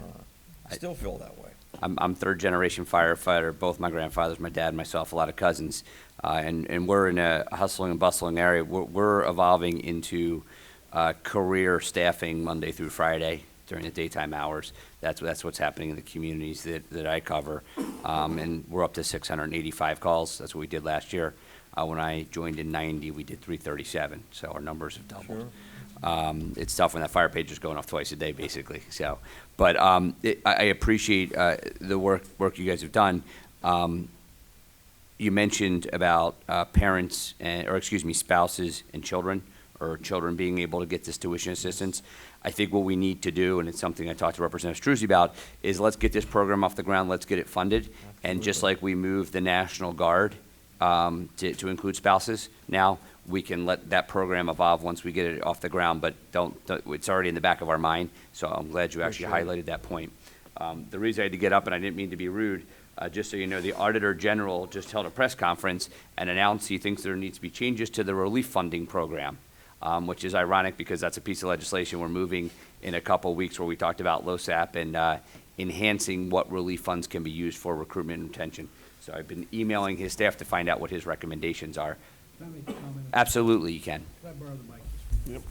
I still feel that way. I'm third generation firefighter. Both my grandfathers, my dad, myself, a lot of cousins, and we're in a hustling and bustling area. We're evolving into career staffing Monday through Friday during the daytime hours. That's what's happening in the communities that I cover, and we're up to 685 calls. That's what we did last year. When I joined in '90, we did 337. So our numbers have doubled. Sure. It's tough when that fire pager's going off twice a day, basically. So, but I appreciate the work you guys have done. You mentioned about parents, spouses and children, or children being able to get this tuition assistance. I think what we need to do, and it's something I talked to Representative Struzzi about, is let's get this program off the ground, let's get it funded, and just like we moved the National Guard to include spouses, now we can let that program evolve once we get it off the ground, but it's already in the back of our mind, so I'm glad you actually highlighted that point. The reason I had to get up, and I didn't mean to be rude, just so you know, the Auditor General just held a press conference and announced he thinks there needs to be changes to the relief funding program, which is ironic because that's a piece of legislation we're moving in a couple weeks, where we talked about LoSAP and enhancing what relief funds can be used for recruitment and retention. So I've been emailing his staff to find out what his recommendations are. Can I make a comment? Absolutely, you can. Can I borrow the mic? Yep.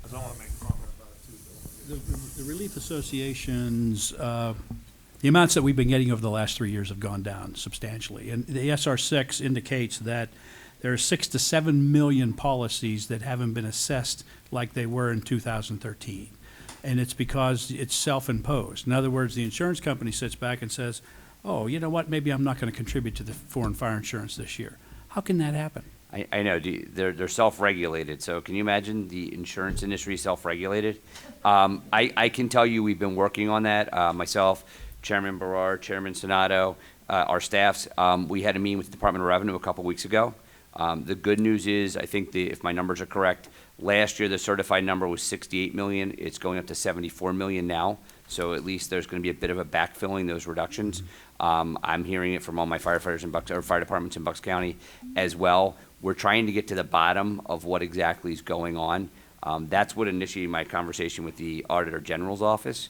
I don't want to make a comment about it too. The relief associations, the amounts that we've been getting over the last 3 years have gone down substantially. And the SR6 indicates that there are 6 to 7 million policies that haven't been assessed like they were in 2013. And it's because it's self-imposed. In other words, the insurance company sits back and says, oh, you know what, maybe I'm not going to contribute to the foreign fire insurance this year. How can that happen? I know, they're self-regulated, so can you imagine the insurance industry self-regulated? I can tell you, we've been working on that, myself, Chairman Berard, Chairman Sonato, our staffs. We had a meeting with the Department of Revenue a couple weeks ago. The good news is, I think if my numbers are correct, last year the certified number was 68 million. It's going up to 74 million now. So at least there's going to be a bit of a backfilling those reductions. I'm hearing it from all my firefighters or fire departments in Bucks County as well. We're trying to get to the bottom of what exactly is going on. That's what initiated my conversation with the Auditor General's office,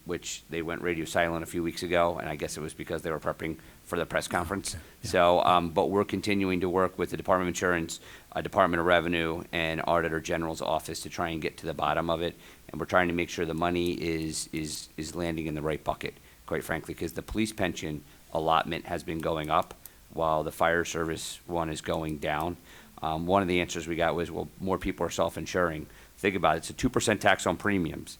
which they went radio silent a few weeks ago, and I guess it was because they were prepping for the press conference. Okay, yeah. So, but we're continuing to work with the Department of Insurance, Department of Revenue, and Auditor General's office to try and get to the bottom of it. And we're trying to make sure the money is landing in the right bucket, quite frankly, because the police pension allotment has been going up while the fire service one is going down. One of the answers we got was, well, more people are self-insuring. Think about it, it's a 2% tax on premiums.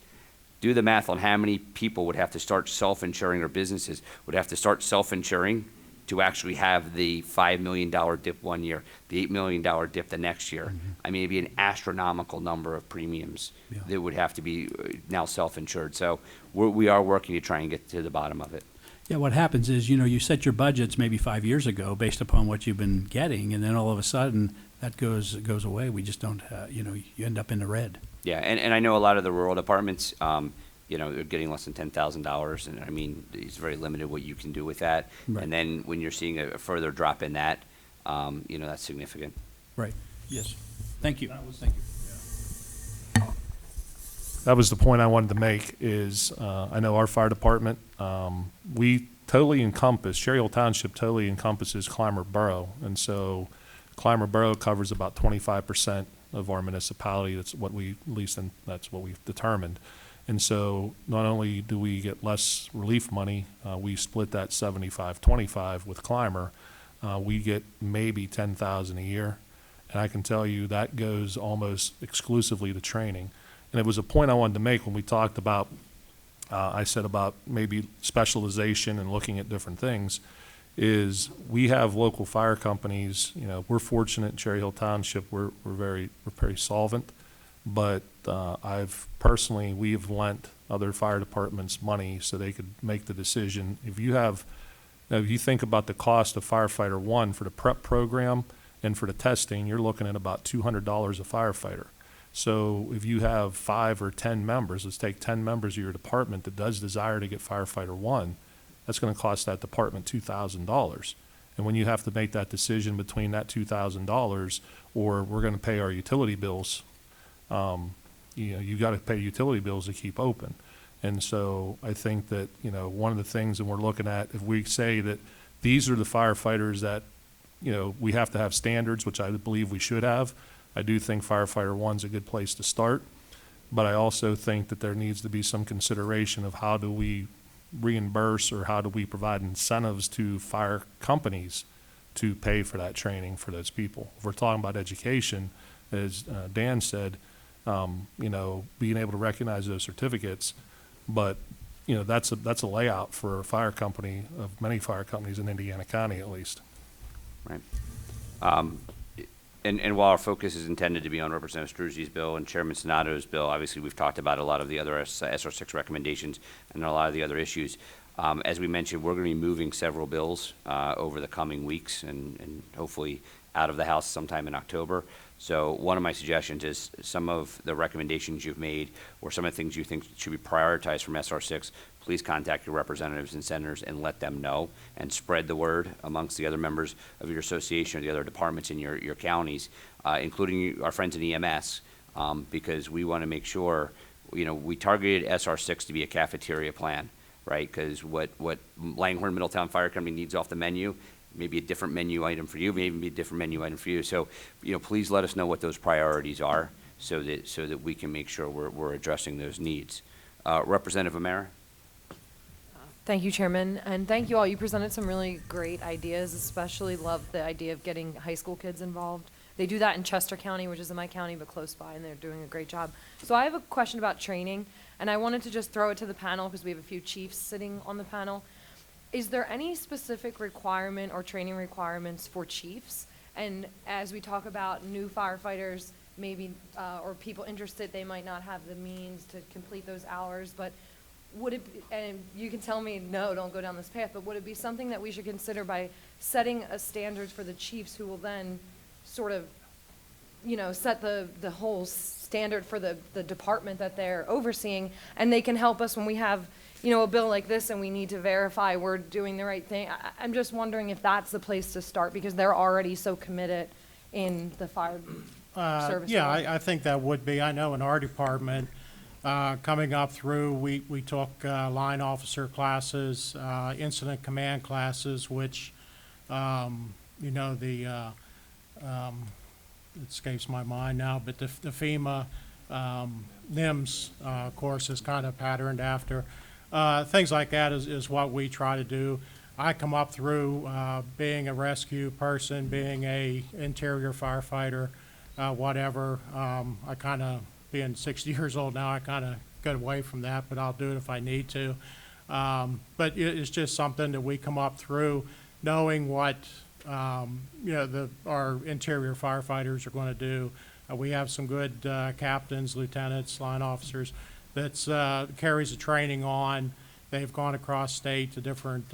Do the math on how many people would have to start self-insuring, or businesses would have to start self-insuring to actually have the $5 million dip one year, the $8 million dip the next year. I mean, it'd be an astronomical number of premiums that would have to be now self-insured. So we are working to try and get to the bottom of it. Yeah, what happens is, you know, you set your budgets maybe 5 years ago based upon what you've been getting, and then all of a sudden that goes away. We just don't, you know, you end up in the red. Yeah, and I know a lot of the rural departments, you know, they're getting less than $10,000, and I mean, it's very limited what you can do with that. Right. And then when you're seeing a further drop in that, you know, that's significant. Right, yes. Thank you. Thank you. That was the point I wanted to make is, I know our fire department, we totally encompass, Cherry Hill Township totally encompasses Clymer Borough. And so Clymer Borough covers about 25% of our municipality. That's what we, at least that's what we've determined. And so not only do we get less relief money, we split that 75-25 with Clymer. We get maybe $10,000 a year. And I can tell you that goes almost exclusively to training. And it was a point I wanted to make when we talked about, I said about maybe specialization and looking at different things, is we have local fire companies. You know, we're fortunate in Cherry Hill Township, we're very solvent, but we've lent other fire departments money so they could make the decision. If you think about the cost of firefighter one for the prep program and for the testing, you're looking at about $200 a firefighter. So if you have 5 or 10 members, let's take 10 members of your department that does desire to get firefighter one, that's going to cost that department $2,000. And when you have to make that decision between that $2,000 or we're going to pay our utility bills, you know, you got to pay utility bills to keep open. And so I think that, you know, one of the things that we're looking at, if we say that these are the firefighters that, you know, we have to have standards, which I believe we should have. I do think firefighter one's a good place to start, but I also think that there needs to be some consideration of how do we reimburse or how do we provide incentives to fire companies to pay for that training for those people. If we're talking about education, as Dan said, you know, being able to recognize those certificates, but you know, that's a layout for a fire company, of many fire companies in Indiana County at least. Right. And while our focus is intended to be on Representative Struzzi's bill and Chairman Sonato's bill, obviously we've talked about a lot of the other SR6 recommendations and a lot of the other issues. As we mentioned, we're going to be moving several bills over the coming weeks and hopefully out of the House sometime in October. So one of my suggestions is some of the recommendations you've made or some of the things you think should be prioritized from SR6, please contact your representatives and senators and let them know and spread the word amongst the other members of your association or the other departments in your counties, including our friends in EMS, because we want to make sure, you know, we targeted SR6 to be a cafeteria plan, right? Because what Langhorne Middletown Fire Company needs off the menu, maybe a different menu item for you, maybe be a different menu item for you. So, you know, please let us know what those priorities are so that we can make sure we're addressing those needs. Representative O'Mara? Thank you, Chairman, and thank you all. You presented some really great ideas, especially love the idea of getting high school kids involved. They do that in Chester County, which is in my county, but close by, and they're doing a great job. So I have a question about training, and I wanted to just throw it to the panel because we have a few chiefs sitting on the panel. is there any specific requirement or training requirements for chiefs? And as we talk about new firefighters, maybe, or people interested, they might not have the means to complete those hours, but would it be, and you can tell me, no, don't go down this path, but would it be something that we should consider by setting a standard for the chiefs who will then sort of, you know, set the whole standard for the department that they're overseeing, and they can help us when we have, you know, a bill like this and we need to verify we're doing the right thing. I'm just wondering if that's the place to start, because they're already so committed in the fire service. Yeah, world. I think that would be. I know in our department, coming up through, we took line officer classes, incident command classes, which, you know, it escapes my mind now, but the FEMA NIMS course is kind of patterned after. Things like that is what we try to do. I come up through being a rescue person, being a interior firefighter, whatever. I kind of, being 60 years old now, I kind of got away from that, but I'll do it if I need to. But it's just something that we come up through knowing what you know, our interior firefighters are going to do. We have some good captains, lieutenants, line officers that carries the training on. They've gone across state to different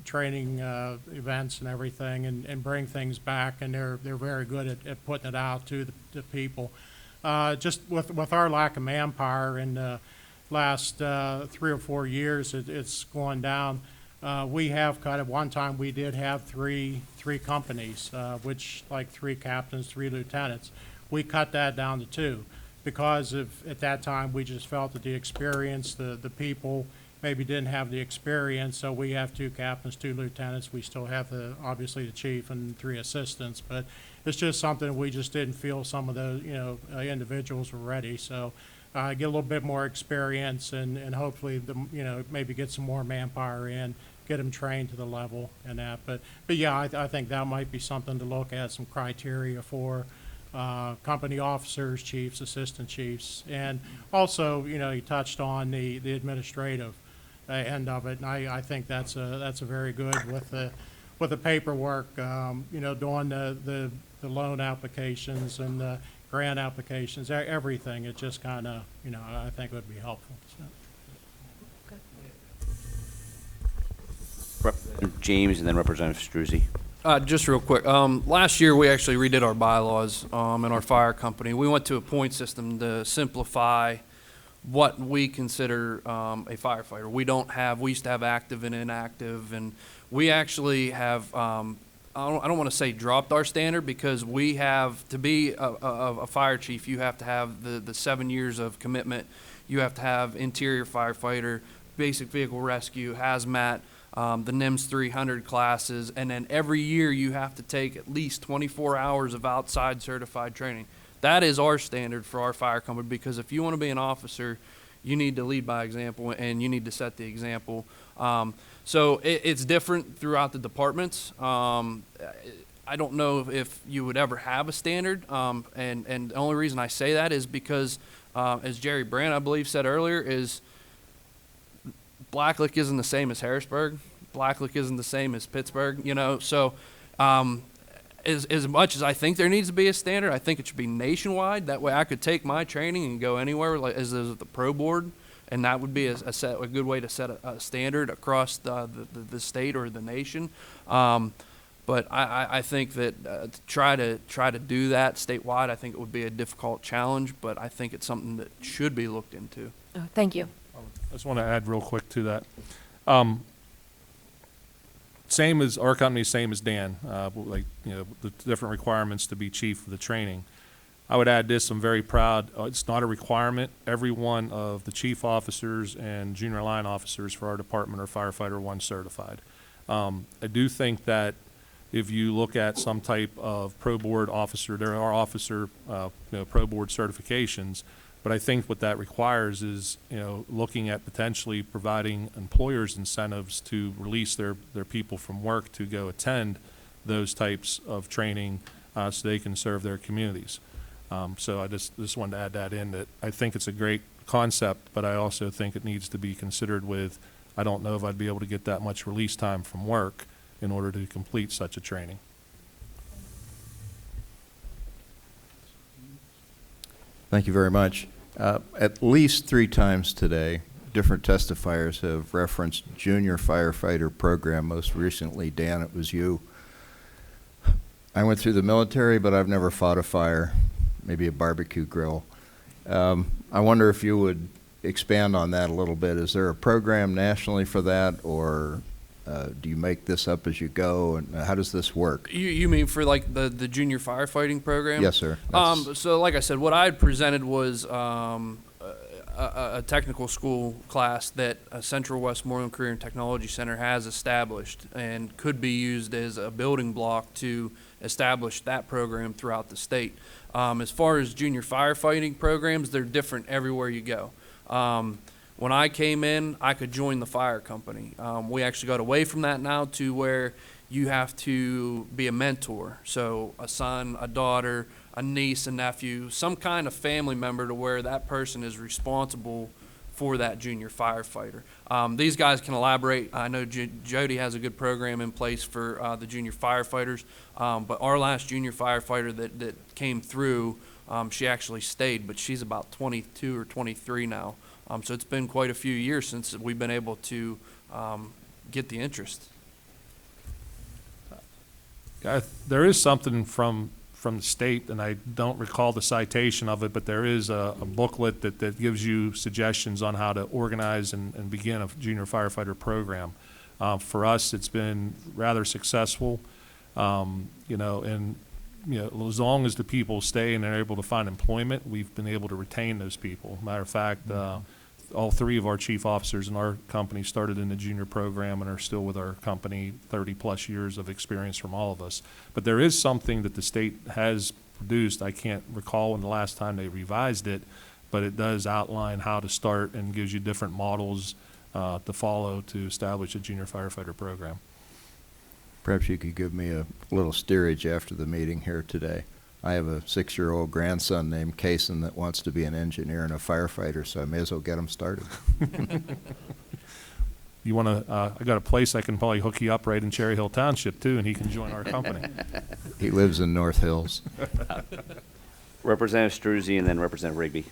training events and everything, and bring things back, and they're very good at putting it out to the people. Just with our lack of manpower in the last 3 or 4 years, it's going down. We have cut at one time, we did have three companies, which like 3 captains, 3 lieutenants. We cut that down to 2 because at that time we just felt that the experience, the people maybe didn't have the experience. So we have 2 captains, 2 lieutenants. We still have obviously the chief and 3 assistants, but it's just something we just didn't feel some of the, you know, individuals were ready. So get a little bit more experience and hopefully you know, maybe get some more manpower in, get them trained to the level and that. But yeah, I think that might be something to look at, some criteria for company officers, chiefs, assistant chiefs. And also, you know, you touched on the administrative end of it, and I think that's a very good with the paperwork, you know, doing the loan applications and the grant applications, everything. It just kind of, you know, I think would be helpful. So. Representative James and then Representative Struzzi. Just real quick, last year we actually redid our bylaws in our fire company. We went to a point system to simplify what we consider a firefighter. We used to have active and inactive, and we actually have, I don't want to say dropped our standard, because we have, to be a fire chief, you have to have the 7 years of commitment. You have to have interior firefighter, basic vehicle rescue, hazmat, the NIMS 300 classes, and then every year you have to take at least 24 hours of outside certified training. That is our standard for our fire company, because if you want to be an officer, you need to lead by example, and you need to set the example. So it's different throughout the departments. I don't know if you would ever have a standard, and the only reason I say that is because, as Jerry Brandt, I believe, said earlier, is Blacklick isn't the same as Harrisburg. Blacklick isn't the same as Pittsburgh, you know. So as much as I think there needs to be a standard, I think it should be nationwide. That way I could take my training and go anywhere, like as the pro board, and that would be a good way to set a standard across the state or the nation. But I think that to try to do that statewide, I think it would be a difficult challenge, but I think it's something that should be looked into. Oh, thank you. I just want to add real quick to that. Same as our company, same as Dan, like, you know, the different requirements to be chief of the training. I would add this, I'm very proud, it's not a requirement. Every one of the chief officers and junior line officers for our department are Firefighter 1 certified. I do think that if you look at some type of pro board officer, there are officer you know, pro board certifications, but I think what that requires is, you know, looking at potentially providing employers incentives to release their people from work to go attend those types of training so they can serve their communities. So I just wanted to add that in, that I think it's a great concept, but I also think it needs to be considered with I don't know if I'd be able to get that much release time from work in order to complete such a training. Thank you very much. At least 3 times today, different testifiers have referenced junior firefighter program. Most recently, Dan, it was you. I went through the military, but I've never fought a fire, maybe a barbecue grill. I wonder if you would expand on that a little bit. Is there a program nationally for that, or do you make this up as you go, and how does this work? You mean for like the junior firefighting program? Yes, sir. So like I said, what I had presented was a technical school class that Central Westmoreland Career and Technology Center has established and could be used as a building block to establish that program throughout the state. As far as junior firefighting programs, they're different everywhere you go. When I came in, I could join the fire company. We actually got away from that now to where you have to be a mentor. So a son, a daughter, a niece, a nephew, some kind of family member to where that person is responsible for that junior firefighter. These guys can elaborate. I know Jody has a good program in place for the junior firefighters, but our last junior firefighter that came through, she actually stayed, but she's about 22 or 23 now. So it's been quite a few years since we've been able to get the interest. There is something from the state, and I don't recall the citation of it, but there is a booklet that gives you suggestions on how to organize and begin a junior firefighter program. For us, it's been rather successful, you know, and as long as the people stay and they're able to find employment, we've been able to retain those people. Matter of fact, all 3 of our chief officers in our company started in the junior program and are still with our company, 30-plus years of experience from all of us. But there is something that the state has produced. I can't recall when the last time they revised it, but it does outline how to start and gives you different models to follow to establish a junior firefighter program. Perhaps you could give me a little steerage after the meeting here today. I have a 6-year-old grandson named Kason that wants to be an engineer and a firefighter, so I may as well get him started. You want to, I got a place I can probably hook you up right in Cherry Hill Township too, and he can join our company. He lives in North Hills. Representative Struzzi and then Representative Rigby.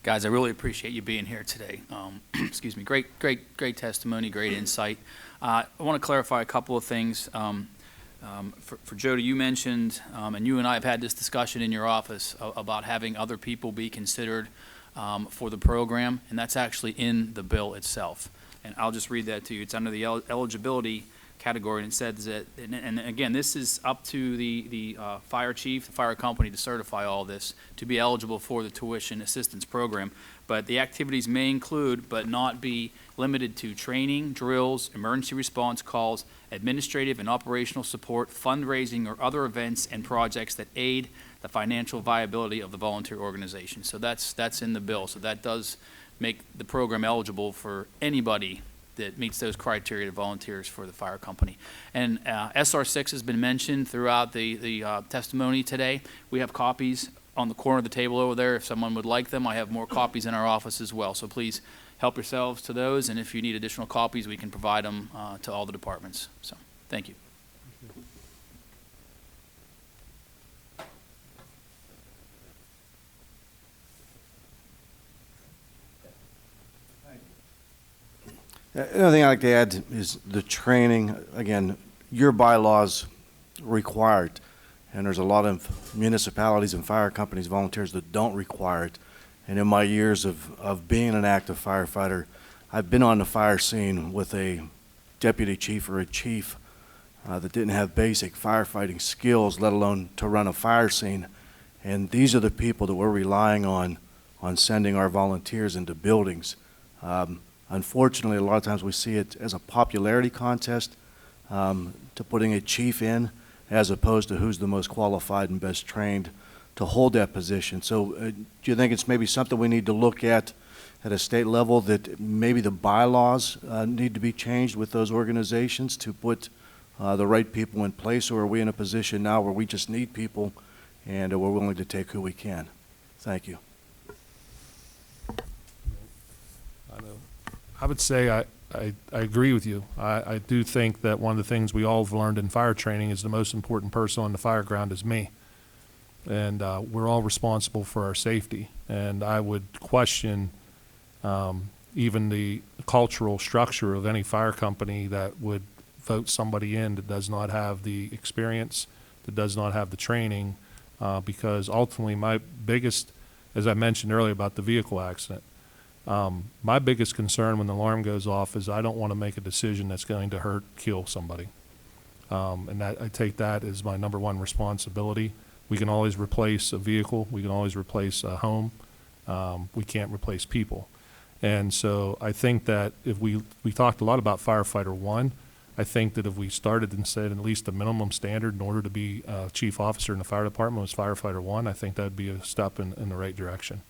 Guys, I really appreciate you being here today. Excuse me. Great testimony, great insight. I want to clarify a couple of things. For Jody, you mentioned, and you and I have had this discussion in your office about having other people be considered for the program, and that's actually in the bill itself. And I'll just read that to you. It's under the eligibility category, and it says that, and again, this is up to the fire chief, the fire company to certify all this to be eligible for the tuition assistance program. But the activities may include, but not be limited to, training, drills, emergency response calls, administrative and operational support, fundraising, or other events and projects that aid the financial viability of the volunteer organization. So that's in the bill. So that does make the program eligible for anybody that meets those criteria to volunteers for the fire company. And SR6 has been mentioned throughout the testimony today. We have copies on the corner of the table over there. If someone would like them, I have more copies in our office as well. So please help yourselves to those, and if you need additional copies, we can provide them to all the departments. So thank you. Another thing I'd like to add is the training. Again, your bylaws require it, and there's a lot of municipalities and fire companies, volunteers that don't require it. And in my years of being an active firefighter, I've been on the fire scene with a deputy chief or a chief that didn't have basic firefighting skills, let alone to run a fire scene. And these are the people that we're relying on sending our volunteers into buildings. Unfortunately, a lot of times we see it as a popularity contest to putting a chief in as opposed to who's the most qualified and best trained to hold that position. So do you think it's maybe something we need to look at a state level, that maybe the bylaws need to be changed with those organizations to put the right people in place, or are we in a position now where we just need people and we're willing to take who we can? Thank you. I would say I agree with you. I do think that one of the things we all have learned in fire training is the most important person on the fire ground is me. And we're all responsible for our safety. And I would question even the cultural structure of any fire company that would vote somebody in that does not have the experience, that does not have the training, because ultimately my biggest, as I mentioned earlier about the vehicle accident, my biggest concern when the alarm goes off is I don't want to make a decision that's going to kill somebody. And that I take that as my number one responsibility. We can always replace a vehicle. We can always replace a home. We can't replace people. And so I think that if we talked a lot about firefighter one, I think that if we started and said at least the minimum standard in order to be chief officer in the fire department was firefighter one, I think that would be a step in the right direction.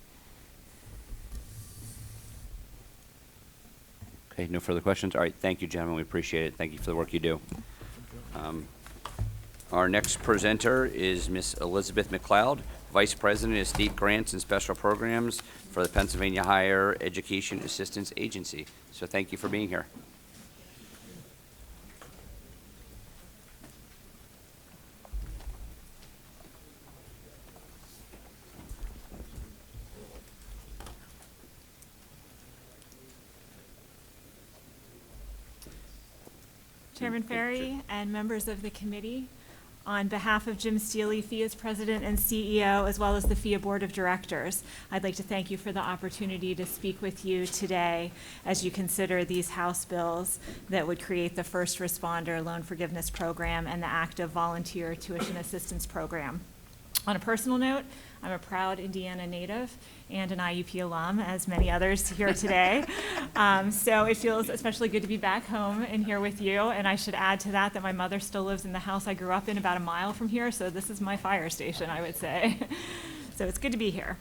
Okay, no further questions? All right, thank you, gentlemen. We appreciate it. Thank you for the work you do. Our next presenter is Ms. Elizabeth McLeod, Vice President of State Grants and Special Programs for the Pennsylvania Higher Education Assistance Agency. So thank you for being here. Chairman Ferry and members of the committee, on behalf of Jim Steele, FIA's President and CEO, as well as the FIA Board of Directors, I'd like to thank you for the opportunity to speak with you today as you consider these House bills that would create the First Responder Loan Forgiveness Program and the Active Volunteer Tuition Assistance Program. On a personal note, I'm a proud Indiana native and an IUP alum, as many others here today. So it feels especially good to be back home and here with you. And I should add to that my mother still lives in the house I grew up in about a mile from here. So this is my fire station, I would say. So it's good to be here.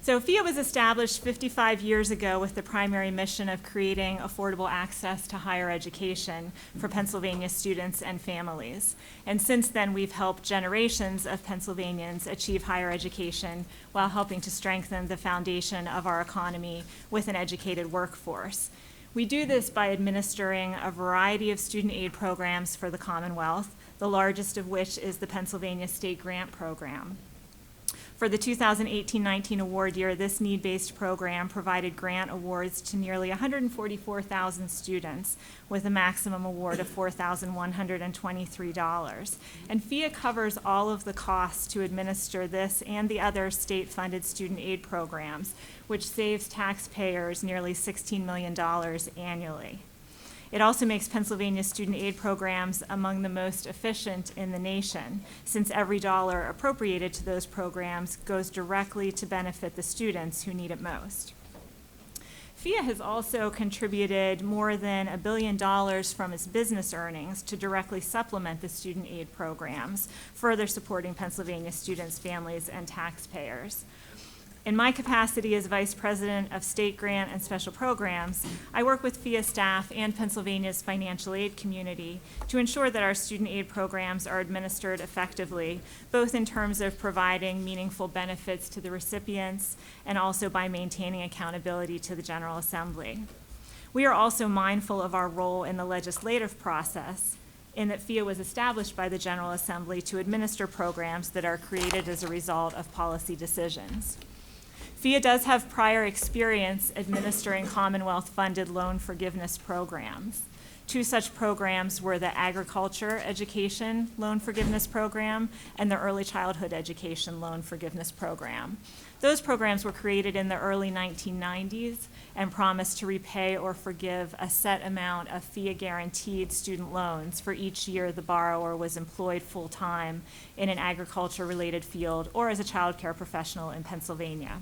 So FIA was established 55 years ago with the primary mission of creating affordable access to higher education for Pennsylvania students and families. And since then, we've helped generations of Pennsylvanians achieve higher education while helping to strengthen the foundation of our economy with an educated workforce. We do this by administering a variety of student aid programs for the Commonwealth, the largest of which is the Pennsylvania State Grant Program. For the 2018-19 award year, this need-based program provided grant awards to nearly 144,000 students with a maximum award of $4,123. And FIA covers all of the costs to administer this and the other state-funded student aid programs, which saves taxpayers nearly $16 million annually. It also makes Pennsylvania's student aid programs among the most efficient in the nation, since every dollar appropriated to those programs goes directly to benefit the students who need it most. FIA has also contributed more than $1 billion from its business earnings to directly supplement the student aid programs, further supporting Pennsylvania students, families, and taxpayers. In my capacity as Vice President of State Grant and Special Programs, I work with FIA staff and Pennsylvania's financial aid community to ensure that our student aid programs are administered effectively, both in terms of providing meaningful benefits to the recipients and also by maintaining accountability to the General Assembly. We are also mindful of our role in the legislative process, in that FIA was established by the General Assembly to administer programs that are created as a result of policy decisions. FIA does have prior experience administering Commonwealth-funded loan forgiveness programs. Two such programs were the Agriculture Education Loan Forgiveness Program and the Early Childhood Education Loan Forgiveness Program. Those programs were created in the early 1990s and promised to repay or forgive a set amount of FIA-guaranteed student loans for each year the borrower was employed full-time in an agriculture-related field or as a child care professional in Pennsylvania.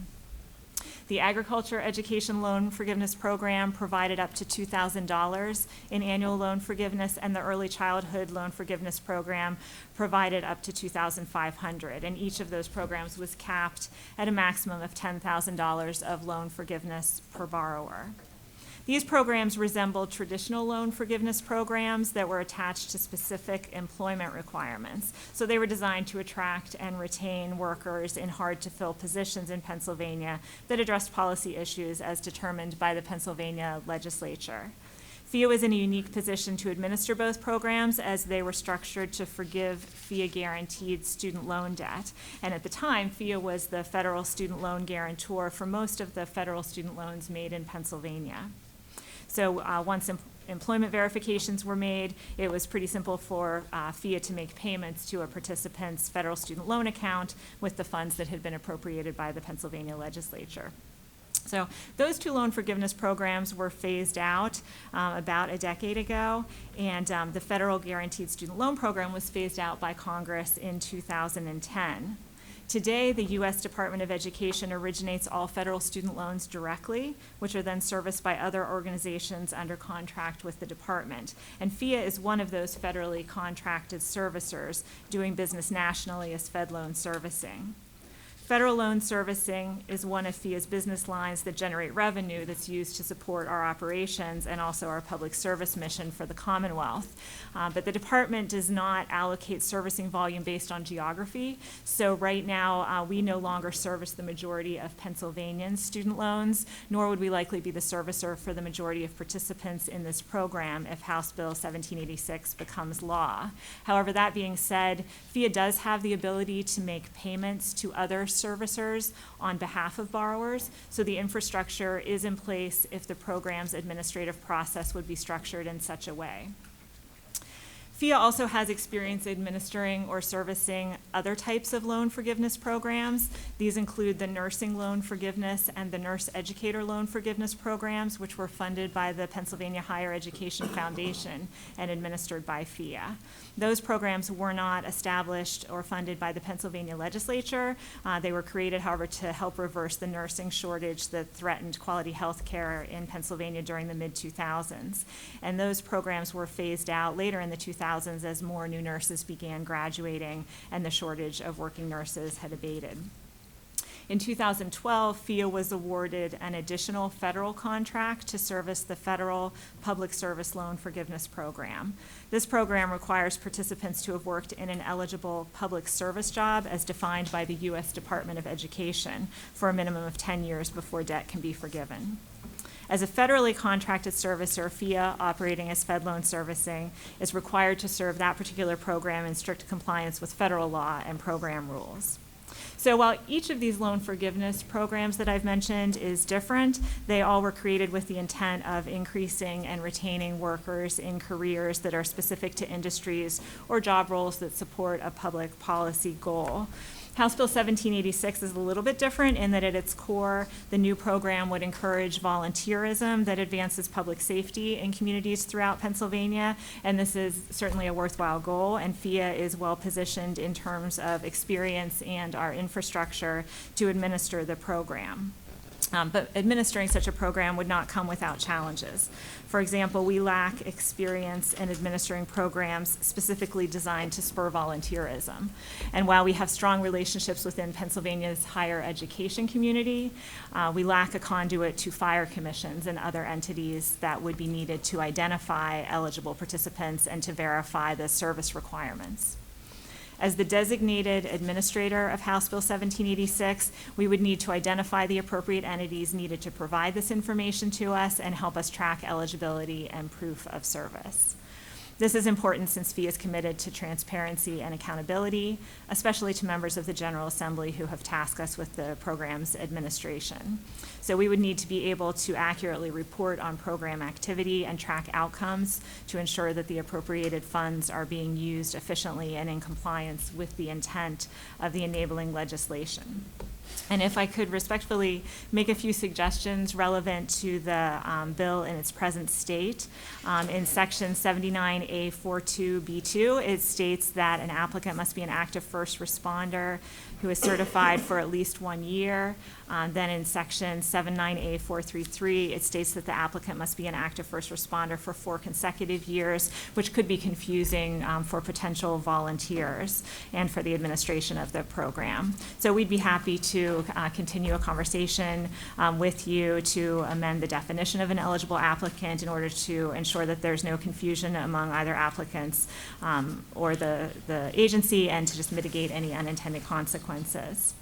The Agriculture Education Loan Forgiveness Program provided up to $2,000 in annual loan forgiveness, and the Early Childhood Loan Forgiveness Program provided up to $2,500, and each of those programs was capped at a maximum of $10,000 of loan forgiveness per borrower. These programs resembled traditional loan forgiveness programs that were attached to specific employment requirements. So they were designed to attract and retain workers in hard-to-fill positions in Pennsylvania that addressed policy issues as determined by the Pennsylvania legislature. FIA was in a unique position to administer both programs as they were structured to forgive FIA-guaranteed student loan debt. And at the time, FIA was the federal student loan guarantor for most of the federal student loans made in Pennsylvania. So once employment verifications were made, it was pretty simple for FIA to make payments to a participant's federal student loan account with the funds that had been appropriated by the Pennsylvania legislature. So those two loan forgiveness programs were phased out about a decade ago, and the federal guaranteed student loan program was phased out by Congress in 2010. Today, the U.S. Department of Education originates all federal student loans directly, which are then serviced by other organizations under contract with the department. And FIA is one of those federally contracted servicers doing business nationally as Fed Loan Servicing. Federal loan servicing is one of FIA's business lines that generate revenue that's used to support our operations and also our public service mission for the Commonwealth. But the department does not allocate servicing volume based on geography. So right now, we no longer service the majority of Pennsylvanian student loans, nor would we likely be the servicer for the majority of participants in this program if House Bill 1786 becomes law. However, that being said, FIA does have the ability to make payments to other servicers on behalf of borrowers, so the infrastructure is in place if the program's administrative process would be structured in such a way. FIA also has experience administering or servicing other types of loan forgiveness programs. These include the nursing loan forgiveness and the nurse educator loan forgiveness programs, which were funded by the Pennsylvania Higher Education Foundation and administered by FIA. Those programs were not established or funded by the Pennsylvania legislature. They were created, however, to help reverse the nursing shortage that threatened quality health care in Pennsylvania during the mid-2000s. And those programs were phased out later in the 2000s as more new nurses began graduating and the shortage of working nurses had abated. In 2012, FIA was awarded an additional federal contract to service the Federal Public Service Loan Forgiveness Program. This program requires participants to have worked in an eligible public service job as defined by the U.S. Department of Education for a minimum of 10 years before debt can be forgiven. As a federally contracted servicer, FIA, operating as Fed Loan Servicing, is required to serve that particular program in strict compliance with federal law and program rules. So while each of these loan forgiveness programs that I've mentioned is different, they all were created with the intent of increasing and retaining workers in careers that are specific to industries or job roles that support a public policy goal. House Bill 1786 is a little bit different in that at its core, the new program would encourage volunteerism that advances public safety in communities throughout Pennsylvania, and this is certainly a worthwhile goal, and FIA is well positioned in terms of experience and our infrastructure to administer the program. But administering such a program would not come without challenges. For example, we lack experience in administering programs specifically designed to spur volunteerism. And while we have strong relationships within Pennsylvania's higher education community, we lack a conduit to fire commissions and other entities that would be needed to identify eligible participants and to verify the service requirements. As the designated administrator of House Bill 1786, we would need to identify the appropriate entities needed to provide this information to us and help us track eligibility and proof of service. This is important since FIA is committed to transparency and accountability, especially to members of the General Assembly who have tasked us with the program's administration. So we would need to be able to accurately report on program activity and track outcomes to ensure that the appropriated funds are being used efficiently and in compliance with the intent of the enabling legislation. And if I could respectfully make a few suggestions relevant to the bill in its present state, in section 79A42B2, it states that an applicant must be an active first responder who is certified for at least 1 year. Then in section 79A433, it states that the applicant must be an active first responder for 4 consecutive years, which could be confusing for potential volunteers and for the administration of the program. So we'd be happy to continue a conversation with you to amend the definition of an eligible applicant in order to ensure that there's no confusion among either applicants or the agency, and to just mitigate any unintended consequences.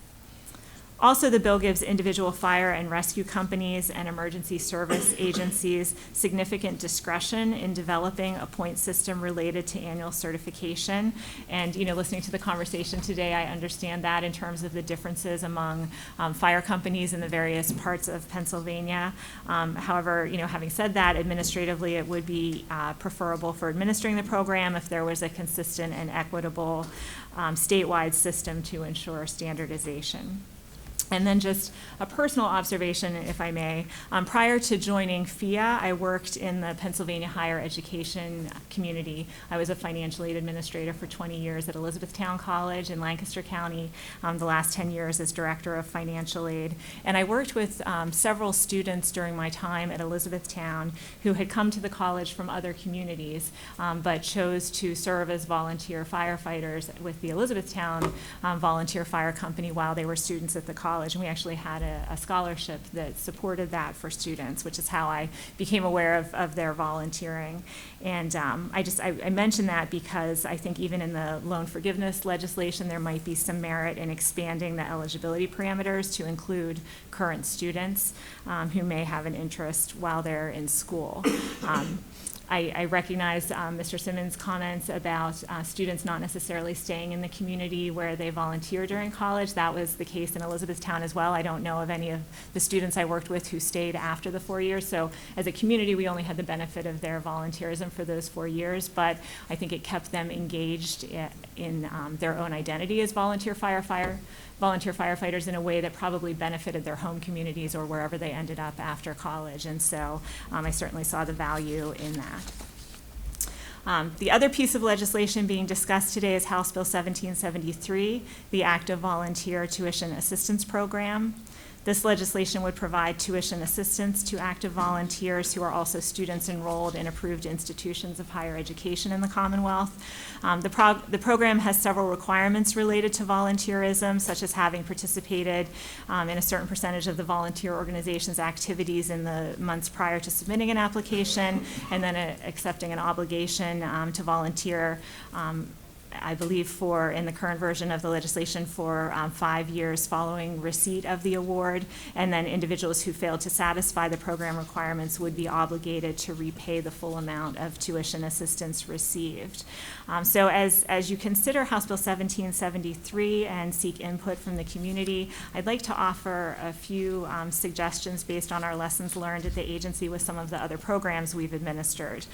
Also, the bill gives individual fire and rescue companies and emergency service agencies significant discretion in developing a point system related to annual certification. And, listening to the conversation today, I understand that in terms of the differences among fire companies in the various parts of Pennsylvania. However, having said that, administratively, it would be preferable for administering the program if there was a consistent and equitable statewide system to ensure standardization. And then just a personal observation, if I may. Prior to joining FIA, I worked in the Pennsylvania higher education community. I was a financial aid administrator for 20 years at Elizabethtown College in Lancaster County, the last 10 years as director of financial aid. And I worked with several students during my time at Elizabethtown who had come to the college from other communities, but chose to serve as volunteer firefighters with the Elizabethtown Volunteer Fire Company while they were students at the college. And we actually had a scholarship that supported that for students, which is how I became aware of their volunteering. And I mention that because I think even in the loan forgiveness legislation, there might be some merit in expanding the eligibility parameters to include current students who may have an interest while they're in school. I recognize Mr. Simmons' comments about students not necessarily staying in the community where they volunteer during college. That was the case in Elizabethtown as well. I don't know of any of the students I worked with who stayed after the 4 years. So as a community, we only had the benefit of their volunteerism for those 4 years, but I think it kept them engaged in their own identity as volunteer firefighters in a way that probably benefited their home communities or wherever they ended up after college. And so I certainly saw the value in that. The other piece of legislation being discussed today is House Bill 1773, the Active Volunteer Tuition Assistance Program. This legislation would provide tuition assistance to active volunteers who are also students enrolled in approved institutions of higher education in the Commonwealth. The program has several requirements related to volunteerism, such as having participated in a certain percentage of the volunteer organization's activities in the months prior to submitting an application, and then accepting an obligation to volunteer I believe in the current version of the legislation for 5 years following receipt of the award, and then individuals who failed to satisfy the program requirements would be obligated to repay the full amount of tuition assistance received. So as you consider House Bill 1773 and seek input from the community, I'd like to offer a few suggestions based on our lessons learned at the agency with some of the other programs we've administered.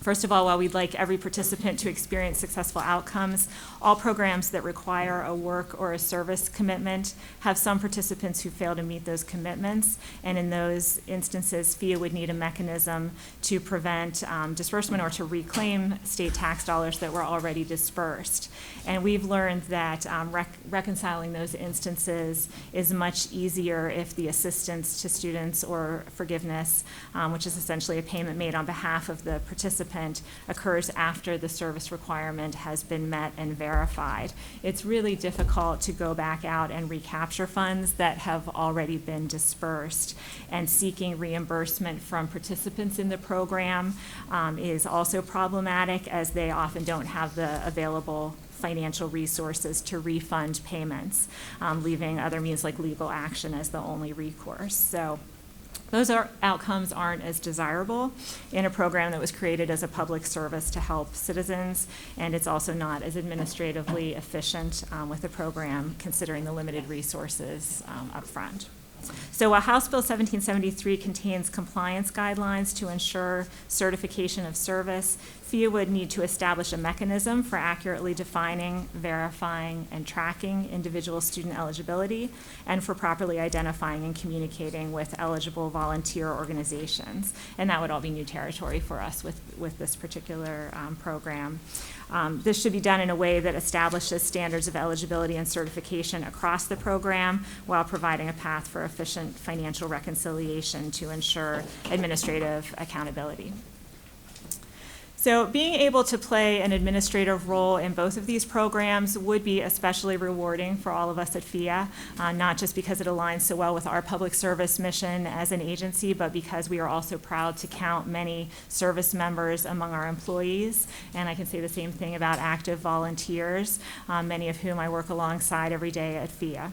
First of all, while we'd like every participant to experience successful outcomes, all programs that require a work or a service commitment have some participants who fail to meet those commitments, and in those instances, FIA would need a mechanism to prevent disbursement or to reclaim state tax dollars that were already dispersed. And we've learned that reconciling those instances is much easier if the assistance to students or forgiveness, which is essentially a payment made on behalf of the participant, occurs after the service requirement has been met and verified. It's really difficult to go back out and recapture funds that have already been dispersed, and seeking reimbursement from participants in the program is also problematic, as they often don't have the available financial resources to refund payments, leaving other means like legal action as the only recourse. So those outcomes aren't as desirable in a program that was created as a public service to help citizens, and it's also not as administratively efficient with a program considering the limited resources up front. So while House Bill 1773 contains compliance guidelines to ensure certification of service, FIA would need to establish a mechanism for accurately defining, verifying, and tracking individual student eligibility, and for properly identifying and communicating with eligible volunteer organizations. And that would all be new territory for us with this particular program. This should be done in a way that establishes standards of eligibility and certification across the program while providing a path for efficient financial reconciliation to ensure administrative accountability. So being able to play an administrative role in both of these programs would be especially rewarding for all of us at FIA, not just because it aligns so well with our public service mission as an agency, but because we are also proud to count many service members among our employees. And I can say the same thing about active volunteers, many of whom I work alongside every day at FIA.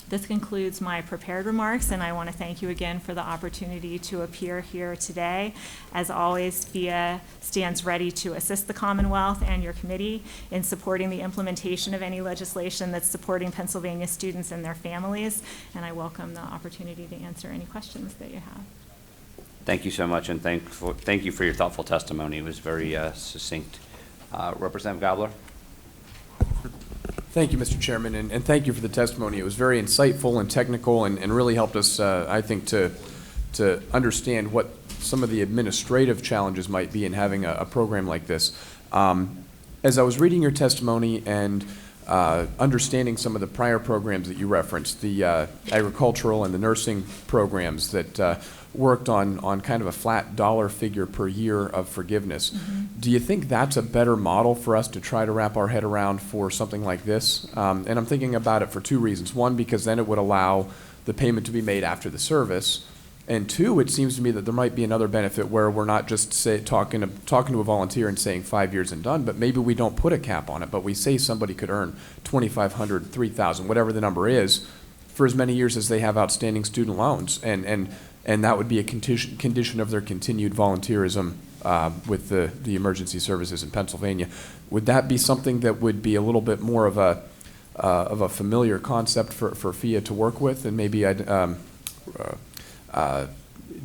This concludes my prepared remarks, and I want to thank you again for the opportunity to appear here today. As always, FIA stands ready to assist the Commonwealth and your committee in supporting the implementation of any legislation that's supporting Pennsylvania students and their families, and I welcome the opportunity to answer any questions that you have. Thank you so much, and thank you for your thoughtful testimony. It was very succinct. Representative Gobler? Thank you, Mr. Chairman, and thank you for the testimony. It was very insightful and technical and really helped us, I think, to understand what some of the administrative challenges might be in having a program like this. As I was reading your testimony and understanding some of the prior programs that you referenced, the agricultural and the nursing programs that worked on kind of a flat dollar figure per year of forgiveness. Mm-hmm. Do you think that's a better model for us to try to wrap our head around for something like this? And I'm thinking about it for two reasons. One, because then it would allow the payment to be made after the service. And two, it seems to me that there might be another benefit where we're not just talking to a volunteer and saying 5 years and done, but maybe we don't put a cap on it, but we say somebody could earn $2,500, $3,000, whatever the number is, for as many years as they have outstanding student loans. And that would be a condition of their continued volunteerism with the emergency services in Pennsylvania. Would that be something that would be a little bit more of a familiar concept for FIA to work with, and maybe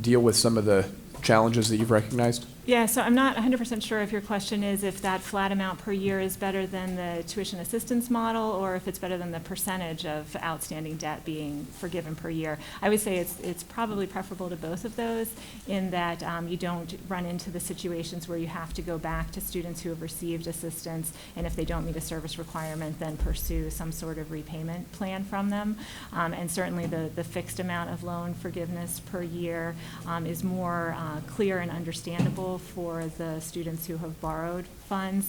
deal with some of the challenges that you've recognized? Yeah, so I'm not 100% sure if your question is if that flat amount per year is better than the tuition assistance model, or if it's better than the percentage of outstanding debt being forgiven per year. I would say it's probably preferable to both of those, in that you don't run into the situations where you have to go back to students who have received assistance, and if they don't meet a service requirement, then pursue some sort of repayment plan from them. And certainly the fixed amount of loan forgiveness per year is more clear and understandable for the students who have borrowed funds.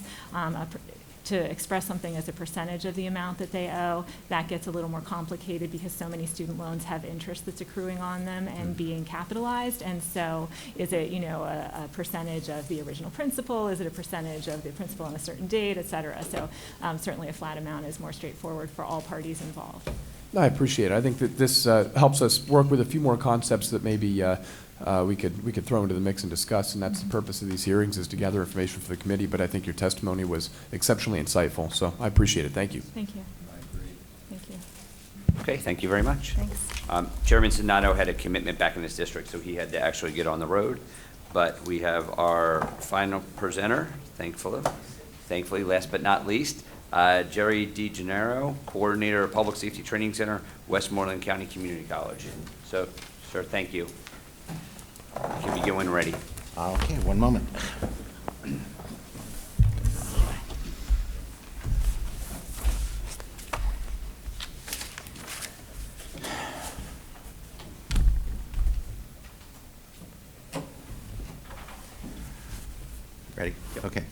To express something as a percentage of the amount that they owe, that gets a little more complicated because so many student loans have interest that's accruing on them and being capitalized. And so is it, a percentage of the original principal? Is it a percentage of the principal on a certain date, et cetera? So certainly a flat amount is more straightforward for all parties involved. I appreciate it. I think that this helps us work with a few more concepts that maybe we could throw into the mix and discuss, and that's the purpose of these hearings, is to gather information for the committee. But I think your testimony was exceptionally insightful, so I appreciate it. Thank you. Thank you. Thank you. Okay, thank you very much. Thanks. Chairman Sonato had a commitment back in this district, so he had to actually get on the road. But we have our final presenter, thankfully, last but not least, Jerry DeGennaro, Coordinator of Public Safety Training Center, Westmoreland County Community College. So, sir, thank you. You can begin when ready. Okay, one moment. Ready? Okay.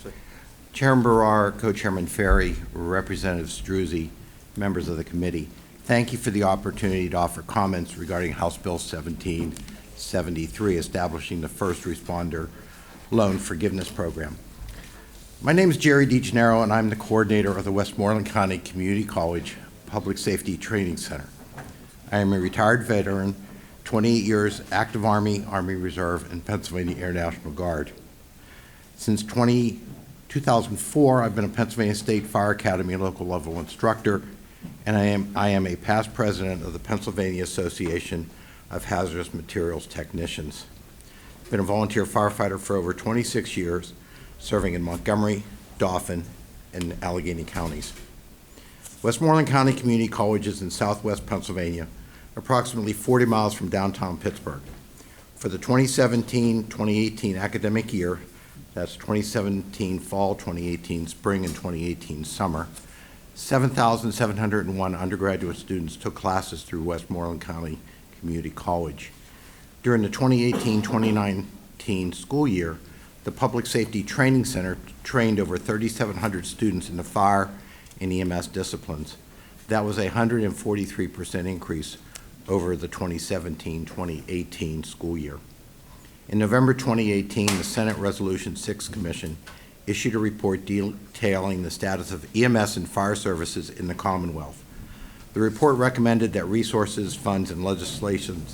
Chairman Barrar, Co-Chairman Ferry, Representative Struzzi, members of the committee, thank you for the opportunity to offer comments regarding House Bill 1773, establishing the First Responder Loan Forgiveness Program. My name is Jerry DeGennaro, and I'm the coordinator of the Westmoreland County Community College Public Safety Training Center. I am a retired veteran, 28 years active Army, Army Reserve, and Pennsylvania Air National Guard. Since 2004, I've been a Pennsylvania State Fire Academy local level instructor, and I am a past president of the Pennsylvania Association of Hazardous Materials Technicians. I've been a volunteer firefighter for over 26 years, serving in Montgomery, Dauphin, and Allegheny counties. Westmoreland County Community College is in southwest Pennsylvania, approximately 40 miles from downtown Pittsburgh. For the 2017-2018 academic year, that's 2017 fall, 2018 spring, and 2018 summer, 7,701 undergraduate students took classes through Westmoreland County Community College. During the 2018-2019 school year, the Public Safety Training Center trained over 3,700 students in the fire and EMS disciplines. That was a 143% increase over the 2017-2018 school year. In November 2018, the Senate Resolution 6 Commission issued a report detailing the status of EMS and fire services in the Commonwealth. The report recommended that resources, funds, and legislation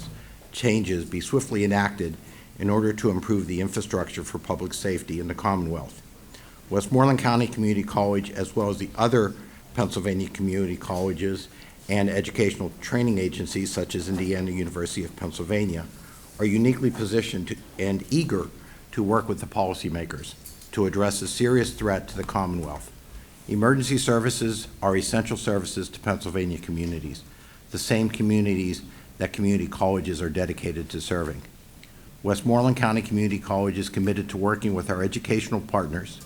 changes be swiftly enacted in order to improve the infrastructure for public safety in the Commonwealth. Westmoreland County Community College, as well as the other Pennsylvania community colleges and educational training agencies such as Indiana University of Pennsylvania, are uniquely positioned and eager to work with the policymakers to address a serious threat to the Commonwealth. Emergency services are essential services to Pennsylvania communities, the same communities that community colleges are dedicated to serving. Westmoreland County Community College is committed to working with our educational partners,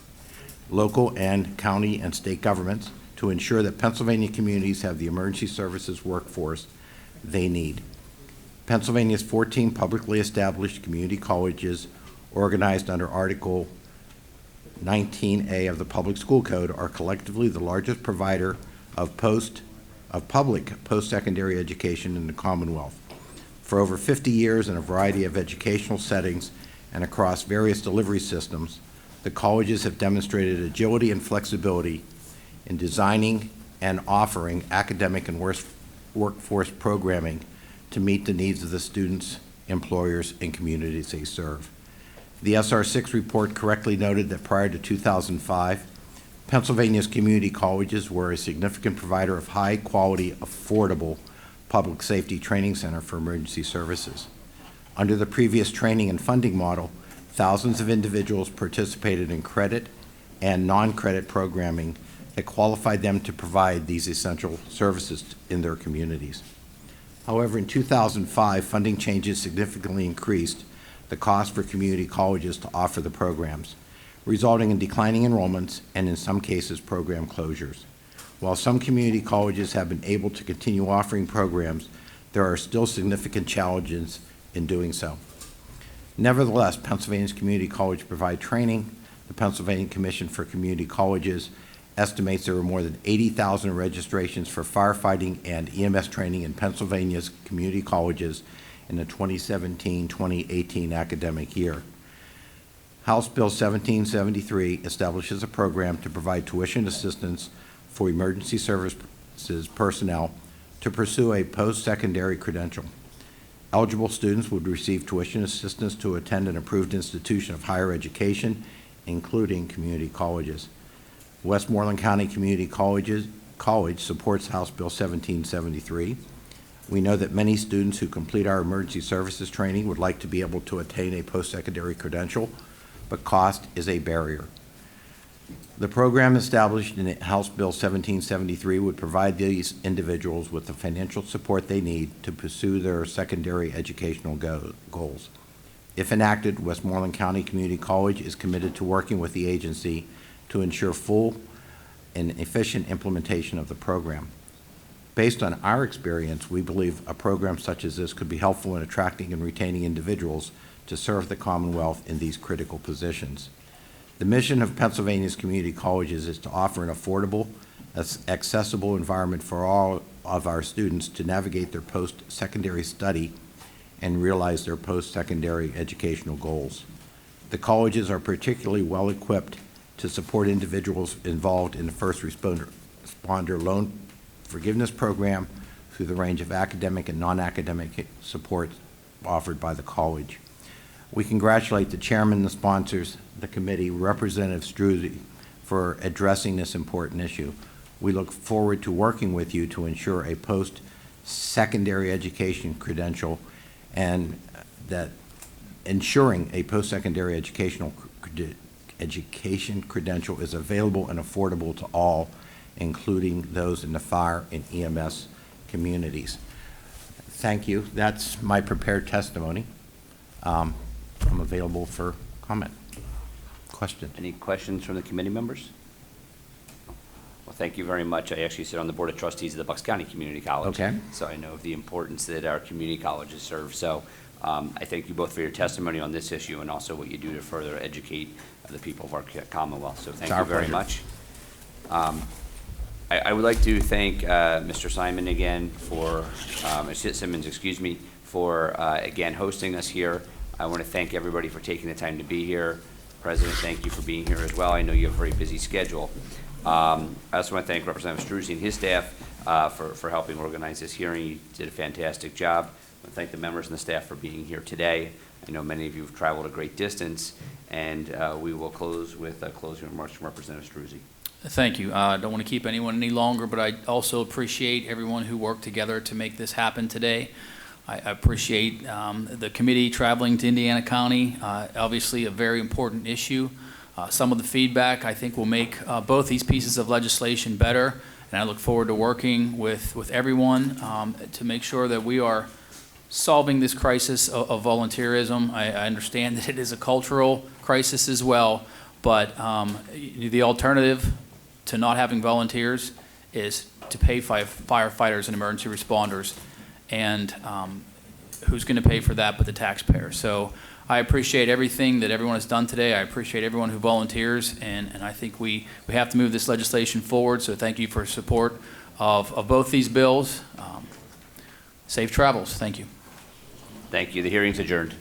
local and county and state governments, to ensure that Pennsylvania communities have the emergency services workforce they need. Pennsylvania's 14 publicly established community colleges organized under Article 19A of the Public School Code are collectively the largest provider of public post-secondary education in the Commonwealth. For over 50 years in a variety of educational settings and across various delivery systems, the colleges have demonstrated agility and flexibility in designing and offering academic and workforce programming to meet the needs of the students, employers, and communities they serve. The SR6 report correctly noted that prior to 2005, Pennsylvania's community colleges were a significant provider of high-quality, affordable public safety training center for emergency services. Under the previous training and funding model, thousands of individuals participated in credit and non-credit programming that qualified them to provide these essential services in their communities. However, in 2005, funding changes significantly increased the cost for community colleges to offer the programs, resulting in declining enrollments and, in some cases, program closures. While some community colleges have been able to continue offering programs, there are still significant challenges in doing so. Nevertheless, Pennsylvania's community colleges provide training. The Pennsylvania Commission for Community Colleges estimates there were more than 80,000 registrations for firefighting and EMS training in Pennsylvania's community colleges in the 2017-2018 academic year. House Bill 1773 establishes a program to provide tuition assistance for emergency services personnel to pursue a post-secondary credential. Eligible students would receive tuition assistance to attend an approved institution of higher education, including community colleges. Westmoreland County Community College supports House Bill 1773. We know that many students who complete our emergency services training would like to be able to attain a post-secondary credential, but cost is a barrier. The program established in House Bill 1773 would provide these individuals with the financial support they need to pursue their secondary educational goals. If enacted, Westmoreland County Community College is committed to working with the agency to ensure full and efficient implementation of the program. Based on our experience, we believe a program such as this could be helpful in attracting and retaining individuals to serve the Commonwealth in these critical positions. The mission of Pennsylvania's community colleges is to offer an affordable, accessible environment for all of our students to navigate their post-secondary study and realize their post-secondary educational goals. The colleges are particularly well-equipped to support individuals involved in the first responder loan forgiveness program through the range of academic and non-academic support offered by the college. We congratulate the chairman, the sponsors, the committee, Representative Struzzi, for addressing this important issue. We look forward to working with you to ensure a post-secondary education credential and that ensuring a post-secondary educational education credential is available and affordable to all, including those in the fire and EMS communities. Thank you. That's my prepared testimony. I'm available for comment. Question. Any questions from the committee members? Well, thank you very much. I actually sit on the Board of Trustees of the Bucks County Community College. Okay. So I know of the importance that our community colleges serve. So I thank you both for your testimony on this issue and also what you do to further educate the people of our Commonwealth. So thank you very much. I would like to thank Mr. Simon again for, Mr. Simmons, excuse me, for again hosting us here. I want to thank everybody for taking the time to be here. President, thank you for being here as well. I know you have a very busy schedule. I also want to thank Representative Struzzi and his staff for helping organize this hearing. You did a fantastic job. I want to thank the members and the staff for being here today. I know many of you have traveled a great distance, and we will close with closing remarks from Representative Struzzi. Thank you. I don't want to keep anyone any longer, but I also appreciate everyone who worked together to make this happen today. I appreciate the committee traveling to Indiana County, obviously a very important issue. Some of the feedback I think will make both these pieces of legislation better, and I look forward to working with everyone to make sure that we are solving this crisis of volunteerism. I understand that it is a cultural crisis as well, but the alternative to not having volunteers is to pay firefighters and emergency responders. And who's going to pay for that but the taxpayer? So I appreciate everything that everyone has done today. I appreciate everyone who volunteers, and I think we have to move this legislation forward. So thank you for support of both these bills. Safe travels. Thank you. Thank you. The hearing's adjourned.